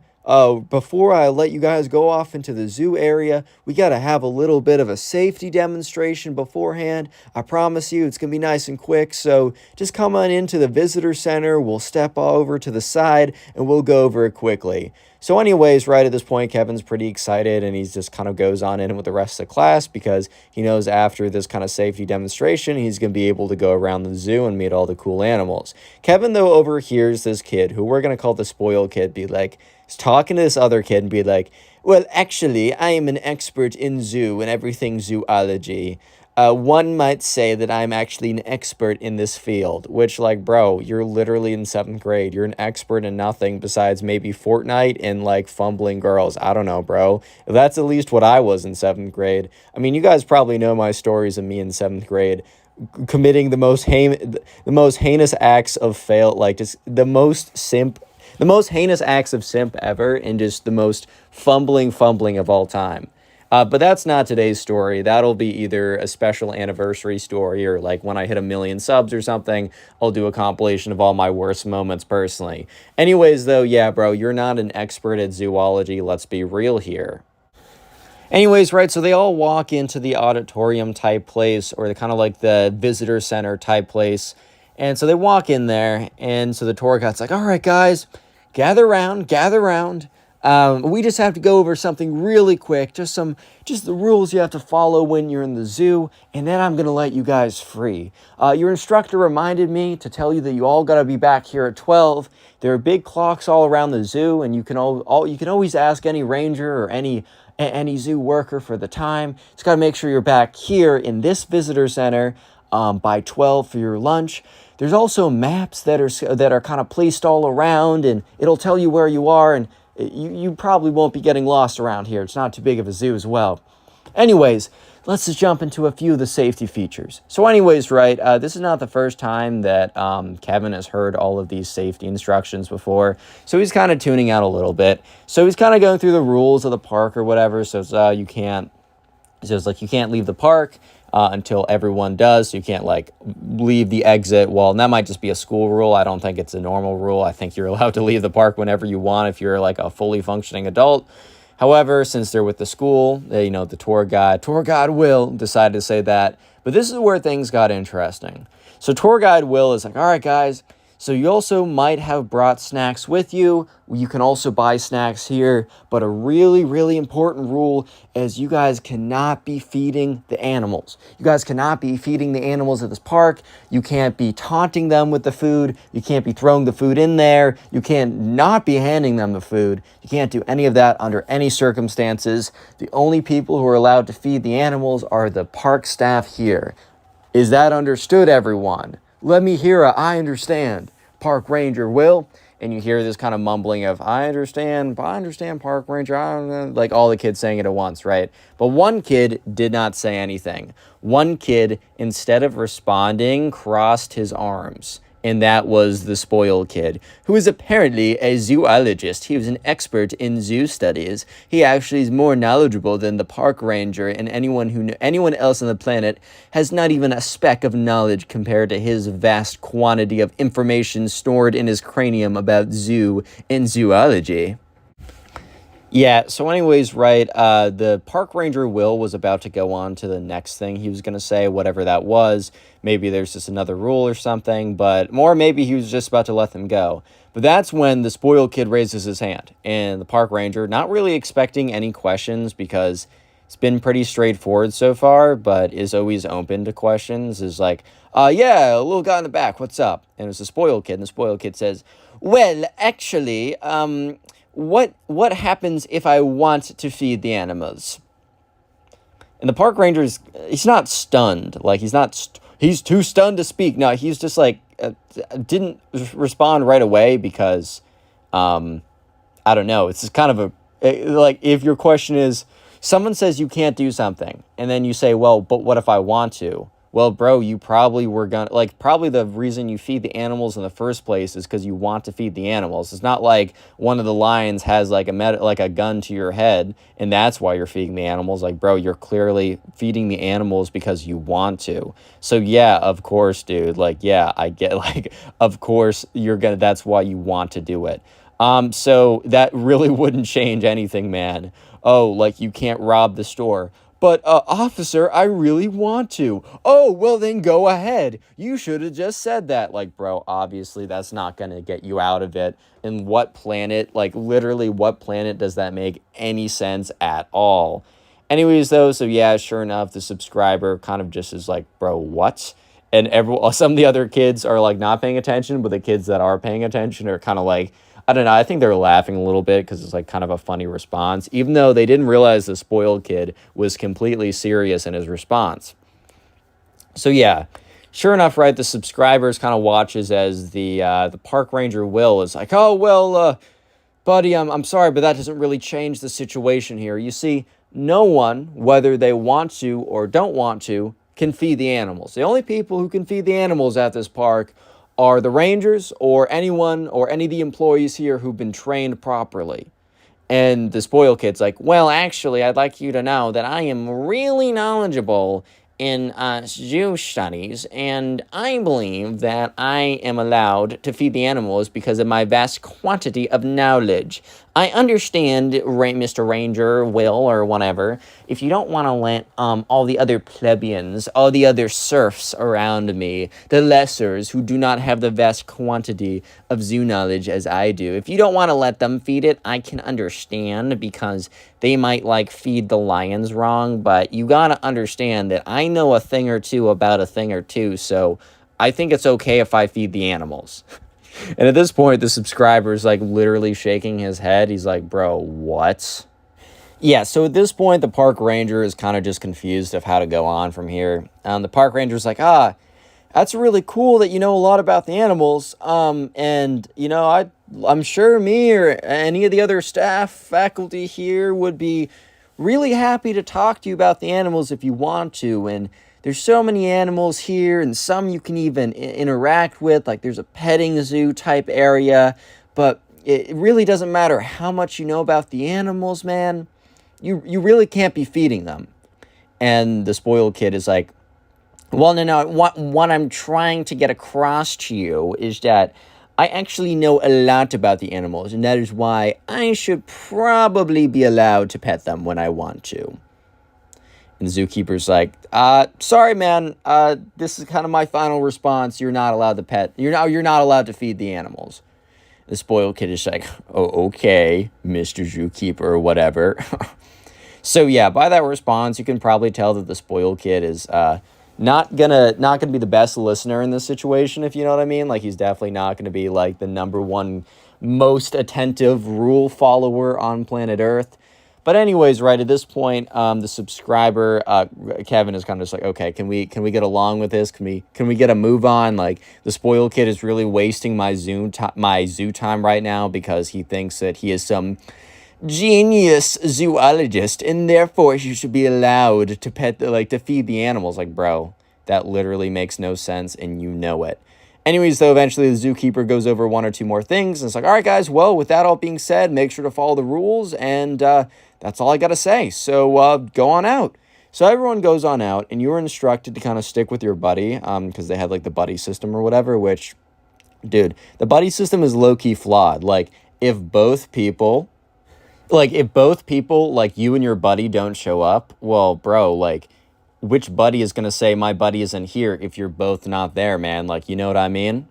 before I let you guys go off into the zoo area, we got to have a little bit of a safety demonstration beforehand. I promise you it's going to be nice and quick. So just come on into the visitor center. We'll step over to the side and we'll go over it quickly. So anyways, right at this point, Kevin's pretty excited and he's just kind of goes on in with the rest of the class because he knows after this kind of safety demonstration, he's going to be able to go around the zoo and meet all the cool animals. Kevin, though, overhears this kid, who we're going to call the spoiled kid, be like, he's talking to this other kid and be like, well, actually, I am an expert in zoo and everything zoology. One might say that I'm actually an expert in this field, which, like, bro, you're literally in 7th grade. You're an expert in nothing besides maybe Fortnite and, like, fumbling girls. I don't know, bro. That's at least what I was in 7th grade. I mean, you guys probably know my stories of me in 7th grade committing the most heinous acts of just the most heinous acts of simp ever, and just the most fumbling of all time. But that's not today's story. That'll be either a special anniversary story or like when I hit 1 million subs or something, I'll do a compilation of all my worst moments personally. Anyways, though, yeah, bro, you're not an expert at zoology. Let's be real here. Anyways, right, so they all walk into the auditorium type place, or the kind of like the visitor center type place. And so they walk in there, and so the tour guide's like, all right, guys, gather around. We just have to go over something really quick, just the rules you have to follow when you're in the zoo, and then I'm going to let you guys free. Your instructor reminded me to tell you that you all got to be back here at 12. There are big clocks all around the zoo, and you can always ask any ranger or any zoo worker for the time. Just got to make sure you're back here in this visitor center by 12 for your lunch. There's also maps that are kind of placed all around, and it'll tell you where you are, and you probably won't be getting lost around here. It's not too big of a zoo as well. Anyways, let's just jump into a few of the safety features. So anyways, right, this is not the first time that Kevin has heard all of these safety instructions before, so he's kind of tuning out a little bit. So he's kind of going through the rules of the park or whatever. So you can't leave the park until everyone does. So you can't like leave the exit. Well, and that might just be a school rule. I don't think it's a normal rule. I think you're allowed to leave the park whenever you want if you're like a fully functioning adult. However, since they're with the school, the tour guide Will decided to say that. But this is where things got interesting. So tour guide Will is like, all right, guys, so you also might have brought snacks with you. You can also buy snacks here. But a really, really important rule is you guys cannot be feeding the animals. You guys cannot be feeding the animals at this park. You can't be taunting them with the food. You can't be throwing the food in there. You can't not be handing them the food. You can't do any of that under any circumstances. The only people who are allowed to feed the animals are the park staff here. Is that understood, everyone? Let me hear a I understand, Park Ranger Will. And you hear this kind of mumbling of, I understand, Park Ranger, I don't know, like all the kids saying it at once, right? But one kid did not say anything. One kid, instead of responding, crossed his arms. And that was the spoiled kid, who is apparently a zoologist. He was an expert in zoo studies. He actually is more knowledgeable than the park ranger, and anyone else on the planet has not even a speck of knowledge compared to his vast quantity of information stored in his cranium about zoo and zoology. Yeah, so anyways, right, the park ranger Will was about to go on to the next thing he was going to say, whatever that was. Maybe there's just another rule or something, but more maybe he was just about to let them go. But that's when the spoiled kid raises his hand, and the park ranger, not really expecting any questions because it's been pretty straightforward so far, but is always open to questions, is like, yeah, a little guy in the back, what's up? And it was the spoiled kid, and the spoiled kid says, well, actually, what happens if I want to feed the animals? And the park ranger's he's not stunned, like he's too stunned to speak. No, he's just like didn't respond right away because I don't know. It's just kind of like if your question is someone says you can't do something and then you say, well, but what if I want to? Well, bro, you probably were gonna like probably the reason you feed the animals in the first place is because you want to feed the animals. It's not like one of the lions has like like a gun to your head and that's why you're feeding the animals. Like, bro, you're clearly feeding the animals because you want to. So yeah, of course, dude. Like, yeah, I get like, of course you're gonna. That's why you want to do it. So that really wouldn't change anything, man. Oh, like you can't rob the store. But, officer, I really want to. Oh, well, then go ahead. You should have just said that. Like, bro, obviously that's not going to get you out of it. And what planet, like, literally, what planet does that make any sense at all? Anyways, though, so yeah, sure enough, the subscriber kind of just is like, bro, what? And some of the other kids are, like, not paying attention, but the kids that are paying attention are kind of like, I don't know. I think they're laughing a little bit because it's like kind of a funny response, even though they didn't realize the spoiled kid was completely serious in his response. So yeah, sure enough, right? The subscribers kind of watches as the park ranger Will is like, oh well, buddy, I'm sorry, but that doesn't really change the situation here. You see, no one, whether they want to or don't want to, can feed the animals. The only people who can feed the animals at this park are the rangers or anyone or any of the employees here who've been trained properly. And the spoiled kid's like, well, actually, I'd like you to know that I am really knowledgeable in zoo studies, and I believe that I am allowed to feed the animals because of my vast quantity of knowledge. I understand, Mr. Ranger, Will, or whatever, if you don't want to let all the other plebeians, all the other serfs around me, the lessers who do not have the vast quantity of zoo knowledge as I do, if you don't want to let them feed it, I can understand because they might like feed the lions wrong, but you gotta understand that I know a thing or two about a thing or two, so I think it's okay if I feed the animals. And at this point, the subscriber's like literally shaking his head. He's like, bro, what? Yeah, so at this point, the park ranger is kind of just confused of how to go on from here. The park ranger's like, that's really cool that you know a lot about the animals. And, you know, I'm sure me or any of the other staff, faculty here would be really happy to talk to you about the animals if you want to. And there's so many animals here, and some you can even interact with. Like there's a petting zoo type area, but it really doesn't matter how much you know about the animals, man. You really can't be feeding them. And the spoiled kid is like, well, no. What I'm trying to get across to you is that I actually know a lot about the animals, and that is why I should probably be allowed to pet them when I want to. And the zookeeper's like, sorry, man. This is kind of my final response. You're not allowed to pet. You're not allowed to feed the animals. The spoiled kid is like, oh, okay, Mr. Zookeeper or whatever. So yeah, by that response, you can probably tell that the spoiled kid is not gonna be the best listener in this situation, if you know what I mean. Like he's definitely not gonna be like the number one most attentive rule follower on planet Earth. But anyways, right at this point, the subscriber Kevin is kind of just like, okay, can we get along with this? Can we get a move on? Like the spoiled kid is really wasting my zoo time right now because he thinks that he is some genius zoologist and therefore he should be allowed to to feed the animals. Like, bro, that literally makes no sense and you know it. Anyways, though, eventually the zookeeper goes over one or two more things and it's like, all right, guys, well, with that all being said, make sure to follow the rules, and that's all I got to say. So go on out. So everyone goes on out, and you were instructed to kind of stick with your buddy because they had like the buddy system or whatever, which, dude, the buddy system is low-key flawed. Like, if both people Like, if both people, like you and your buddy, don't show up, well, bro, like, which buddy is going to say my buddy isn't here if you're both not there, man? Like, you know what I mean?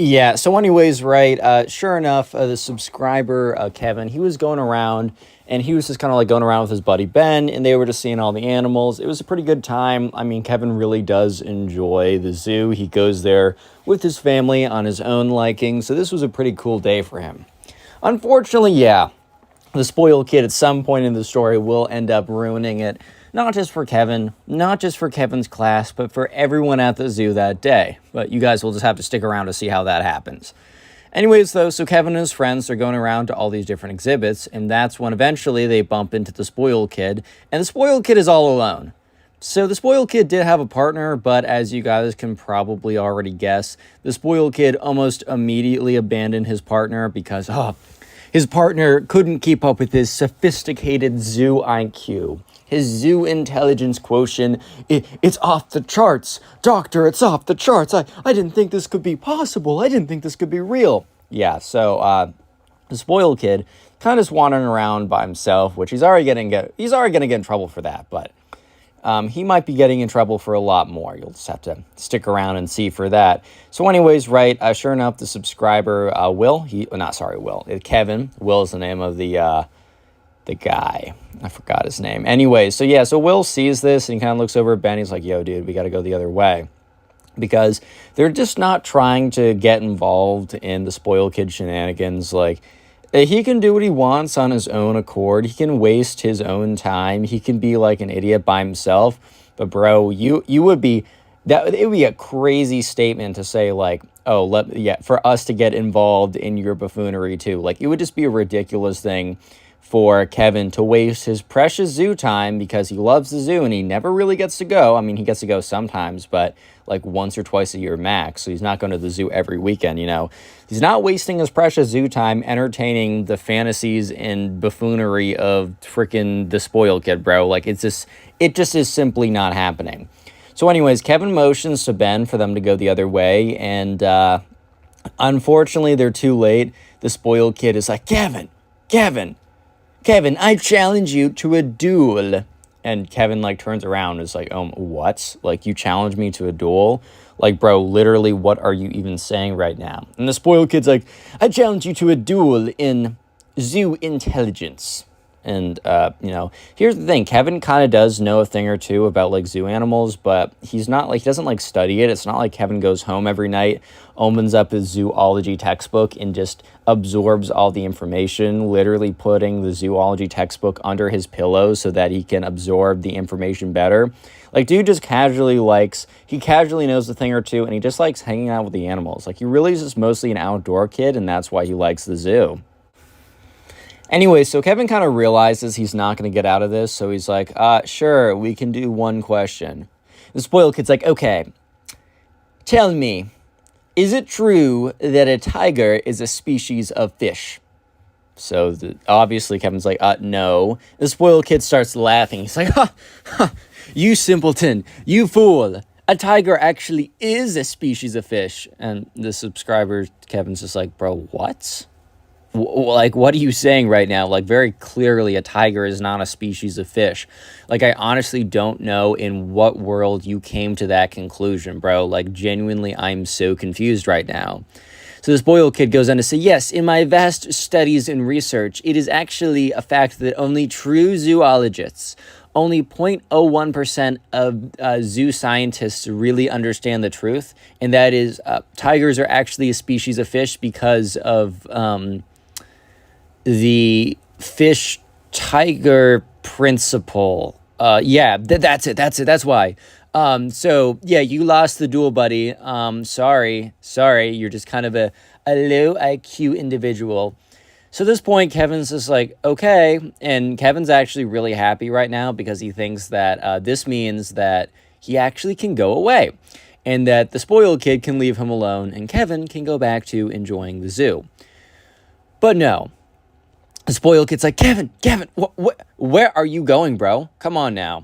Yeah, so anyways, right, sure enough, the subscriber, Kevin, he was going around, and he was just kind of like going around with his buddy Ben, and they were just seeing all the animals. It was a pretty good time. I mean, Kevin really does enjoy the zoo. He goes there with his family on his own liking, so this was a pretty cool day for him. Unfortunately, yeah, the spoiled kid at some point in the story will end up ruining it, not just for Kevin, not just for Kevin's class, but for everyone at the zoo that day. But you guys will just have to stick around to see how that happens. Anyways, though, so Kevin and his friends are going around to all these different exhibits, and that's when eventually they bump into the spoiled kid, and the spoiled kid is all alone. So the spoiled kid did have a partner, but as you guys can probably already guess, the spoiled kid almost immediately abandoned his partner because, his partner couldn't keep up with his sophisticated zoo IQ. His zoo intelligence quotient, it's off the charts. Doctor, it's off the charts. I didn't think this could be possible. I didn't think this could be real. Yeah, so the spoiled kid kind of just wandering around by himself, which he's already going to get in trouble for that, but he might be getting in trouble for a lot more. You'll just have to stick around and see for that. So anyways, right, sure enough, the subscriber, Kevin. Will is the name of the guy. I forgot his name. Anyway, so yeah, so Will sees this and he kind of looks over at Ben. He's like, yo, dude, we got to go the other way. Because they're just not trying to get involved in the spoiled kid shenanigans. Like, he can do what he wants on his own accord. He can waste his own time. He can be like an idiot by himself. But bro, it would be a crazy statement to say like, for us to get involved in your buffoonery too. Like, it would just be a ridiculous thing for Kevin to waste his precious zoo time because he loves the zoo and he never really gets to go. I mean, he gets to go sometimes, but like once or twice a year max. So he's not going to the zoo every weekend, you know. He's not wasting his precious zoo time entertaining the fantasies and buffoonery of freaking the spoiled kid, bro. Like, it just is simply not happening. So anyways, Kevin motions to Ben for them to go the other way, and unfortunately, they're too late. The spoiled kid is like, Kevin, I challenge you to a duel. And Kevin, like, turns around and is like, what? Like, you challenge me to a duel? Like, bro, literally, what are you even saying right now? And the spoiled kid's like, I challenge you to a duel in zoo intelligence. And, here's the thing. Kevin kind of does know a thing or two about, like, zoo animals, but he doesn't, like, study it. It's not like Kevin goes home every night, opens up his zoology textbook, and just absorbs all the information, literally putting the zoology textbook under his pillow so that he can absorb the information better. Like, dude just casually knows a thing or two, and he just likes hanging out with the animals. Like, he really is just mostly an outdoor kid, and that's why he likes the zoo. Anyway, so Kevin kind of realizes he's not going to get out of this, so he's like, sure, we can do one question. The spoiled kid's like, okay, tell me, is it true that a tiger is a species of fish? So obviously Kevin's like, no. The spoiled kid starts laughing. He's like, you simpleton, you fool. A tiger actually is a species of fish. And the subscriber, Kevin's just like, bro, what? Like, what are you saying right now? Like, very clearly a tiger is not a species of fish. Like, I honestly don't know in what world you came to that conclusion, bro. Like, genuinely, I'm so confused right now. So this spoiled kid goes on to say, yes, in my vast studies and research, it is actually a fact that only true zoologists, only 0.01% of zoo scientists really understand the truth. And that is, tigers are actually a species of fish because of the fish-tiger principle. That's it. That's why. So, yeah, you lost the duel, buddy. Sorry. You're just kind of a low IQ individual. So at this point, Kevin's just like, okay. And Kevin's actually really happy right now because he thinks that this means that he actually can go away and that the spoiled kid can leave him alone and Kevin can go back to enjoying the zoo. But no. The spoiled kid's like, Kevin, where are you going, bro? Come on now.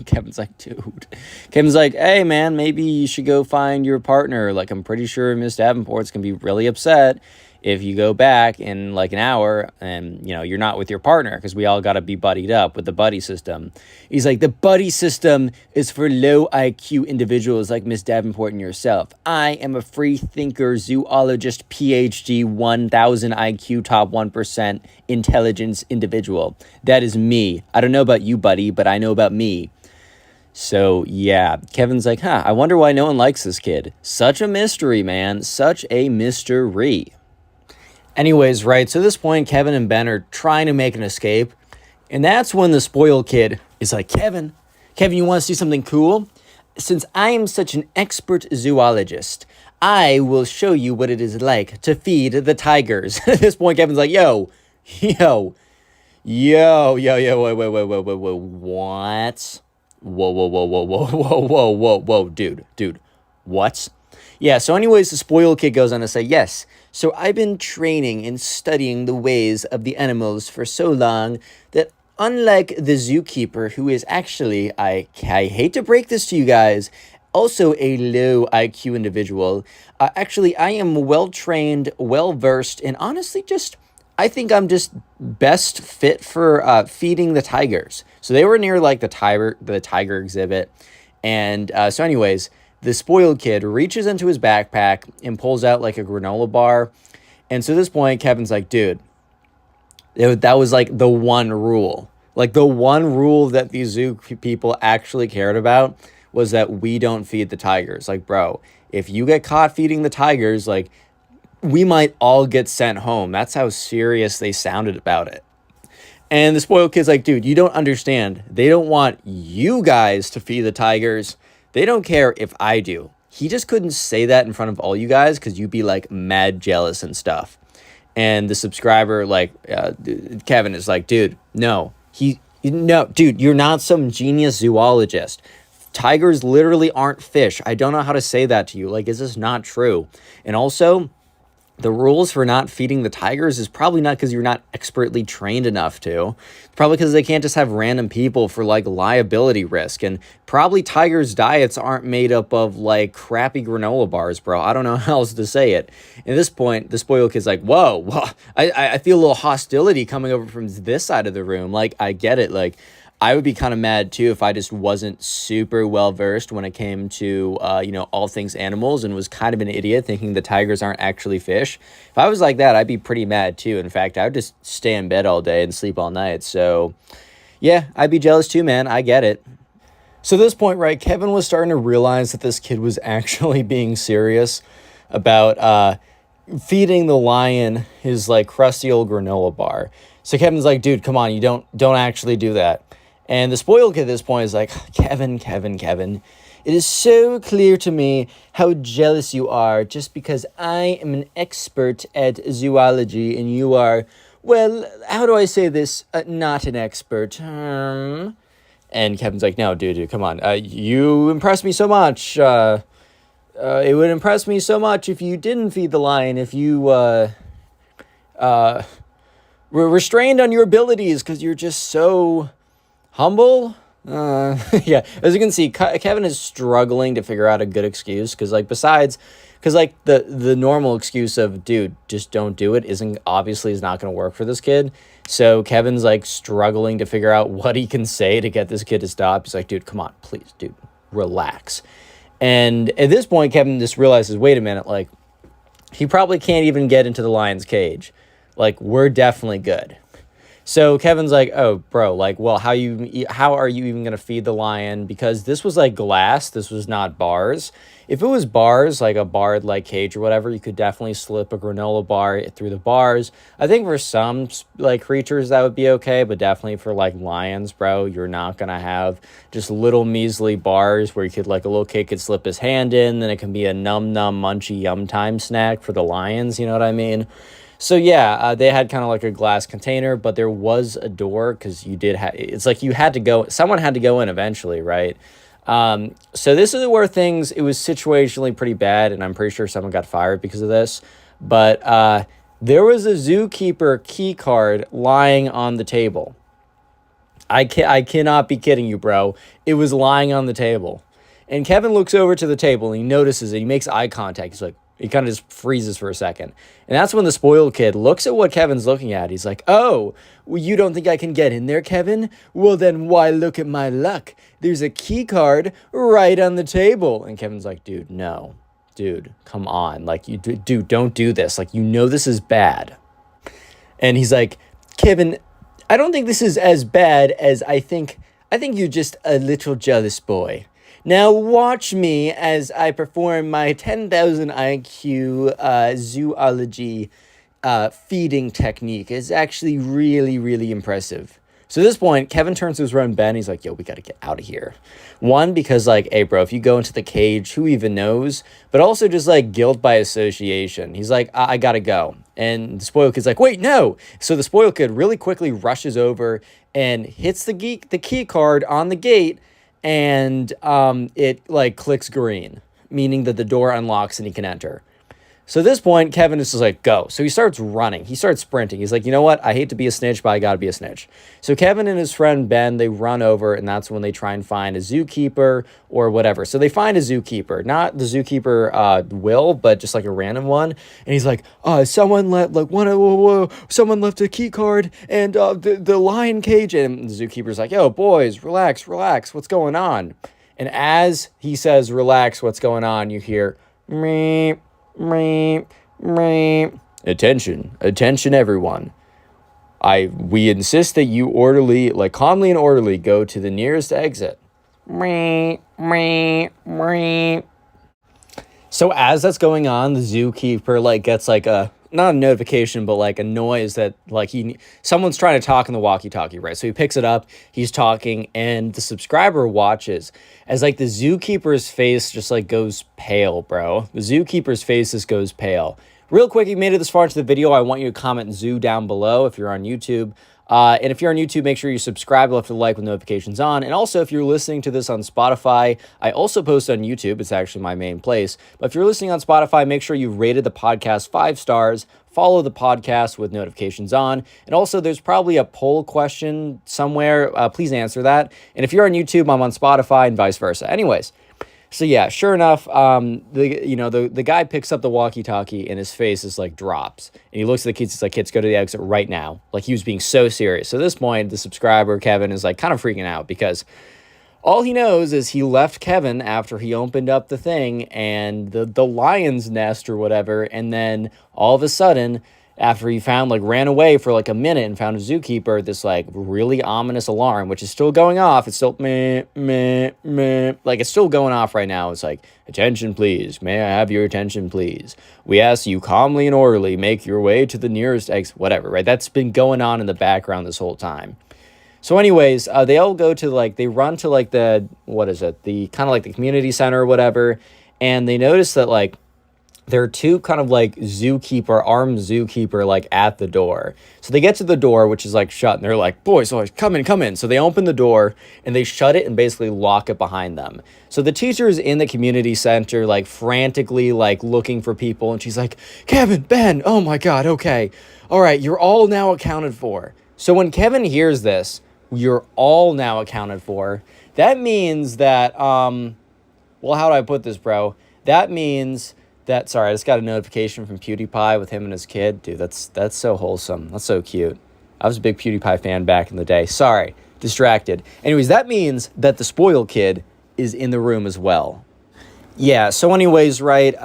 Kevin's like, dude. Kevin's like, hey, man, maybe you should go find your partner. Like, I'm pretty sure Miss Davenport's going to be really upset if you go back in like an hour and, you know, you're not with your partner, because we all got to be buddied up with the buddy system. He's like, the buddy system is for low IQ individuals like Miss Davenport and yourself. I am a free thinker, zoologist, PhD, 1000 IQ, top 1% intelligence individual. That is me. I don't know about you, buddy, but I know about me. So, yeah, Kevin's like, I wonder why no one likes this kid. Such a mystery, man. Such a mystery. Anyways, right, so at this point, Kevin and Ben are trying to make an escape. And that's when the spoiled kid is like, Kevin, you want to see something cool? Since I am such an expert zoologist, I will show you what it is like to feed the tigers. At this point, Kevin's like, yo, wait, what? Whoa, dude, what? Yeah, so anyways, the spoiled kid goes on to say, yes, so I've been training and studying the ways of the animals for so long that unlike the zookeeper, who is actually, I hate to break this to you guys, also a low IQ individual, actually, I am well-trained, well-versed, and honestly I think I'm just best fit for feeding the tigers. So they were near like the tiger exhibit. And so anyways, the spoiled kid reaches into his backpack and pulls out like a granola bar. And so at this point, Kevin's like, dude, that was like the one rule. Like the one rule that these zoo people actually cared about was that we don't feed the tigers. Like, bro, if you get caught feeding the tigers, like, we might all get sent home. That's how serious they sounded about it. And the spoiled kid's like, dude, you don't understand. They don't want you guys to feed the tigers. They don't care if I do. He just couldn't say that in front of all you guys because you'd be like mad jealous and stuff. And the subscriber, like, Kevin is like, dude, no, dude, you're not some genius zoologist. Tigers literally aren't fish. I don't know how to say that to you. Like, is this not true? And also, the rules for not feeding the tigers is probably not because you're not expertly trained enough to. It's probably because they can't just have random people for like liability risk. And probably tigers' diets aren't made up of like crappy granola bars, bro. I don't know how else to say it. At this point, the spoiled kid's like, whoa, I feel a little hostility coming over from this side of the room. Like, I get it. Like, I would be kind of mad too if I just wasn't super well versed when it came to, all things animals and was kind of an idiot thinking the tigers aren't actually fish. If I was like that, I'd be pretty mad too. In fact, I would just stay in bed all day and sleep all night. So yeah, I'd be jealous too, man. I get it. So at this point, right, Kevin was starting to realize that this kid was actually being serious about feeding the lion his like crusty old granola bar. So Kevin's like, dude, come on, you don't actually do that. And the spoiled kid at this point is like, Kevin, it is so clear to me how jealous you are just because I am an expert at zoology and you are, well, how do I say this? Not an expert. And Kevin's like, no, dude, come on. You impress me so much. It would impress me so much if you didn't feed the lion, if you were restrained on your abilities because you're just so humble. Yeah, as you can see, Kevin is struggling to figure out a good excuse because the normal excuse of, dude, just don't do it is not going to work for this kid. So Kevin's like struggling to figure out what he can say to get this kid to stop. He's like, dude, come on, please, dude, relax. And at this point, Kevin just realizes, wait a minute, like, he probably can't even get into the lion's cage. Like, we're definitely good. So Kevin's like, oh, bro, like, well, how are you even going to feed the lion? Because this was like glass. This was not bars. If it was bars, like a barred like cage or whatever, you could definitely slip a granola bar through the bars. I think for some like creatures that would be okay, but definitely for like lions, bro, you're not going to have just little measly bars where you could like a little kid could slip his hand in. Then it can be a num munchy yum time snack for the lions. You know what I mean? So yeah, they had kind of like a glass container, but there was a door because it's like someone had to go in eventually, right? So this is where it was situationally pretty bad, and I'm pretty sure someone got fired because of this. But there was a zookeeper key card lying on the table. I cannot be kidding you, bro. It was lying on the table. And Kevin looks over to the table and he notices it. He makes eye contact. He's like, He kind of just freezes for a second. And that's when the spoiled kid looks at what Kevin's looking at. He's like, oh, well, you don't think I can get in there, Kevin? Well, then why look at my luck? There's a key card right on the table. And Kevin's like, dude, no. Dude, come on. Like, dude, don't do this. Like, you know this is bad. And he's like, Kevin, I don't think this is as bad as I think. I think you're just a little jealous boy. Now watch me as I perform my 10,000 IQ zoology feeding technique. It's actually really, really impressive. So at this point, Kevin turns to his friend Ben. He's like, yo, we got to get out of here. One, because like, hey, bro, if you go into the cage, who even knows? But also just like guilt by association. He's like, I got to go. And the spoiled kid's like, wait, no. So the spoiled kid really quickly rushes over and hits the key card on the gate. And it like clicks green, meaning that the door unlocks and he can enter. So at this point, Kevin is just like, go. So he starts running. He starts sprinting. He's like, you know what? I hate to be a snitch, but I got to be a snitch. So Kevin and his friend Ben, they run over, and that's when they try and find a zookeeper or whatever. So they find a zookeeper, not the zookeeper Will, but just like a random one. And he's like, someone left someone left a key card and the lion cage. And the zookeeper's like, yo, boys, relax. What's going on? And as he says, relax, what's going on, you hear, meep. Attention, everyone. We insist that you calmly and orderly go to the nearest exit. So as that's going on, the zookeeper gets not a notification, but like a noise that someone's trying to talk in the walkie-talkie, right? So he picks it up, he's talking, and the subscriber watches as the zookeeper's face just goes pale, bro. The zookeeper's face just goes pale. Real quick, if you made it this far into the video, I want you to comment zoo down below if you're on YouTube. And if you're on YouTube, make sure you subscribe, left a like with notifications on. And also, if you're listening to this on Spotify, I also post on YouTube. It's actually my main place. But if you're listening on Spotify, make sure you rated the podcast 5 stars, follow the podcast with notifications on. And also, there's probably a poll question somewhere. Please answer that. And if you're on YouTube, I'm on Spotify and vice versa. Anyways. So yeah, sure enough, the guy picks up the walkie-talkie and his face is drops. And he looks at the kids, he's like, kids, go to the exit right now. He was being so serious. So at this point, the subscriber, Kevin, is kind of freaking out because all he knows is he left Kevin after he opened up the thing and the lion's nest or whatever. And then all of a sudden, after he ran away for a minute and found a zookeeper, this really ominous alarm, which is still going off. It's still meh. It's still going off right now. It's attention, please. May I have your attention, please? We ask you calmly and orderly, make your way to the nearest exit, whatever, right? That's been going on in the background this whole time. So anyways, they all go to they run to the, the kind of the community center or whatever. And they notice that there are two kind of armed zookeeper at the door. So they get to the door, which is shut, and they're like, boys, come in. So they open the door and they shut it and basically lock it behind them. So the teacher's in the community center, frantically looking for people. And she's like, Kevin, Ben, oh my God, okay. All right, you're all now accounted for. So when Kevin hears this, you're all now accounted for, that means that, how do I put this, bro? That means sorry, I just got a notification from PewDiePie with him and his kid. Dude, that's so wholesome. That's so cute. I was a big PewDiePie fan back in the day. Sorry, distracted. Anyways, that means that the spoiled kid is in the room as well. Yeah, so anyways, right,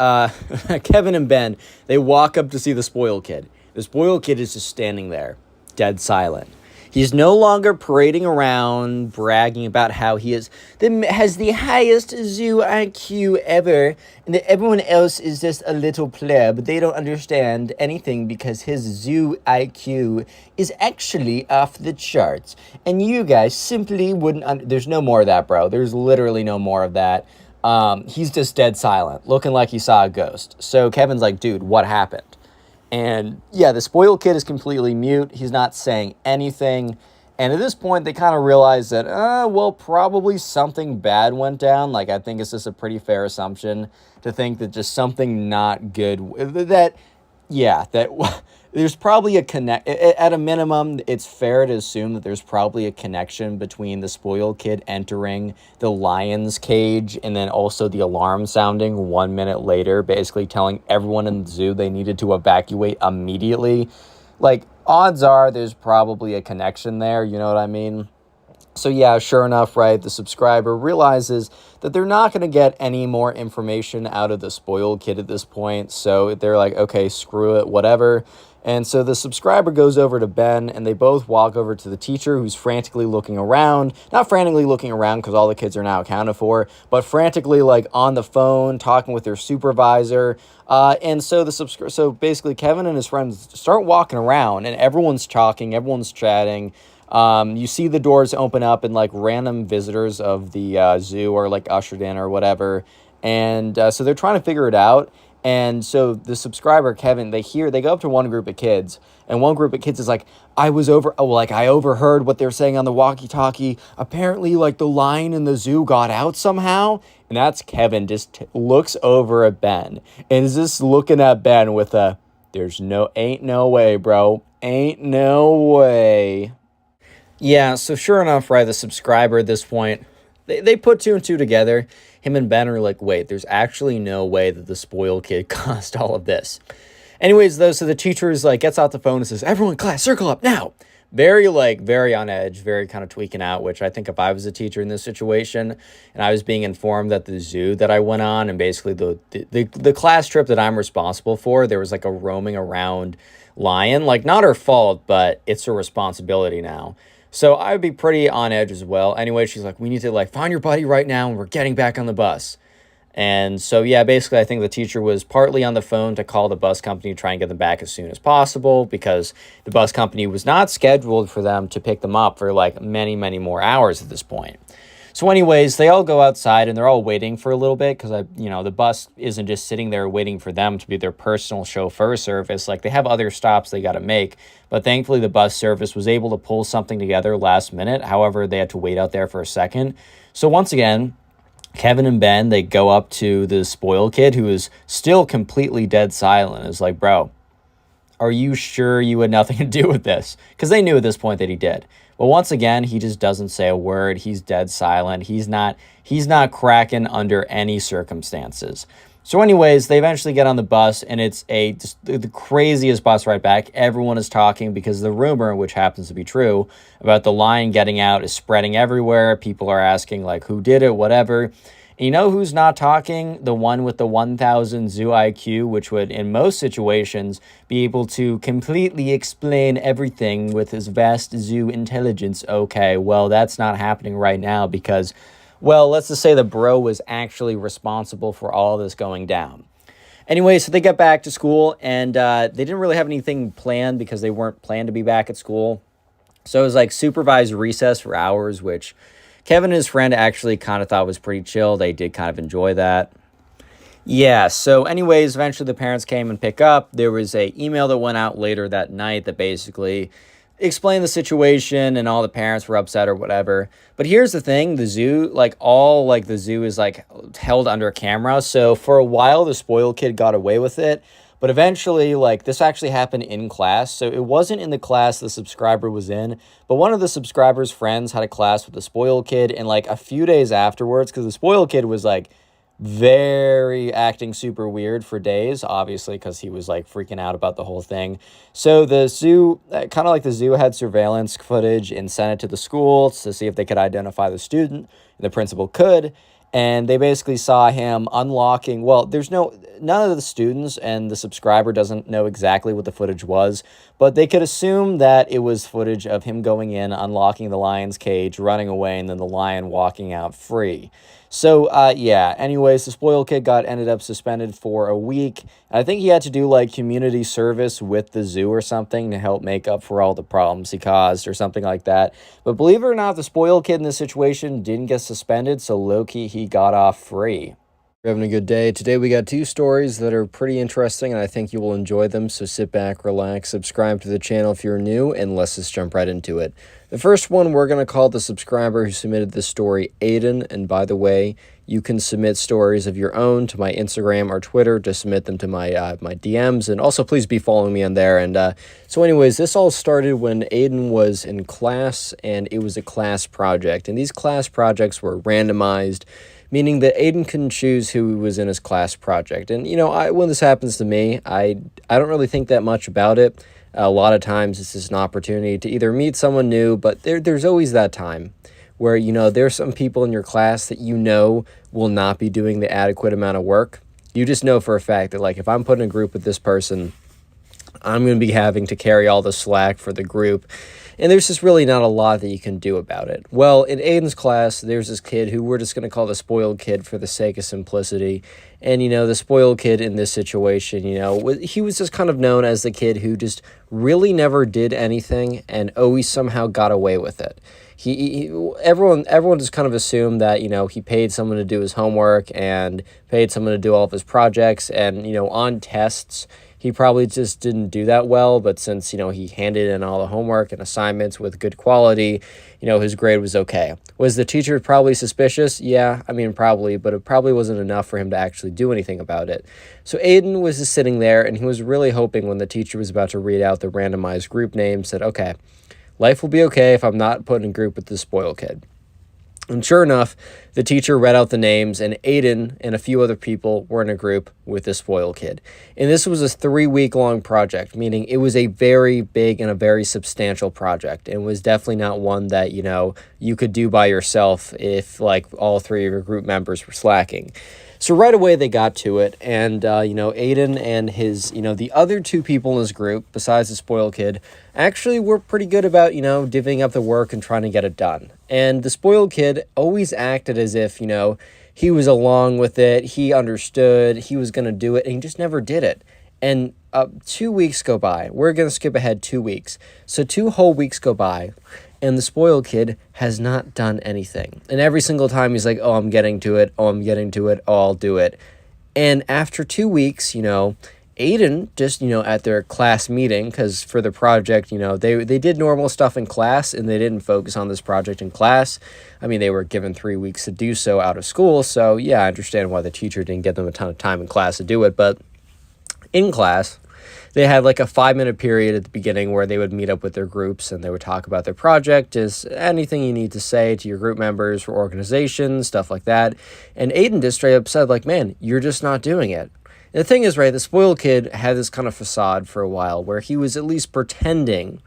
Kevin and Ben, they walk up to see the spoiled kid. The spoiled kid is just standing there, dead silent. He's no longer parading around, bragging about how he has the highest zoo IQ ever, and that everyone else is just a little pleb. They don't understand anything because his zoo IQ is actually off the charts. And you guys simply wouldn't... There's no more of that, bro. There's literally no more of that. He's just dead silent, looking like he saw a ghost. So Kevin's like, dude, what happened? And yeah, the spoiled kid is completely mute. He's not saying anything. And at this point, they kind of realize that, probably something bad went down. I think it's just a pretty fair assumption to think that just something not good, that Yeah, that there's probably a connect. At a minimum, it's fair to assume that there's probably a connection between the spoiled kid entering the lion's cage and then also the alarm sounding 1 minute later, basically telling everyone in the zoo they needed to evacuate immediately. Like, odds are there's probably a connection there, you know what I mean? So yeah, sure enough, right, the subscriber realizes that they're not going to get any more information out of the spoiled kid at this point. So they're like, okay, screw it, whatever. And so the subscriber goes over to Ben and they both walk over to the teacher who's frantically looking around. Not frantically looking around because all the kids are now accounted for, but frantically like on the phone talking with their supervisor. And so so basically Kevin and his friends start walking around and everyone's talking, everyone's chatting. You see the doors open up and like random visitors of the zoo are like ushered in or whatever. And so they're trying to figure it out. And so the subscriber, Kevin, they go up to one group of kids and one group of kids is like, I overheard what they're saying on the walkie talkie. Apparently like the lion in the zoo got out somehow. And that's Kevin just looks over at Ben and is just looking at Ben with ain't no way, bro. Ain't no way. Yeah, so sure enough, right, the subscriber at this point, they put two and two together. Him and Ben are like, wait, there's actually no way that the spoiled kid caused all of this. Anyways, though, so the teacher is like, gets out the phone and says, everyone class, circle up now. Very on edge, very kind of tweaking out, which I think if I was a teacher in this situation and I was being informed that the zoo that I went on and basically the class trip that I'm responsible for, there was like a roaming around lion, like not her fault, but it's her responsibility now. So I would be pretty on edge as well. Anyway, she's like, we need to like find your buddy right now and we're getting back on the bus. And so, yeah, basically, I think the teacher was partly on the phone to call the bus company to try and get them back as soon as possible because the bus company was not scheduled for them to pick them up for like many, many more hours at this point. So anyways, they all go outside and they're all waiting for a little bit because, the bus isn't just sitting there waiting for them to be their personal chauffeur service. Like they have other stops they got to make. But thankfully, the bus service was able to pull something together last minute. However, they had to wait out there for a second. So once again, Kevin and Ben, they go up to the spoiled kid who is still completely dead silent. It's like, bro, are you sure you had nothing to do with this? Because they knew at this point that he did. But once again, he just doesn't say a word. He's dead silent. He's not cracking under any circumstances. So anyways, they eventually get on the bus, and it's just the craziest bus ride back. Everyone is talking because the rumor, which happens to be true, about the lion getting out is spreading everywhere. People are asking, like, who did it, whatever. And you know who's not talking? The one with the 1,000 zoo IQ, which would, in most situations, be able to completely explain everything with his vast zoo intelligence. Okay, well, that's not happening right now because, well, let's just say the bro was actually responsible for all this going down. Anyway, so they get back to school, and they didn't really have anything planned because they weren't planned to be back at school. So it was like supervised recess for hours, which Kevin and his friend actually kind of thought was pretty chill. They did kind of enjoy that. Yeah, so anyways, eventually the parents came and pick up. There was a email that went out later that night that basically explained the situation and all the parents were upset or whatever. But here's the thing, the zoo, the zoo is like held under camera. So for a while, the spoiled kid got away with it. But eventually, like, this actually happened in class. So it wasn't in the class the subscriber was in, but one of the subscriber's friends had a class with the spoiled kid. And like a few days afterwards, because the spoiled kid was like very acting super weird for days, obviously, because he was like freaking out about the whole thing. So the zoo, kind of like the zoo had surveillance footage and sent it to the school to see if they could identify the student. And the principal could. And they basically saw him unlocking, well, none of the students and the subscriber doesn't know exactly what the footage was, but they could assume that it was footage of him going in, unlocking the lion's cage, running away, and then the lion walking out free. So, anyways, the spoiled kid ended up suspended for a week. I think he had to do like community service with the zoo or something to help make up for all the problems he caused or something like that. But believe it or not, the spoiled kid in this situation didn't get suspended, so low-key he got off free. We're having a good day. Today we got 2 stories that are pretty interesting, and I think you will enjoy them. So sit back, relax, subscribe to the channel if you're new, and let's just jump right into it. The first one, we're going to call the subscriber who submitted this story Aiden. And by the way, you can submit stories of your own to my Instagram or Twitter to submit them to my DMs. And also, please be following me on there. And so anyways, this all started when Aiden was in class, and it was a class project. And these class projects were randomized, meaning that Aiden couldn't choose who was in his class project. And, you know, when this happens to me, I don't really think that much about it. A lot of times it's just an opportunity to either meet someone new, but there's always that time where, you know, there's some people in your class that you know will not be doing the adequate amount of work. You just know for a fact that, like, if I'm put in a group with this person, I'm going to be having to carry all the slack for the group. And there's just really not a lot that you can do about it. Well, in Aiden's class, there's this kid who we're just going to call the spoiled kid for the sake of simplicity. And, you know, the spoiled kid in this situation, you know, he was just kind of known as the kid who just really never did anything and always somehow got away with it. Everyone just kind of assumed that, you know, he paid someone to do his homework and paid someone to do all of his projects. And, you know, on tests, he probably just didn't do that well, but since, you know, he handed in all the homework and assignments with good quality, you know, his grade was okay. Was the teacher probably suspicious? Yeah, I mean, probably, but it probably wasn't enough for him to actually do anything about it. So Aiden was just sitting there, and he was really hoping when the teacher was about to read out the randomized group names that, okay, life will be okay if I'm not put in a group with this spoiled kid. And sure enough, the teacher read out the names, and Aiden and a few other people were in a group with this spoiled kid. And this was a 3-week-long project, meaning it was a very big and a very substantial project. And was definitely not one that, you know, you could do by yourself if, like, all 3 of your group members were slacking. So right away they got to it, and, you know, Aiden and his, you know, the other 2 people in his group, besides the spoiled kid, actually were pretty good about, you know, divvying up the work and trying to get it done. And the spoiled kid always acted as if, you know, he was along with it, he understood, he was going to do it, and he just never did it. And 2 weeks go by. We're going to skip ahead 2 weeks. So 2 whole weeks go by, and the spoiled kid has not done anything. And every single time he's like, oh, I'm getting to it. Oh, I'm getting to it. Oh, I'll do it. And after 2 weeks, you know, Aiden just, you know, at their class meeting, because for the project, you know, they did normal stuff in class, and they didn't focus on this project in class. I mean, they were given 3 weeks to do so out of school. So, yeah, I understand why the teacher didn't give them a ton of time in class to do it. But in class, they had like a 5-minute period at the beginning where they would meet up with their groups and they would talk about their project, is anything you need to say to your group members for organization, stuff like that. And Aiden just straight up said, like, man, you're just not doing it. And the thing is, right, the spoiled kid had this kind of facade for a while where he was at least pretending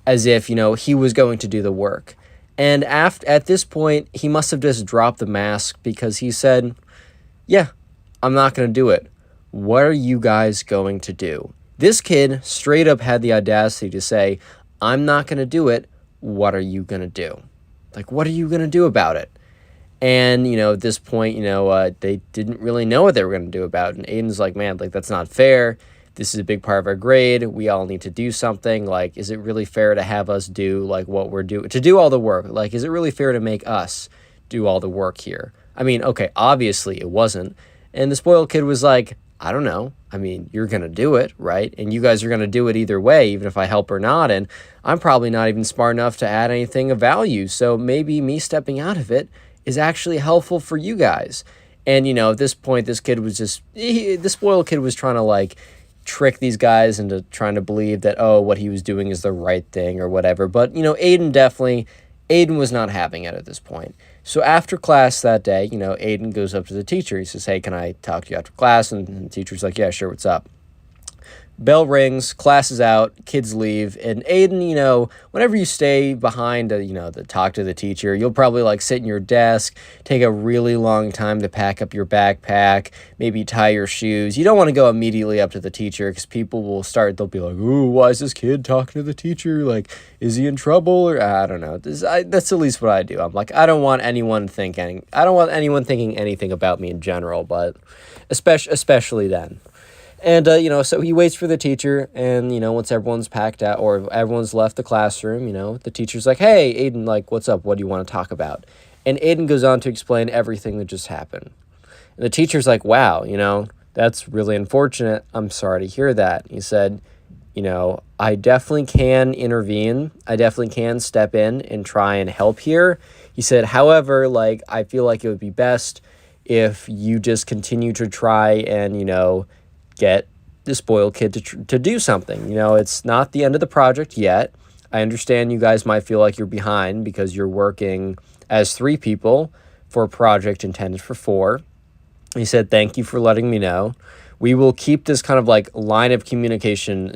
as if, you know, he was going to do the work. And at this point, he must have just dropped the mask because he said, yeah, I'm not going to do it. What are you guys going to do? This kid straight up had the audacity to say, I'm not going to do it. What are you going to do? Like, what are you going to do about it? And, you know, at this point, you know, they didn't really know what they were going to do about it. And Aiden's like, man, like, that's not fair. This is a big part of our grade. We all need to do something. Like, is it really fair to have us do, like, what we're doing, to do all the work? Like, is it really fair to make us do all the work here? I mean, okay, obviously it wasn't. And the spoiled kid was like, I don't know. I mean, you're going to do it, right? And you guys are going to do it either way, even if I help or not. And I'm probably not even smart enough to add anything of value. So maybe me stepping out of it is actually helpful for you guys. And, you know, at this point, this kid was just, the spoiled kid was trying to, like, trick these guys into trying to believe that, oh, what he was doing is the right thing or whatever. But, you know, Aiden was not having it at this point. So after class that day, you know, Aiden goes up to the teacher. He says, hey, can I talk to you after class? And the teacher's like, yeah, sure, what's up? Bell rings, class is out, kids leave, and Aiden, you know, whenever you stay behind to, you know, to talk to the teacher, you'll probably, like, sit in your desk, take a really long time to pack up your backpack, maybe tie your shoes. You don't want to go immediately up to the teacher because people will start, they'll be like, ooh, why is this kid talking to the teacher? Like, is he in trouble? Or I don't know. That's at least what I do. I'm like, I don't want anyone thinking anything about me in general, but especially then. And, you know, so he waits for the teacher, and, you know, once everyone's packed out or everyone's left the classroom, you know, the teacher's like, hey, Aiden, like, what's up? What do you want to talk about? And Aiden goes on to explain everything that just happened. And the teacher's like, wow, that's really unfortunate. I'm sorry to hear that. He said, I definitely can intervene. I definitely can step in and try and help here. He said, however, I feel like it would be best if you just continue to try and, get the spoiled kid to do something. It's not the end of the project yet. I understand you guys might feel like you're behind because you're working as 3 people for a project intended for 4. He said, thank you for letting me know. We will keep this kind of line of communication,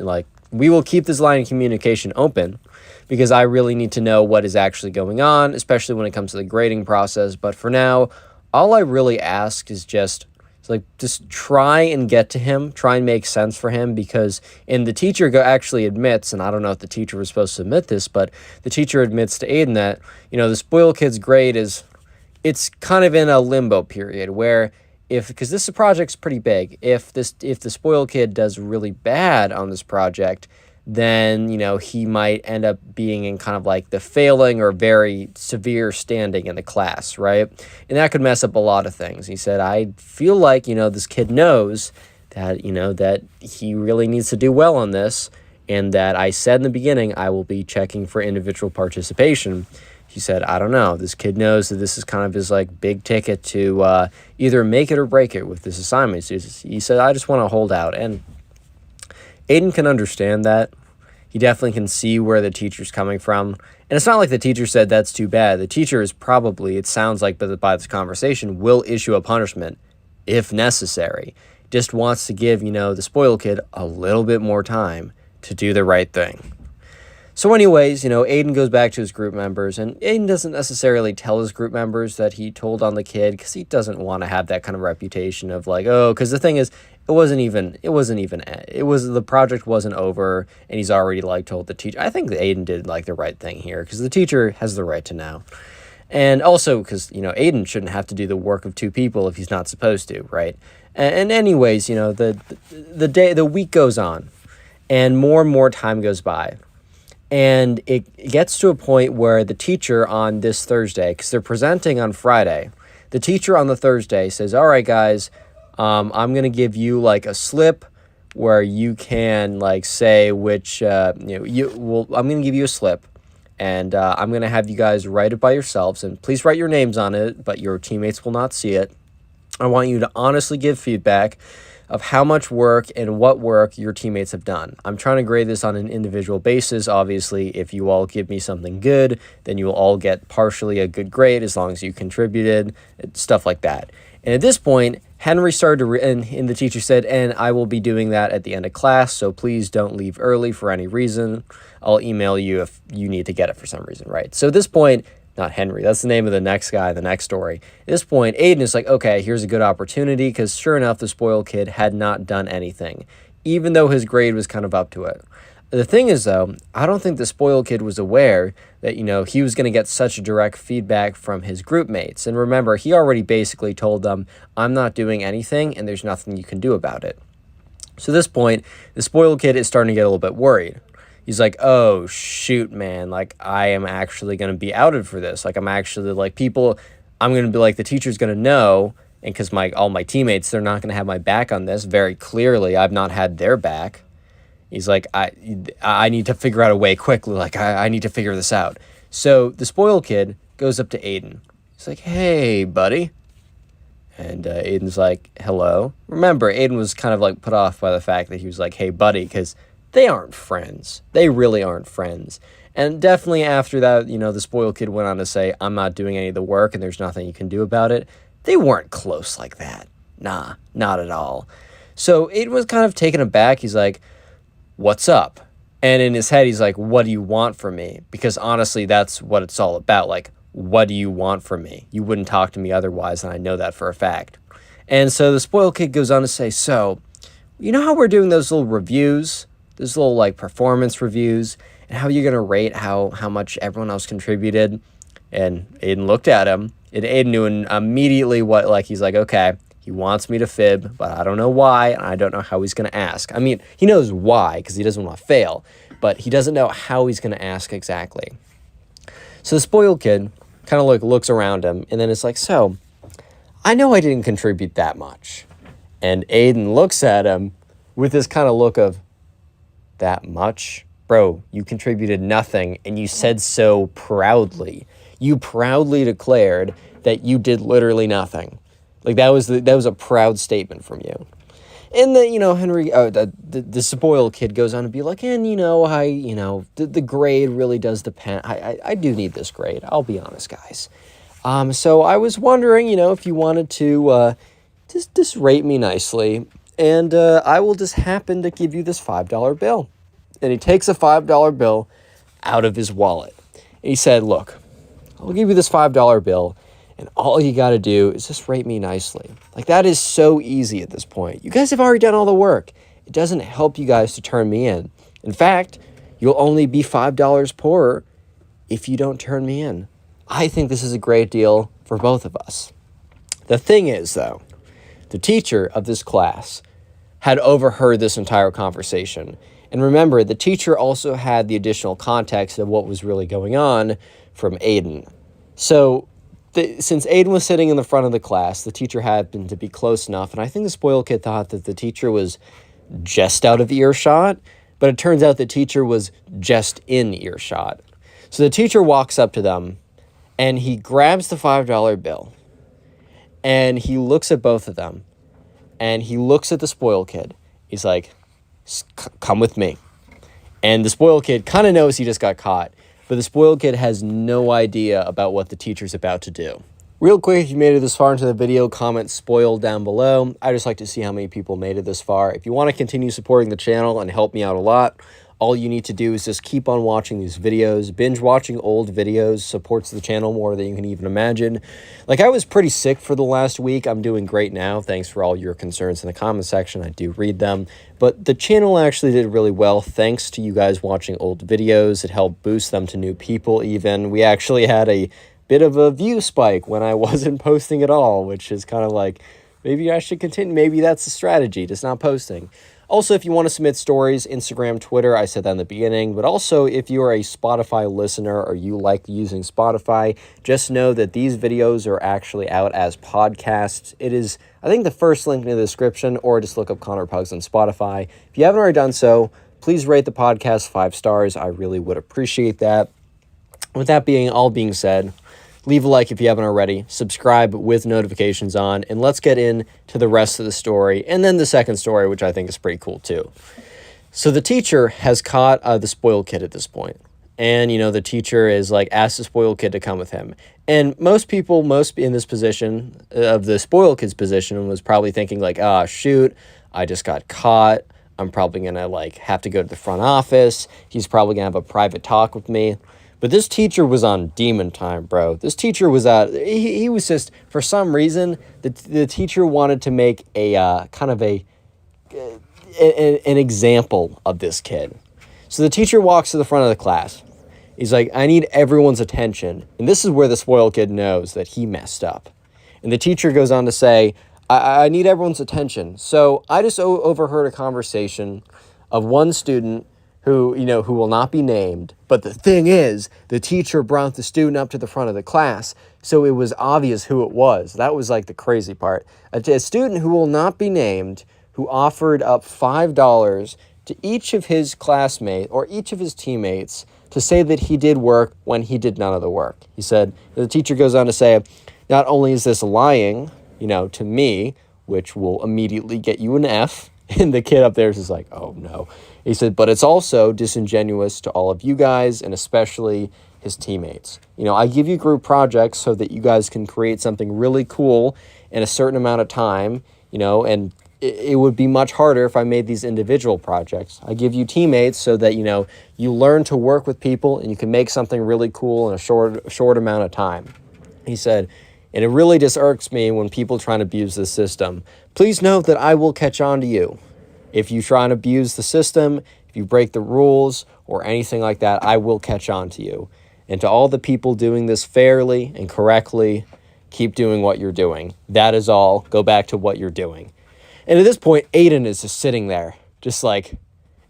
we will keep this line of communication open because I really need to know what is actually going on, especially when it comes to the grading process. But for now, all I really ask is just try and get to him, try and make sense for him, because, and the teacher actually admits, and I don't know if the teacher was supposed to admit this, but the teacher admits to Aiden that, the spoiled kid's grade it's kind of in a limbo period where because this project's pretty big, if the spoiled kid does really bad on this project, then, he might end up being in kind of the failing or very severe standing in the class, right? And that could mess up a lot of things. He said, I feel like, this kid knows that, that he really needs to do well on this, and that I said in the beginning I will be checking for individual participation. He said, I don't know. This kid knows that this is kind of his big ticket to either make it or break it with this assignment. So he said, I just want to hold out. And Aiden can understand that. He definitely can see where the teacher's coming from. And it's not like the teacher said that's too bad. The teacher is probably, it sounds like by this conversation, will issue a punishment if necessary. Just wants to give, the spoiled kid a little bit more time to do the right thing. So anyways, Aiden goes back to his group members, and Aiden doesn't necessarily tell his group members that he told on the kid because he doesn't want to have that kind of reputation of because the thing is, the project wasn't over and he's already told the teacher. I think that Aiden did the right thing here because the teacher has the right to know. And also because, Aiden shouldn't have to do the work of 2 people if he's not supposed to, right? And anyways, the week goes on and more time goes by. And it gets to a point where the teacher on this Thursday, because they're presenting on Friday, the teacher on the Thursday says, all right, guys, I'm going to give you a slip where you can say which, I'm going to give you a slip, and I'm going to have you guys write it by yourselves, and please write your names on it, but your teammates will not see it. I want you to honestly give feedback of how much work and what work your teammates have done. I'm trying to grade this on an individual basis. Obviously, if you all give me something good, then you will all get partially a good grade as long as you contributed, stuff like that. And at this point, Henry started to, and the teacher said, and I will be doing that at the end of class, so please don't leave early for any reason. I'll email you if you need to get it for some reason, right? So at this point, not Henry, that's the name of the next guy, the next story. At this point, Aiden is like, okay, here's a good opportunity, because sure enough, the spoiled kid had not done anything, even though his grade was kind of up to it. The thing is, though, I don't think the spoiled kid was aware that, he was going to get such direct feedback from his group mates. And remember, he already basically told them, I'm not doing anything, and there's nothing you can do about it. So at this point, the spoiled kid is starting to get a little bit worried. He's like, oh, shoot, man, I am actually going to be outed for this. I'm actually, I'm going to be the teacher's going to know, and because all my teammates, they're not going to have my back on this. Very clearly, I've not had their back. He's like, I need to figure out a way quickly. I need to figure this out. So the spoiled kid goes up to Aiden. He's like, hey, buddy. And Aiden's like, hello. Remember, Aiden was kind of put off by the fact that he was like, hey, buddy, because they aren't friends. They really aren't friends. And definitely after that, the spoiled kid went on to say, I'm not doing any of the work and there's nothing you can do about it. They weren't close like that. Nah, not at all. So Aiden was kind of taken aback. He's like, what's up? And in his head, he's like, what do you want from me? Because honestly, that's what it's all about. What do you want from me? You wouldn't talk to me otherwise, and I know that for a fact. And so the spoiled kid goes on to say, so, you know how we're doing those little reviews? Those little, performance reviews? And how you're going to rate how much everyone else contributed? And Aiden looked at him, and Aiden knew immediately what, he's like, okay, he wants me to fib, but I don't know why, and I don't know how he's going to ask. I mean, he knows why, because he doesn't want to fail, but he doesn't know how he's going to ask exactly. So the spoiled kid kind of looks around him, and then it's like, so, I know I didn't contribute that much. And Aiden looks at him with this kind of look of, that much? Bro, you contributed nothing, and you said so proudly. You proudly declared that you did literally nothing. Like, that was a proud statement from you. And Henry, the spoiled kid goes on to be like, and the grade really does depend. I do need this grade. I'll be honest, guys. So I was wondering, if you wanted to just rate me nicely, and I will just happen to give you this $5 bill. And he takes a $5 bill out of his wallet. And he said, look, I'll give you this $5 bill, and all you got to do is just rate me nicely. Like, that is so easy at this point. You guys have already done all the work. It doesn't help you guys to turn me in. In fact, you'll only be $5 poorer if you don't turn me in. I think this is a great deal for both of us. The thing is, though, the teacher of this class had overheard this entire conversation. And remember, the teacher also had the additional context of what was really going on from Aiden. So since Aiden was sitting in the front of the class, the teacher happened to be close enough. And I think the spoiled kid thought that the teacher was just out of earshot. But it turns out the teacher was just in earshot. So the teacher walks up to them, and he grabs the $5 bill. And he looks at both of them. And he looks at the spoiled kid. He's like, come with me. And the spoiled kid kind of knows he just got caught, but the spoiled kid has no idea about what the teacher's about to do. Real quick, if you made it this far into the video, comment spoiled down below. I just like to see how many people made it this far. If you want to continue supporting the channel and help me out a lot, all you need to do is just keep on watching these videos. Binge watching old videos supports the channel more than you can even imagine. Like, I was pretty sick for the last week. I'm doing great now. Thanks for all your concerns in the comment section. I do read them. But the channel actually did really well thanks to you guys watching old videos. It helped boost them to new people even. We actually had a bit of a view spike when I wasn't posting at all, which is kind of like, maybe I should continue. Maybe that's the strategy, just not posting. Also, if you want to submit stories, Instagram, Twitter, I said that in the beginning, but also if you are a Spotify listener or you like using Spotify, just know that these videos are actually out as podcasts. It is, I think, the first link in the description, or just look up Connor Pugs on Spotify. If you haven't already done so, please rate the podcast 5 stars. I really would appreciate that. With that all being said, leave a like if you haven't already, subscribe with notifications on, and let's get into the rest of the story, and then the second story, which I think is pretty cool too. So the teacher has caught the spoiled kid at this point, and the teacher is like, asked the spoiled kid to come with him. And most people, in this position, of the spoiled kid's position, was probably thinking like, ah, shoot, I just got caught. I'm probably gonna have to go to the front office. He's probably gonna have a private talk with me. But this teacher was on demon time, bro. This teacher was he was just, for some reason, the teacher wanted to make a kind of an example of this kid. So the teacher walks to the front of the class. He's like, I need everyone's attention. And this is where the spoiled kid knows that he messed up. And the teacher goes on to say, I need everyone's attention. So I just overheard a conversation of one student who will not be named. But the thing is, the teacher brought the student up to the front of the class, so it was obvious who it was. That was like the crazy part. A student who will not be named, who offered up $5 to each of his classmates or each of his teammates to say that he did work when he did none of the work. He said, the teacher goes on to say, not only is this lying, to me, which will immediately get you an F, and the kid up there is just like, oh no. He said, but it's also disingenuous to all of you guys, and especially his teammates. I give you group projects so that you guys can create something really cool in a certain amount of time, and it would be much harder if I made these individual projects. I give you teammates so that, you learn to work with people and you can make something really cool in a short amount of time. He said, and it really just irks me when people try and abuse the system. Please note that I will catch on to you. If you try and abuse the system, if you break the rules or anything like that, I will catch on to you. And to all the people doing this fairly and correctly, keep doing what you're doing. That is all. Go back to what you're doing. And at this point, Aiden is just sitting there, just like,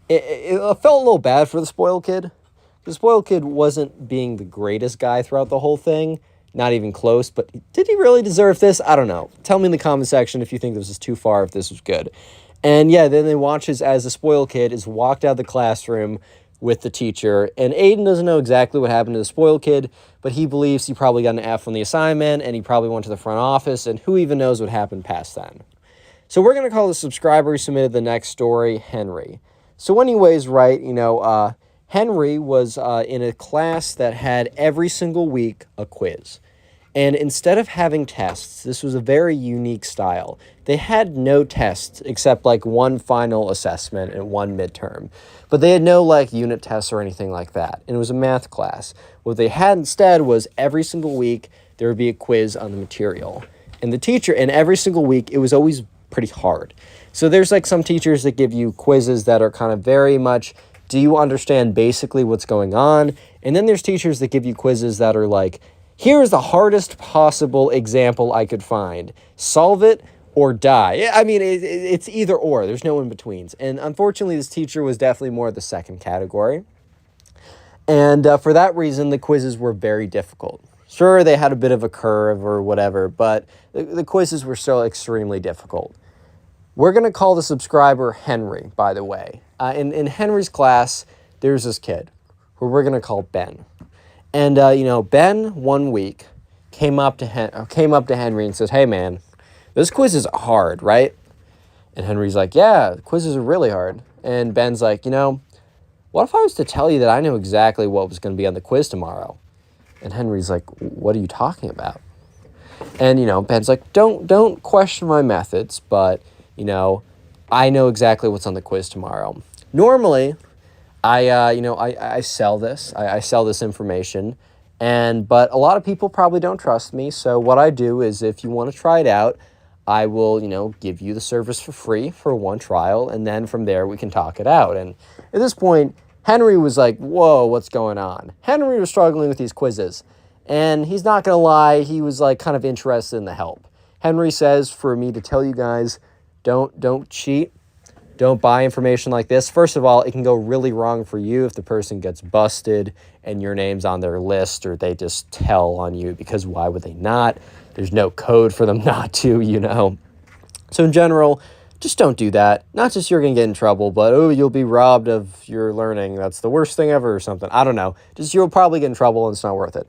it felt a little bad for the spoiled kid. The spoiled kid wasn't being the greatest guy throughout the whole thing, not even close, but did he really deserve this? I don't know. Tell me in the comment section if you think this was too far, if this was good. And yeah, then they watches as the spoiled kid is walked out of the classroom with the teacher, and Aiden doesn't know exactly what happened to the spoiled kid, but he believes he probably got an F on the assignment, and he probably went to the front office, and who even knows what happened past then. So we're going to call the subscriber who submitted the next story Henry. So anyways, right, Henry was in a class that had every single week a quiz. And instead of having tests, this was a very unique style. They had no tests except like one final assessment and one midterm. But they had no like unit tests or anything like that. And it was a math class. What they had instead was every single week there would be a quiz on the material. And the teacher, and every single week, it was always pretty hard. So there's like some teachers that give you quizzes that are kind of very much, do you understand basically what's going on? And then there's teachers that give you quizzes that are like, here's the hardest possible example I could find. Solve it or die. I mean, it's either or. There's no in-betweens. And unfortunately, this teacher was definitely more the second category. And for that reason, the quizzes were very difficult. Sure, they had a bit of a curve or whatever, but the quizzes were still extremely difficult. We're going to call the subscriber Henry, by the way. In Henry's class, there's this kid who we're going to call Ben. And, Ben, one week, came up to Henry and says, hey, man, this quiz is hard, right? And Henry's like, yeah, the quizzes are really hard. And Ben's like, what if I was to tell you that I know exactly what was going to be on the quiz tomorrow? And Henry's like, what are you talking about? And, Ben's like, don't question my methods, but, I know exactly what's on the quiz tomorrow. Normally, I sell this. I sell this information, but a lot of people probably don't trust me. So what I do is, if you want to try it out, I will, give you the service for free for one trial, and then from there we can talk it out. And at this point, Henry was like, whoa, what's going on? Henry was struggling with these quizzes, and he's not going to lie, he was like kind of interested in the help. Henry says for me to tell you guys, don't cheat. Don't buy information like this. First of all, it can go really wrong for you if the person gets busted and your name's on their list, or they just tell on you, because why would they not? There's no code for them not to, So in general, just don't do that. Not just you're going to get in trouble, but, you'll be robbed of your learning. That's the worst thing ever or something. I don't know. Just you'll probably get in trouble and it's not worth it.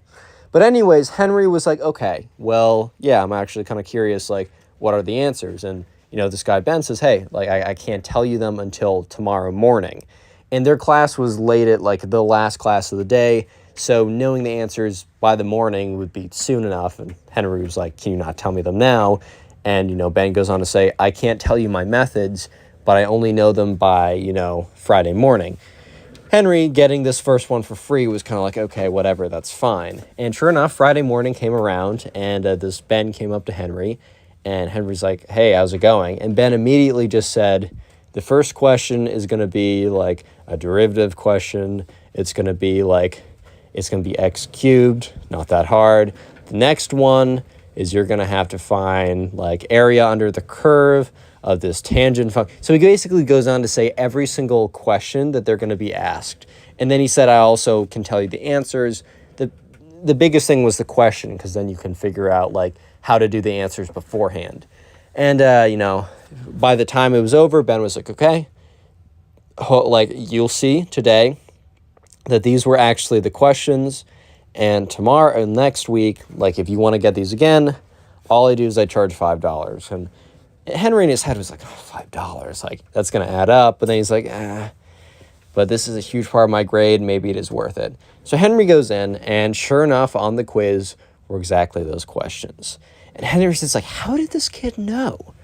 But anyways, Henry was like, okay, well, yeah, I'm actually kind of curious, like, what are the answers? And this guy, Ben, says, hey, like, I can't tell you them until tomorrow morning. And their class was late at, like, the last class of the day, so knowing the answers by the morning would be soon enough. And Henry was like, can you not tell me them now? And, Ben goes on to say, I can't tell you my methods, but I only know them by, Friday morning. Henry, getting this first one for free, was kind of like, okay, whatever, that's fine. And sure enough, Friday morning came around, and this Ben came up to Henry, and Henry's like, hey, how's it going? And Ben immediately just said, the first question is going to be like a derivative question. It's going to be x cubed, not that hard. The next one is you're going to have to find like area under the curve of this tangent function. So he basically goes on to say every single question that they're going to be asked. And then he said, I also can tell you the answers. The biggest thing was the question, because then you can figure out like how to do the answers beforehand. And, by the time it was over, Ben was like, okay, you'll see today that these were actually the questions. And tomorrow and next week, like, if you want to get these again, all I do is I charge $5. And Henry in his head was like, oh, $5, like, that's going to add up. But then he's like, but this is a huge part of my grade. Maybe it is worth it. So Henry goes in, and sure enough, on the quiz were exactly those questions. And Henry says, like, how did this kid know?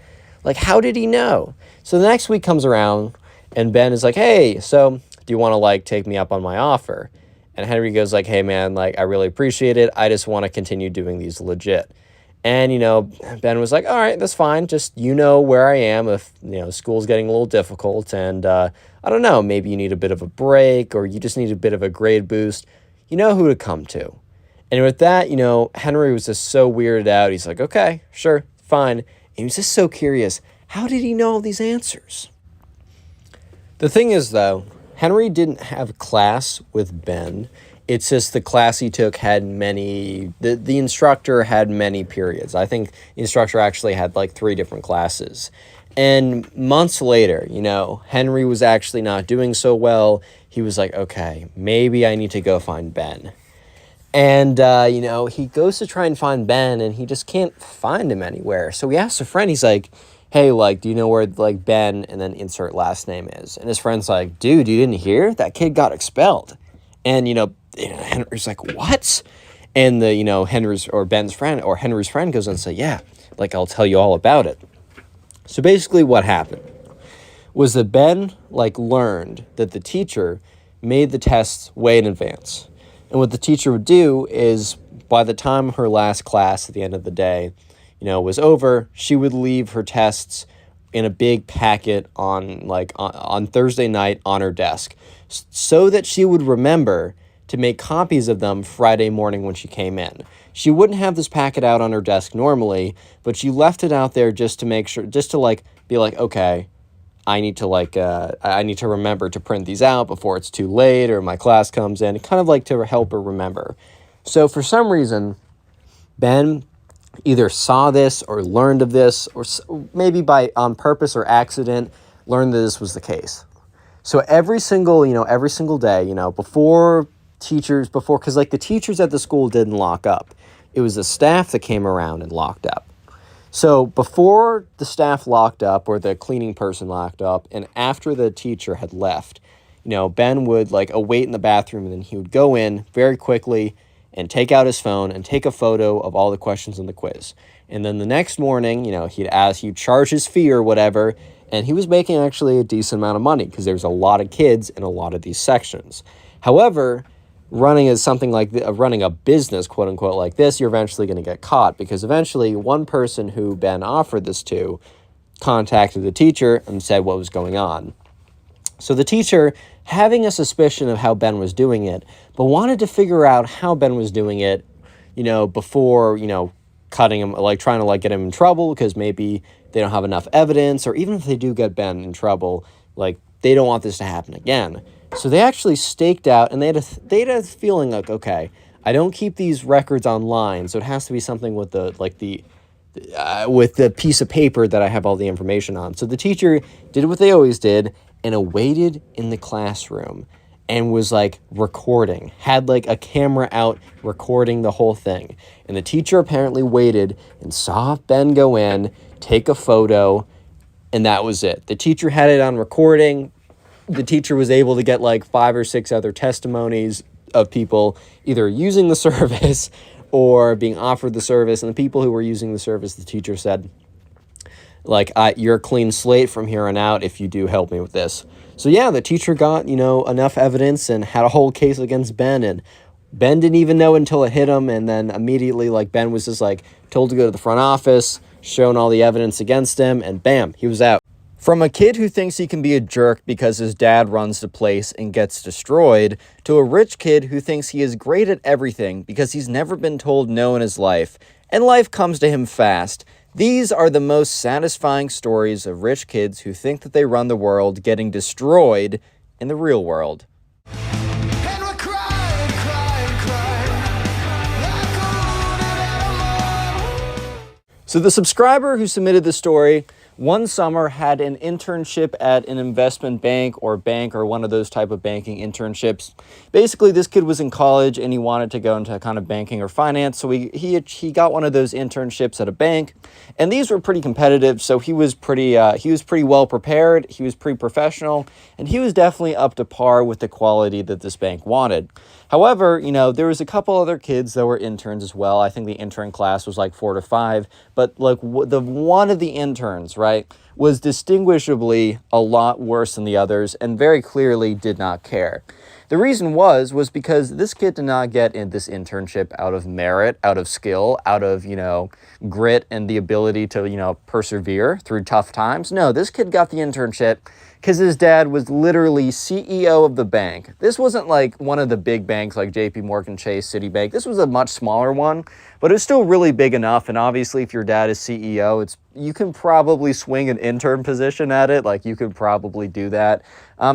Like, how did he know? So the next week comes around, and Ben is like, hey, so do you want to, like, take me up on my offer? And Henry goes like, hey, man, like, I really appreciate it. I just want to continue doing these legit. And, Ben was like, all right, that's fine. Just, where I am if, school's getting a little difficult. And I don't know, maybe you need a bit of a break, or you just need a bit of a grade boost. You know who to come to. And with that, Henry was just so weirded out. He's like, okay, sure, fine. And he was just so curious. How did he know all these answers? The thing is, though, Henry didn't have class with Ben It's just the class he took had the instructor had many periods. I think the instructor actually had like 3 different classes. And months later, Henry was actually not doing so well. He was like, okay, maybe I need to go find Ben. And, he goes to try and find Ben, and he just can't find him anywhere. So he asks a friend, he's like, hey, like, do you know where, like, Ben and then insert last name is? And his friend's like, dude, you didn't hear? That kid got expelled. And, Henry's like, what? And Ben's friend or Henry's friend goes on and say, yeah, like, I'll tell you all about it. So basically what happened was that Ben, learned that the teacher made the tests way in advance. And what the teacher would do is, by the time her last class at the end of the day, was over, she would leave her tests in a big packet on Thursday night on her desk, so that she would remember to make copies of them Friday morning when she came in. She wouldn't have this packet out on her desk normally, but she left it out there just to make sure, just to be like, okay, I need to remember to print these out before it's too late or my class comes in, kind of to help her remember. So for some reason, Ben either saw this or learned of this, or maybe on purpose or accident, learned that this was the case. So every single day, because the teachers at the school didn't lock up. It was the staff that came around and locked up. So before the staff locked up or the cleaning person locked up, and after the teacher had left, Ben would await in the bathroom, and then he would go in very quickly and take out his phone and take a photo of all the questions in the quiz. And then the next morning, he'd charge his fee or whatever, and he was making actually a decent amount of money because there's a lot of kids in a lot of these sections. However, running a business, quote unquote, like this, you're eventually going to get caught, because eventually one person who Ben offered this to contacted the teacher and said what was going on. So the teacher, having a suspicion of how Ben was doing it, but wanted to figure out how Ben was doing it, before, cutting him, trying to get him in trouble, because maybe they don't have enough evidence, or even if they do get Ben in trouble, they don't want this to happen again. So they actually staked out, and they had a feeling okay, I don't keep these records online, so it has to be something with with the piece of paper that I have all the information on. So the teacher did what they always did and waited in the classroom and was recording, had a camera out recording the whole thing. And the teacher apparently waited and saw Ben go in, take a photo, and that was it. The teacher had it on recording. The teacher was able to get 5 or 6 other testimonies of people either using the service or being offered the service. And the people who were using the service, the teacher said, you're a clean slate from here on out if you do help me with this. So yeah, the teacher got, enough evidence and had a whole case against Ben. And Ben didn't even know until it hit him. And then immediately, Ben was just told to go to the front office, shown all the evidence against him, and bam, he was out. From a kid who thinks he can be a jerk because his dad runs the place and gets destroyed, to a rich kid who thinks he is great at everything because he's never been told no in his life, and life comes to him fast. These are the most satisfying stories of rich kids who think that they run the world getting destroyed in the real world. So the subscriber who submitted the story one summer had an internship at an investment bank or one of those type of banking internships. Basically, this kid was in college and he wanted to go into kind of banking or finance. So he got one of those internships at a bank, and these were pretty competitive. So he was pretty well prepared. He was pretty professional, and he was definitely up to par with the quality that this bank wanted. However, there was a couple other kids that were interns as well. I think the intern class was 4 to 5, but one of the interns, right, was distinguishably a lot worse than the others and very clearly did not care. The reason was because this kid did not get in this internship out of merit, out of skill, out of, grit and the ability to, persevere through tough times. No, this kid got the internship because his dad was literally CEO of the bank. This wasn't one of the big banks like JP Morgan Chase, Citibank. This was a much smaller one, but it's still really big enough. And obviously, if your dad is CEO, you can probably swing an intern position at it, like you could probably do that.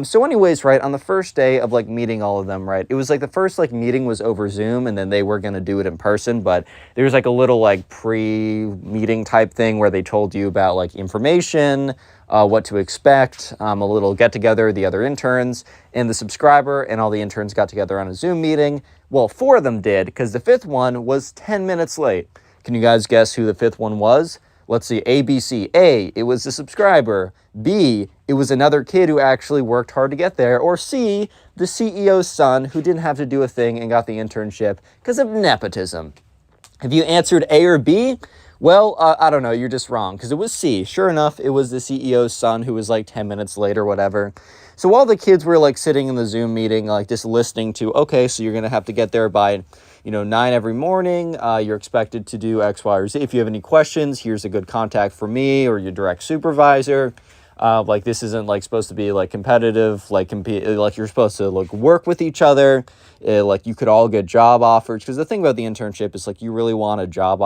So anyways, right, on the first day of like meeting all of them, right, it was like the first like meeting was over Zoom, and then they were going to do it in person, but there was like a little like pre-meeting type thing where they told you about like information, what to expect, a little get together, the other interns and the subscriber, and all the interns got together on a Zoom meeting. Well, 4 of them did, because the 5th one was 10 minutes late. Can you guys guess who the 5th one was? Let's see, A, B, C. A, it was the subscriber. B, it was another kid who actually worked hard to get there. Or C, the CEO's son who didn't have to do a thing and got the internship because of nepotism. If you answered A or B, well, I don't know, you're just wrong, because it was C. Sure enough, it was the CEO's son who was like 10 minutes late or whatever. So while the kids were like sitting in the Zoom meeting, like just listening to, okay, so you're going to have to get there by 9 every morning. You're expected to do X, Y, or Z. If you have any questions, here's a good contact for me or your direct supervisor. Like this isn't like supposed to be like competitive, like like you're supposed to like work with each other. Like you could all get job offers, because the thing about the internship is like you really want a job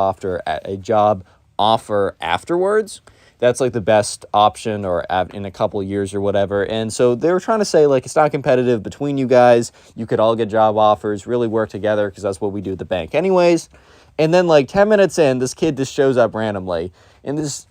offer afterwards. That's like the best option, or in a couple of years or whatever. And so they were trying to say like it's not competitive between you guys. You could all get job offers, really work together, because that's what we do at the bank anyways. And then like 10 minutes in, this kid just shows up randomly. And this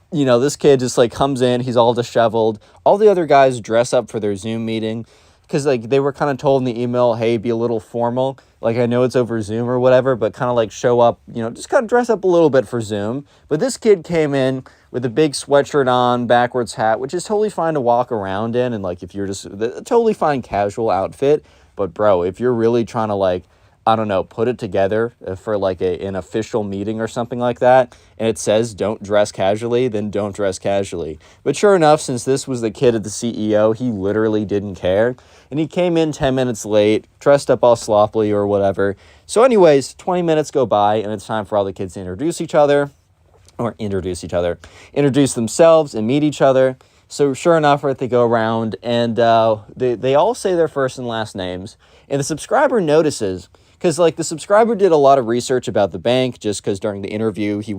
kid just like comes in, he's all disheveled. All the other guys dress up for their Zoom meeting, because like they were kind of told in the email, hey, be a little formal. Like I know it's over Zoom or whatever, but kind of like show up, just kind of dress up a little bit for Zoom. But this kid came in with a big sweatshirt on, backwards hat, which is totally fine to walk around in. And like if you're just a totally fine casual outfit. But bro, if you're really trying to like, I don't know, put it together for like an official meeting or something like that, and it says don't dress casually, then don't dress casually. But sure enough, since this was the kid of the CEO, he literally didn't care. And he came in 10 minutes late, dressed up all sloppily or whatever. So anyways, 20 minutes go by, and it's time for all the kids to introduce themselves and meet each other. So sure enough, right, they go around, and they all say their first and last names. And the subscriber notices, because like the subscriber did a lot of research about the bank, just because during the interview he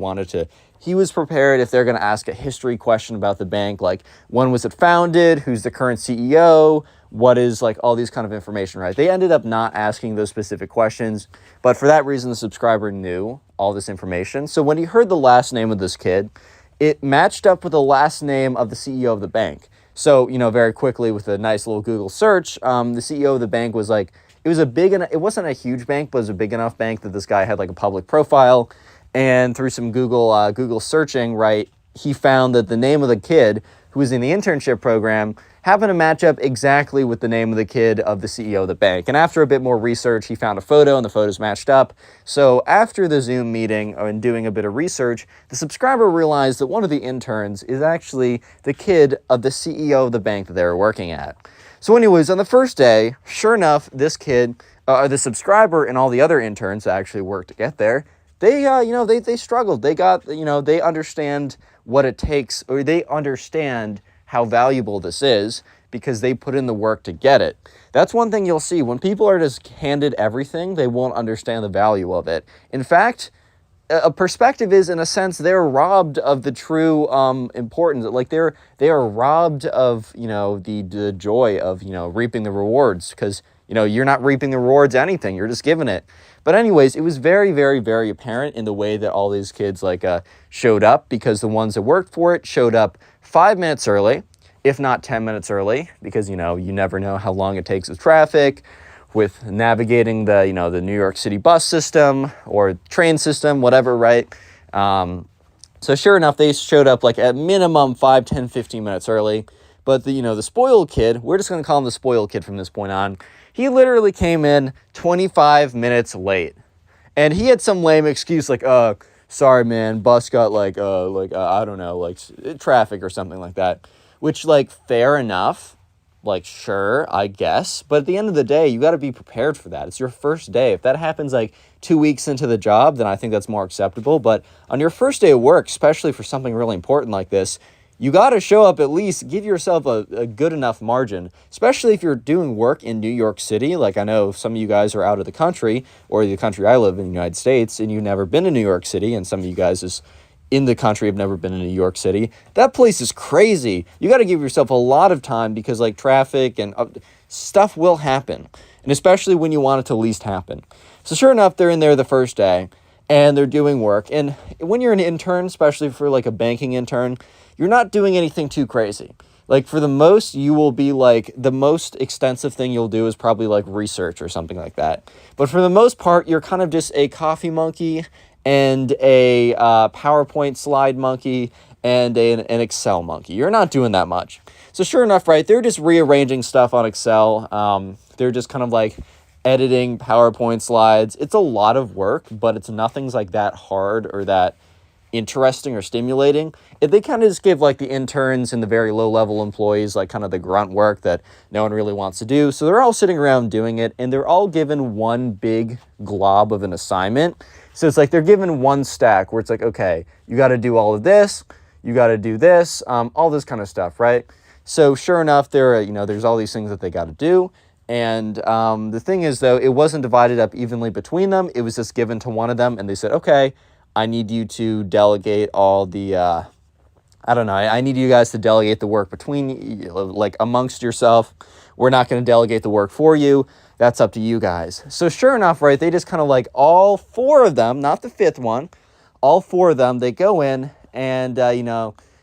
was prepared if they're going to ask a history question about the bank, like when was it founded, who's the current CEO, what is like all these kind of information, right? They ended up not asking those specific questions, but for that reason the subscriber knew all this information. So when he heard the last name of this kid, it matched up with the last name of the CEO of the bank. So, very quickly with a nice little Google search, the CEO of the bank was like, it wasn't a huge bank, but it was a big enough bank that this guy had like a public profile. And through some Google searching, right, he found that the name of the kid who was in the internship program happened to match up exactly with the name of the kid of the CEO of the bank. And after a bit more research, he found a photo, and the photos matched up. So after the Zoom meeting and doing a bit of research, the subscriber realized that one of the interns is actually the kid of the CEO of the bank that they were working at. So anyways, on the first day, sure enough, this kid, the subscriber and all the other interns that actually worked to get there, they struggled. They got, they understand what it takes, or they understand how valuable this is, because they put in the work to get it. That's one thing you'll see. When people are just handed everything, they won't understand the value of it. In fact, a perspective is, in a sense, they're robbed of the true importance. Like they are robbed of the joy of reaping the rewards, because you're not reaping the rewards of anything, you're just giving it. But anyways, it was very, very, very apparent in the way that all these kids showed up, because the ones that worked for it showed up 5 minutes early, if not 10 minutes early, because you never know how long it takes with traffic, with navigating the the New York City bus system or train system, whatever, right? So sure enough, they showed up like at minimum 5, 10, 15 minutes early. But the spoiled kid, we're just going to call him the spoiled kid from this point on, he literally came in 25 minutes late. And he had some lame excuse like, sorry man, bus got I don't know, traffic or something like that. Which, fair enough. Sure, I guess. But at the end of the day, you got to be prepared for that. It's your first day. If that happens 2 weeks into the job, then I think that's more acceptable. But on your first day of work, especially for something really important like this, you got to show up, at least give yourself a good enough margin, especially if you're doing work in New York City. I know some of you guys are out of the country, or the country I live in, the United States, and you've never been to New York City, and some of you guys just in the country have never been in New York City. That place is crazy. You got to give yourself a lot of time because like traffic and stuff will happen. And especially when you want it to least happen. So sure enough, they're in there the first day and they're doing work. And when you're an intern, especially for like a banking intern, you're not doing anything too crazy. Like for the most, you will be like, the most extensive thing you'll do is probably like research or something like that. But for the most part, you're kind of just a coffee monkey and a PowerPoint slide monkey and an Excel monkey. You're not doing that much. So sure enough, right, they're just rearranging stuff on Excel. They're just kind of like editing PowerPoint slides. It's a lot of work, but it's nothing's like that hard or that interesting or stimulating. They kind of just give like the interns and the very low level employees like kind of the grunt work that no one really wants to do. So they're all sitting around doing it and they're all given one big glob of an assignment. So it's like they're given one stack where it's like, okay, you got to do all of this, you got to do this, all this kind of stuff, right? So sure enough, there's all these things that they got to do. And the thing is, though, it wasn't divided up evenly between them. It was just given to one of them. And they said, okay, I need you to delegate all the, I need you guys to delegate the work between, like amongst yourself. We're not going to delegate the work for you. That's up to you guys. So sure enough, right, they just kind of like all four of them, not the fifth one, all four of them, they go in and,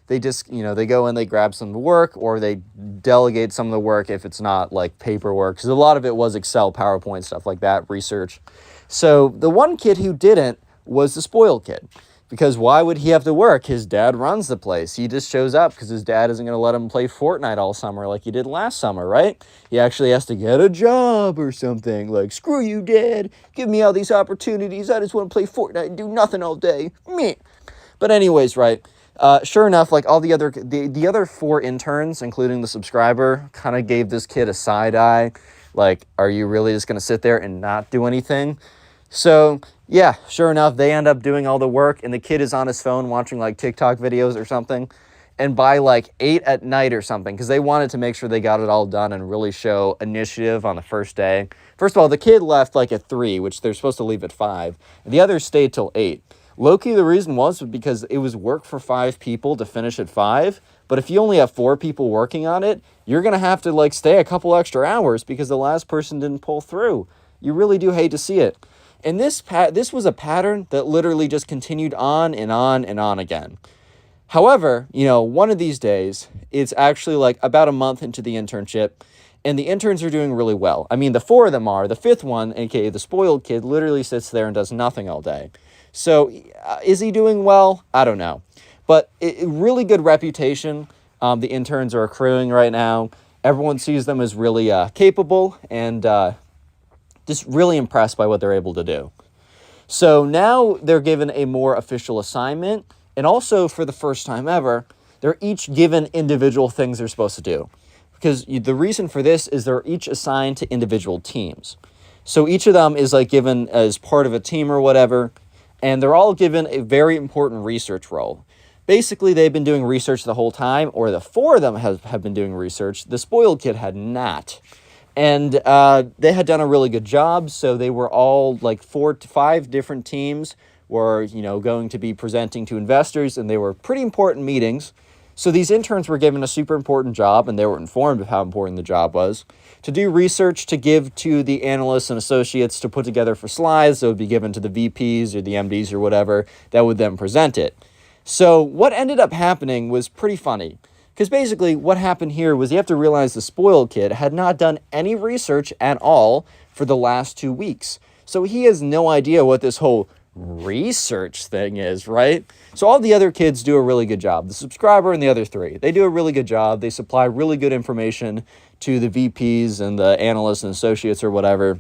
they just, they go in, they grab some of the work or they delegate some of the work if it's not like paperwork. Because a lot of it was Excel, PowerPoint, stuff like that, research. So the one kid who didn't was the spoiled kid. Because why would he have to work? His dad runs the place. He just shows up because his dad isn't going to let him play Fortnite all summer like he did last summer, right? He actually has to get a job or something. Like, screw you, Dad. Give me all these opportunities. I just want to play Fortnite and do nothing all day. Meh. But anyways, right? Sure enough, like all the other four interns, including the subscriber, kind of gave this kid a side eye. Like, are you really just going to sit there and not do anything? So, yeah, sure enough, they end up doing all the work, and the kid is on his phone watching, like, TikTok videos or something. And by, like, 8 at night or something, because they wanted to make sure they got it all done and really show initiative on the first day. First of all, the kid left, like, at 3, which they're supposed to leave at 5. And the others stayed till 8. Low-key, the reason was because it was work for 5 people to finish at 5. But if you only have 4 people working on it, you're going to have to, like, stay a couple extra hours because the last person didn't pull through. You really do hate to see it. And this was a pattern that literally just continued on and on and on again. However, one of these days, it's actually like about a month into the internship, and the interns are doing really well. I mean, the 4 of them are. The 5th one, aka the spoiled kid, literally sits there and does nothing all day. So is he doing well? I don't know. But really good reputation the interns are accruing right now. Everyone sees them as really capable and just really impressed by what they're able to do. So now they're given a more official assignment. And also for the first time ever, they're each given individual things they're supposed to do. Because the reason for this is they're each assigned to individual teams. So each of them is like given as part of a team or whatever. And they're all given a very important research role. Basically, they've been doing research the whole time, or the 4 of them have been doing research. The spoiled kid had not. And they had done a really good job, so they were all like 4 to 5 different teams were, going to be presenting to investors, and they were pretty important meetings. So these interns were given a super important job, and they were informed of how important the job was, to do research to give to the analysts and associates to put together for slides that would be given to the VPs or the MDs or whatever that would then present it. So what ended up happening was pretty funny, because basically what happened here was you have to realize the spoiled kid had not done any research at all for the last 2 weeks. So he has no idea what this whole research thing is, right? So all the other kids do a really good job. The subscriber and the other 3, they do a really good job. They supply really good information to the VPs and the analysts and associates or whatever.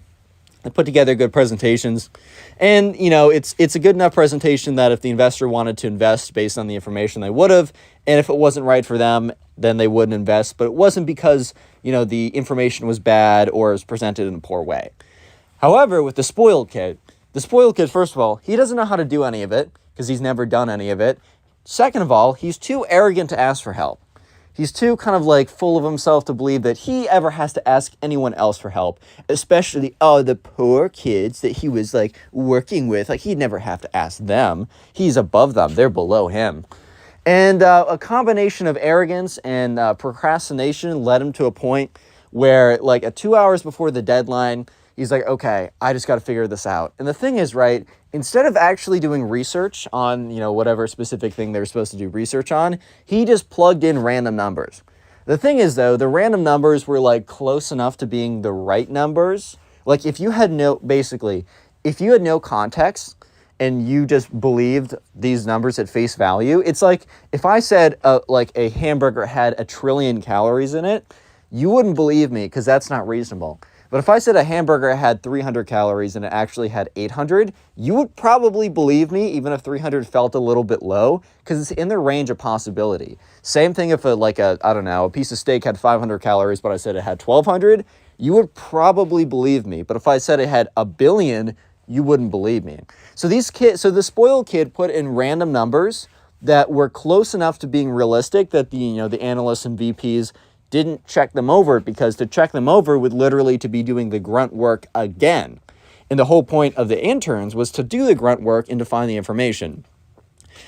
They put together good presentations. And, it's a good enough presentation that if the investor wanted to invest based on the information, they would have. And if it wasn't right for them, then they wouldn't invest. But it wasn't because, the information was bad or was presented in a poor way. However, with the spoiled kid, first of all, he doesn't know how to do any of it because he's never done any of it. Second of all, he's too arrogant to ask for help. He's too kind of like full of himself to believe that he ever has to ask anyone else for help, especially the poor kids that he was like working with. Like he'd never have to ask them. He's above them. They're below him. And a combination of arrogance and procrastination led him to a point where like at 2 hours before the deadline, he's like, okay, I just got to figure this out. And the thing is, right, instead of actually doing research on, whatever specific thing they're supposed to do research on, he just plugged in random numbers. The thing is, though, the random numbers were like close enough to being the right numbers. Like if you had no context and you just believed these numbers at face value, it's like if I said like a hamburger had 1 trillion calories in it, you wouldn't believe me because that's not reasonable. But if I said a hamburger had 300 calories and it actually had 800, you would probably believe me even if 300 felt a little bit low because it's in the range of possibility. Same thing if a piece of steak had 500 calories but I said it had 1,200, you would probably believe me. But if I said it had 1 billion, you wouldn't believe me. So the spoiled kid put in random numbers that were close enough to being realistic that the analysts and VPs didn't check them over, because to check them over would literally to be doing the grunt work again. And the whole point of the interns was to do the grunt work and to find the information.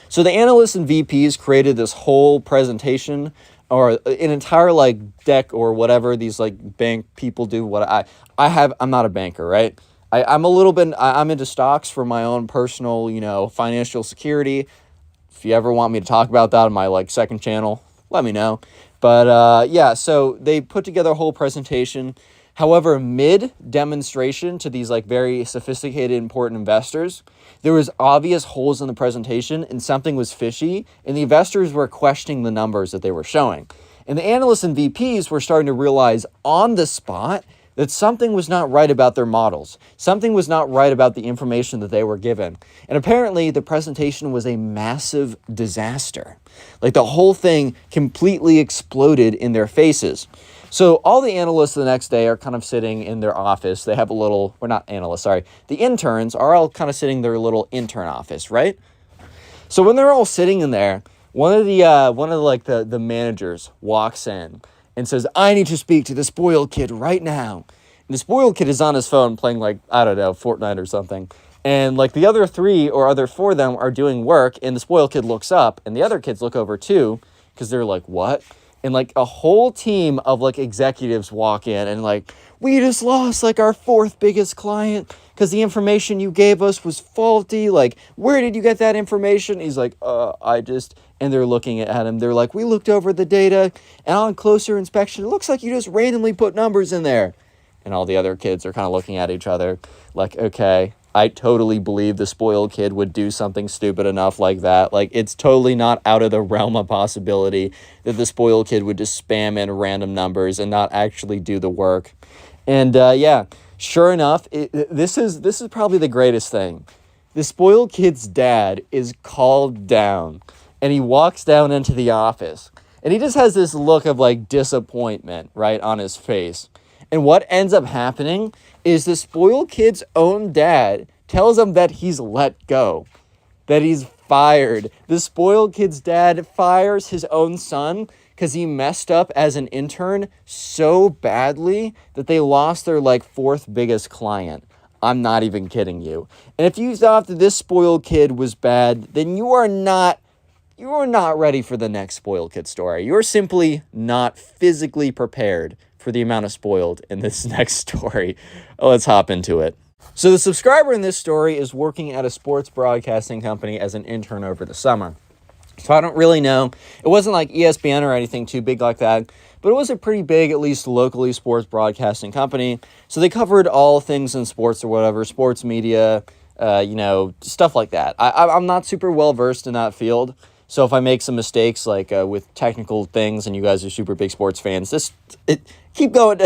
So the analysts and VPs created this whole presentation or an entire like deck or whatever these like bank people do. I'm not a banker, right? I'm into stocks for my own personal, financial security. If you ever want me to talk about that on my like second channel, let me know. But so they put together a whole presentation. However, mid-demonstration to these like very sophisticated, important investors, there was obvious holes in the presentation and something was fishy, and the investors were questioning the numbers that they were showing. And the analysts and VPs were starting to realize on the spot that something was not right about their models. Something was not right about the information that they were given. And apparently the presentation was a massive disaster. Like the whole thing completely exploded in their faces. So all the analysts the next day are kind of sitting in their office. They have the interns are all kind of sitting in their little intern office, right? So when they're all sitting in there, one of the managers walks in and says, I need to speak to the spoiled kid right now. And the spoiled kid is on his phone playing Fortnite or something. And like the other 3 or other 4 of them are doing work, and the spoiled kid looks up and the other kids look over too, because they're like, what? And like a whole team of like executives walk in and like, we just lost like our 4th biggest client because the information you gave us was faulty. Like, where did you get that information? He's like, and they're looking at him. They're like, we looked over the data and on closer inspection, it looks like you just randomly put numbers in there. And all the other kids are kind of looking at each other like, okay, I totally believe the spoiled kid would do something stupid enough like that. Like, it's totally not out of the realm of possibility that the spoiled kid would just spam in random numbers and not actually do the work. And sure enough, this is probably the greatest thing. The spoiled kid's dad is called down, and he walks down into the office, and he just has this look of like disappointment right on his face. And what ends up happening is the spoiled kid's own dad tells him that he's let go, that he's fired. The spoiled kid's dad fires his own son because he messed up as an intern so badly that they lost their like 4th biggest client. I'm not even kidding you. And if you thought that this spoiled kid was bad, then you are not ready for the next spoiled kid story. You're simply not physically prepared for the amount of spoiled in this next story. Let's hop into it. So the subscriber in this story is working at a sports broadcasting company as an intern over the summer. So I don't really know. It wasn't like ESPN or anything too big like that, but it was a pretty big, at least locally, sports broadcasting company. So they covered all things in sports or whatever, sports media, stuff like that. I'm not super well versed in that field. So if I make some mistakes, like with technical things, and you guys are super big sports fans, keep going.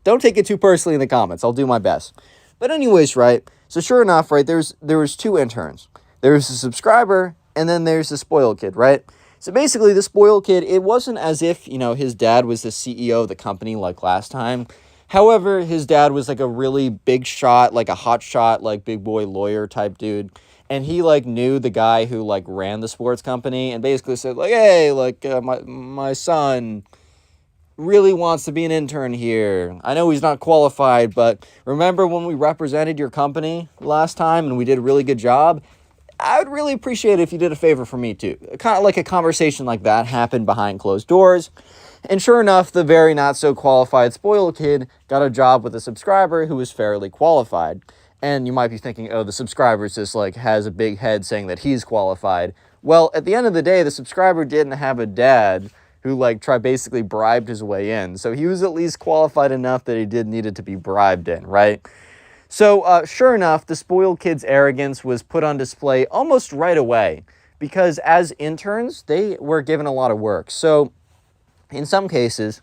Don't take it too personally in the comments. I'll do my best. But anyways, right? So sure enough, right? There was 2 interns. There's a subscriber, and then there's the spoiled kid, right? So basically, the spoiled kid, it wasn't as if his dad was the CEO of the company like last time. However, his dad was like a really big shot, like a hot shot, like big boy lawyer type dude. and he like knew the guy who like ran the sports company, and basically said like, hey, like my son really wants to be an intern here. I know he's not qualified, but remember when we represented your company last time and we did a really good job? I would really appreciate it if you did a favor for me too. Kind of like a conversation like that happened behind closed doors. And sure enough, the very not so qualified spoiled kid got a job with a subscriber who was fairly qualified. And you might be thinking, oh, the subscriber just like has a big head saying that he's qualified. Well, at the end of the day, the subscriber didn't have a dad who like basically bribed his way in. So he was at least qualified enough that he did needed to be bribed in, right? So sure enough, the spoiled kid's arrogance was put on display almost right away because as interns, they were given a lot of work. So in some cases,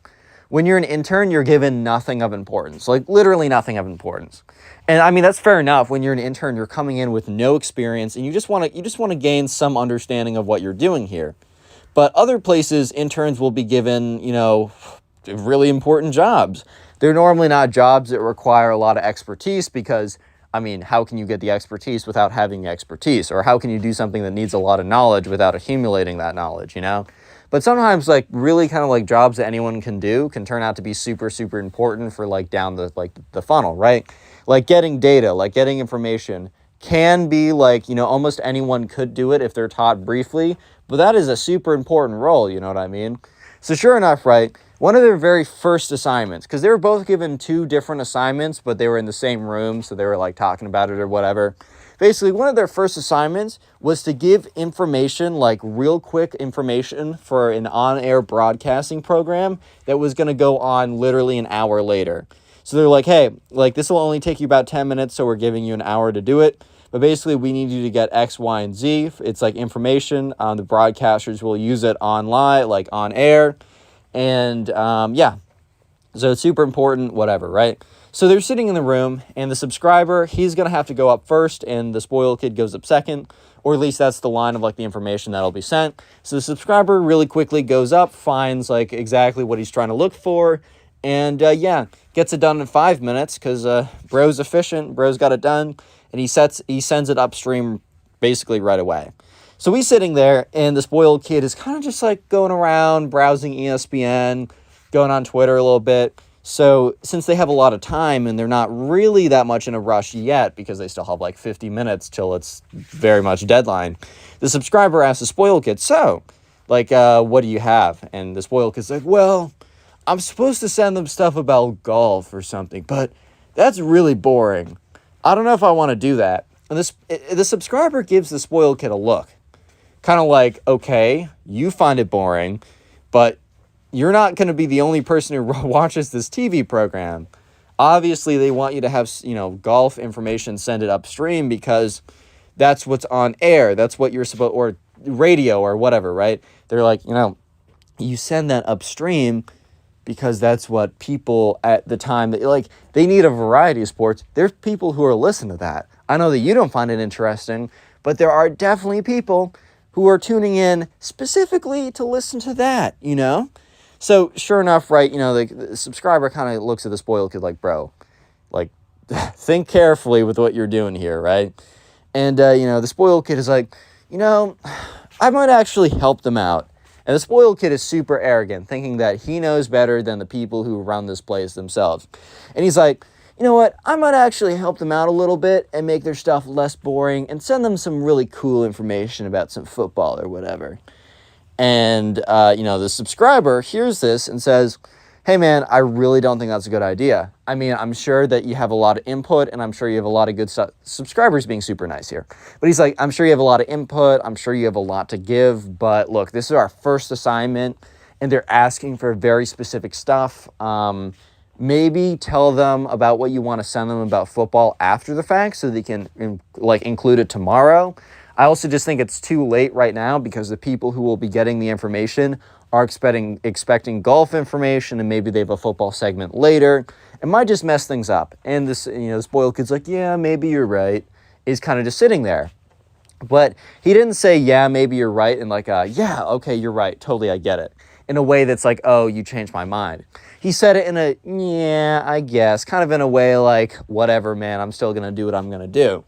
when you're an intern, you're given nothing of importance, like literally nothing of importance. And I mean, that's fair enough. When you're an intern, you're coming in with no experience and you just want to gain some understanding of what you're doing here. But other places, interns will be given, you know, really important jobs. They're normally not jobs that require a lot of expertise because, I mean, how can you get the expertise without having the expertise? Or how can you do something that needs a lot of knowledge without accumulating that knowledge, you know? But sometimes, like, really kind of like jobs that anyone can do can turn out to be super, super important for, like, down the funnel, right? Like getting data, like getting information can be like, you know, almost anyone could do it if they're taught briefly, but that is a super important role, you know what I mean? So sure enough, right, one of their very first assignments, because they were both given 2 different assignments, but they were in the same room, so they were like talking about it or whatever. Basically, one of their first assignments was to give information, like real quick information for an on-air broadcasting program that was going to go on literally an hour later. So they're like, hey, like this will only take you about 10 minutes, so we're giving you an hour to do it. But basically, we need you to get X, Y, and Z. It's like information. The broadcasters will use it online, like on air. And yeah, so it's super important, whatever, right? So they're sitting in the room, and the subscriber, he's going to have to go up first, and the spoiled kid goes up second. Or at least that's the line of like the information that'll be sent. So the subscriber really quickly goes up, finds like exactly what he's trying to look for. And yeah, gets it done in 5 minutes because bro's efficient, bro's got it done. And he sends it upstream basically right away. So he's sitting there, and the spoiled kid is kind of just like going around, browsing ESPN, going on Twitter a little bit. So since they have a lot of time and they're not really that much in a rush yet because they still have like 50 minutes till it's very much deadline, the subscriber asks the spoiled kid, so, like, what do you have? And the spoiled kid's like, well, I'm supposed to send them stuff about golf or something, but that's really boring. I don't know if I want to do that. And the subscriber gives the spoiled kid a look. Kind of like, okay, you find it boring, but you're not going to be the only person who watches this TV program. Obviously, they want you to have, you know, golf information, send it upstream because that's what's on air. That's what you're supposed, or radio or whatever, right? They're like, you know, you send that upstream because that's what people at the time, like, they need a variety of sports. There's people who are listening to that. I know that you don't find it interesting, but there are definitely people who are tuning in specifically to listen to that, you know? So sure enough, right, you know, the subscriber kind of looks at the spoiled kid like, bro, like, think carefully with what you're doing here, right? And, you know, the spoiled kid is like, you know, I might actually help them out. And the spoiled kid is super arrogant, thinking that he knows better than the people who run this place themselves. And he's like, you know what, I might actually help them out a little bit and make their stuff less boring and send them some really cool information about some football or whatever. And, you know, the subscriber hears this and says, hey, man, I really don't think that's a good idea. I mean, I'm sure that you have a lot of input, and I'm sure you have a lot of good subscribers being super nice here. But he's like, I'm sure you have a lot of input. I'm sure you have a lot to give. But look, this is our first assignment, and they're asking for very specific stuff. Maybe tell them about what you want to send them about football after the fact so they can, like, include it tomorrow. I also just think it's too late right now because the people who will be getting the information are expecting golf information, and maybe they have a football segment later. It might just mess things up. And this, you know, the spoiled kid's like, yeah, maybe you're right, is kind of just sitting there. But he didn't say, yeah, maybe you're right, and like, yeah, okay, you're right, totally, I get it, in a way that's like, oh, you changed my mind. He said it in a, yeah, I guess, kind of in a way like, whatever, man, I'm still going to do what I'm going to do.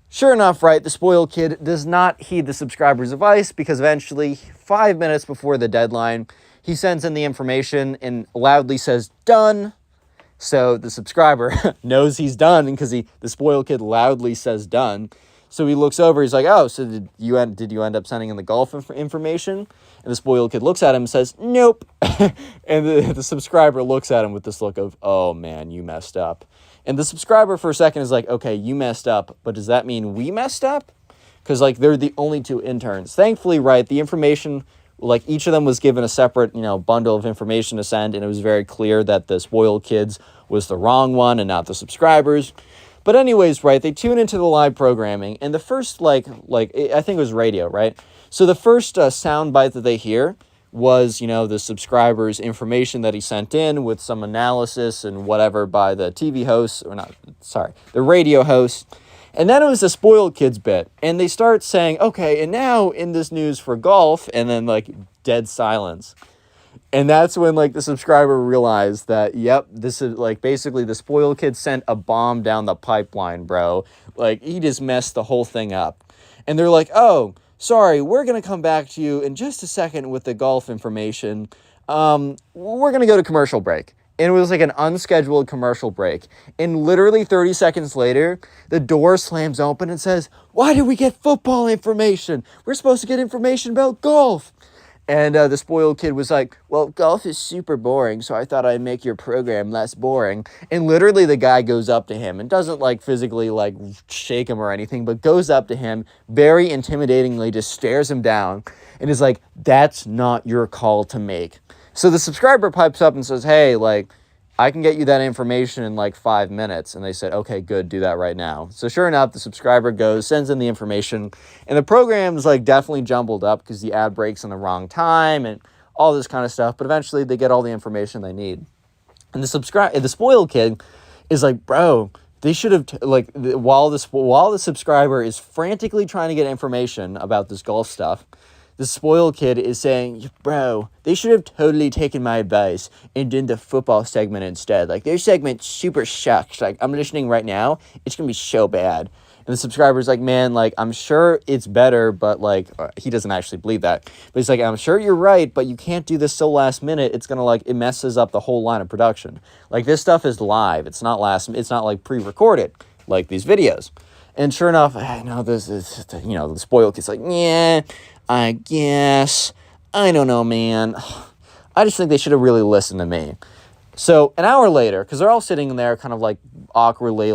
Sure enough, right, the spoiled kid does not heed the subscriber's advice because eventually, 5 minutes before the deadline, he sends in the information and loudly says, "Done." So the subscriber knows he's done because the spoiled kid loudly says "done." So he looks over, he's like, "Oh, so did you end up sending in the golf information?" And the spoiled kid looks at him and says, "Nope." And the subscriber looks at him with this look of, "Oh man, you messed up." And the subscriber for a second is like, "Okay, you messed up, but does that mean we messed up?" Because like they're the only two interns. Thankfully, right, the information, like each of them was given a separate, bundle of information to send, and it was very clear that the spoiled kids was the wrong one and not the subscribers. But anyways, right, they tune into the live programming, and the first, I think it was radio, right? So the first sound bite that they hear was, the subscriber's information that he sent in with some analysis and whatever by the TV host, the radio host. And then it was the spoiled kids bit, and they start saying, "Okay, and now in this news for golf," and then dead silence. And that's when the subscriber realized that, yep, this is basically the spoiled kid sent a bomb down the pipeline, bro. He just messed the whole thing up. And they're like, "Oh, sorry, we're going to come back to you in just a second with the golf information. We're going to go to commercial break." And it was an unscheduled commercial break. And literally 30 seconds later, the door slams open and says, "Why did we get football information? We're supposed to get information about golf." And the spoiled kid was like, "Well, golf is super boring, so I thought I'd make your program less boring." And literally the guy goes up to him and doesn't physically shake him or anything, but goes up to him very intimidatingly, just stares him down and is like, "That's not your call to make." So the subscriber pipes up and says, "Hey, I can get you that information in 5 minutes." And they said, "Okay, good, do that right now." So sure enough, the subscriber goes, sends in the information, and the program's definitely jumbled up because the ad breaks in the wrong time and all this kind of stuff. But eventually they get all the information they need. And the spoiled kid is like, "Bro, they should have while the subscriber is frantically trying to get information about this golf stuff, the spoiled kid is saying, "Bro, they should have totally taken my advice and did the football segment instead. Their segment super sucks. I'm listening right now. It's going to be so bad." And the subscriber's like, "Man, I'm sure it's better, but he doesn't actually believe that. But he's like, "I'm sure you're right, but you can't do this so last minute. It's going to it messes up the whole line of production. This stuff is live. It's not pre-recorded these videos." And sure enough, I know this is, the spoiled kid's like, "Yeah, I guess. I don't know, man. I just think they should have really listened to me." So an hour later, because they're all sitting there kind of awkwardly,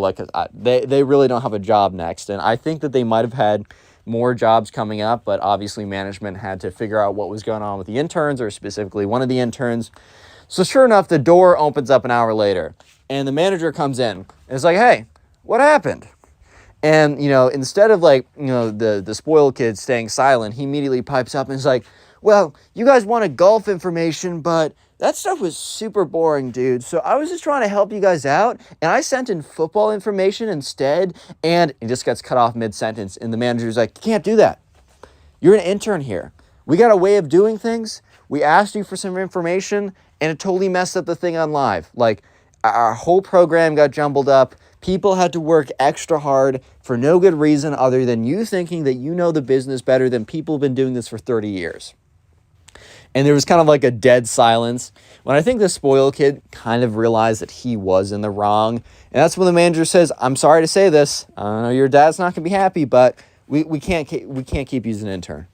they really don't have a job next. And I think that they might have had more jobs coming up, but obviously management had to figure out what was going on with the interns, or specifically one of the interns. So sure enough, the door opens up an hour later, and the manager comes in and is like, "Hey, what happened?" And, instead of the spoiled kid staying silent, he immediately pipes up and is like, "Well, you guys wanted golf information, but that stuff was super boring, dude. So I was just trying to help you guys out, and I sent in football information instead." And he just gets cut off mid-sentence, and the manager's like, "You can't do that. You're an intern here. We got a way of doing things. We asked you for some information, and it totally messed up the thing on live. Our whole program got jumbled up. People had to work extra hard for no good reason other than you thinking that you know the business better than people who've been doing this for 30 years. And there was kind of a dead silence when I think the spoiled kid kind of realized that he was in the wrong. And that's when the manager says, "I'm sorry to say this. I know your dad's not going to be happy, but we can't keep using an intern."